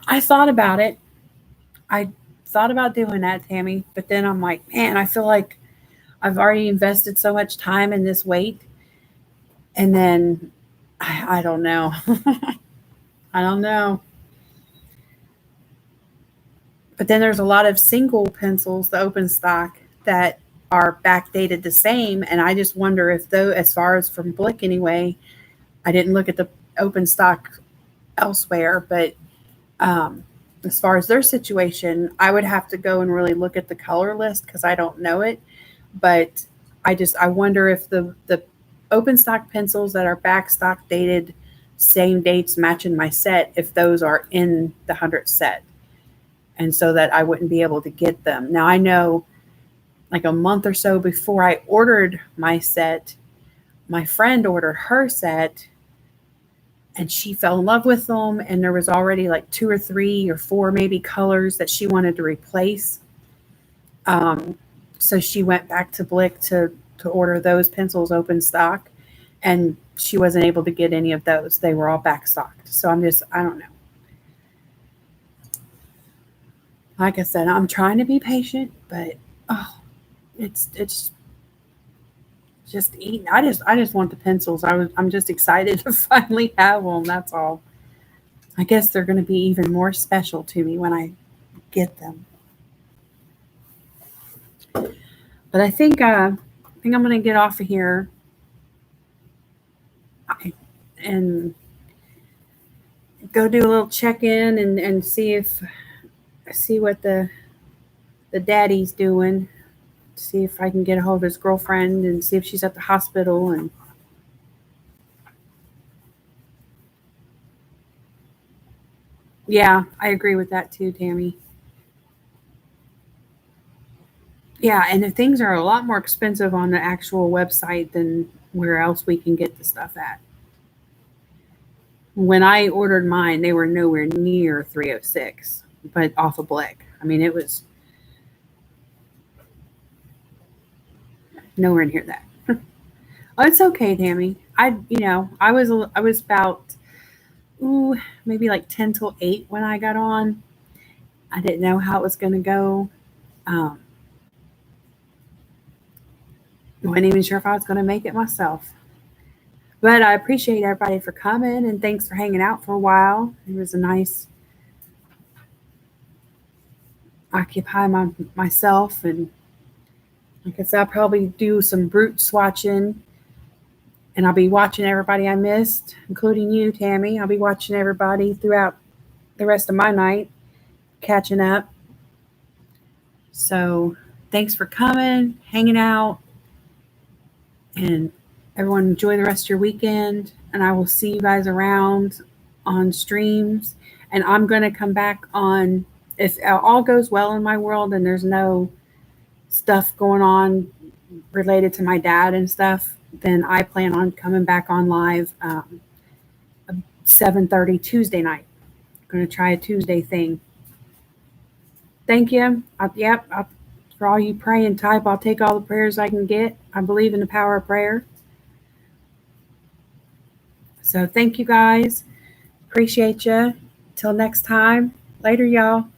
I thought about it. I thought about doing that, Tammy, but then I'm like, man, I feel like I've already invested so much time in this wait. And then I don't know. I don't know. But then there's a lot of single pencils, the open stock, that are backdated the same. And I just wonder if, though, as far as from Blick anyway, I didn't look at the open stock elsewhere, but as far as their situation, I would have to go and really look at the color list because I don't know it. But I wonder if the open stock pencils that are back stock dated, same dates matching my set, if those are in the 100 set, and so that I wouldn't be able to get them. Now I know, like a month or so before I ordered my set, my friend ordered her set, and she fell in love with them, and there was already like 2 or 3 or 4 maybe colors that she wanted to replace. So she went back to Blick to order those pencils open stock, and she wasn't able to get any of those. They were all back stocked. So I don't know. Like I said, I'm trying to be patient, but it's just eating. I just want the pencils. I'm just excited to finally have them. That's all. I guess they're going to be even more special to me when I get them. But I think I'm going to get off of here and go do a little check-in and see what the daddy's doing. See if I can get a hold of his girlfriend and see if she's at the hospital. And yeah, I agree with that too, Tammy. Yeah, and the things are a lot more expensive on the actual website than where else we can get the stuff at. When I ordered mine, they were nowhere near 306, but off of Blick. I mean, it was nowhere near that. Oh, it's okay, Tammy. I was about maybe like 10 till 8 when I got on. I didn't know how it was going to go. Wasn't even sure if I was going to make it myself. But I appreciate everybody for coming, and thanks for hanging out for a while. It was a nice occupy myself, and like I said, I'll probably do some brute swatching, and I'll be watching everybody I missed, including you, Tammy. I'll be watching everybody throughout the rest of my night, catching up. So thanks for coming, hanging out, and everyone enjoy the rest of your weekend. And I will see you guys around on streams. And I'm going to come back on, if all goes well in my world and there's no stuff going on related to my dad and stuff, then I plan on coming back on live 7:30 Tuesday night. I'm going to try a Tuesday thing. Thank you. For all you pray and type, I'll take all the prayers I can get. I believe in the power of prayer. So thank you guys. Appreciate you. Till next time. Later, y'all.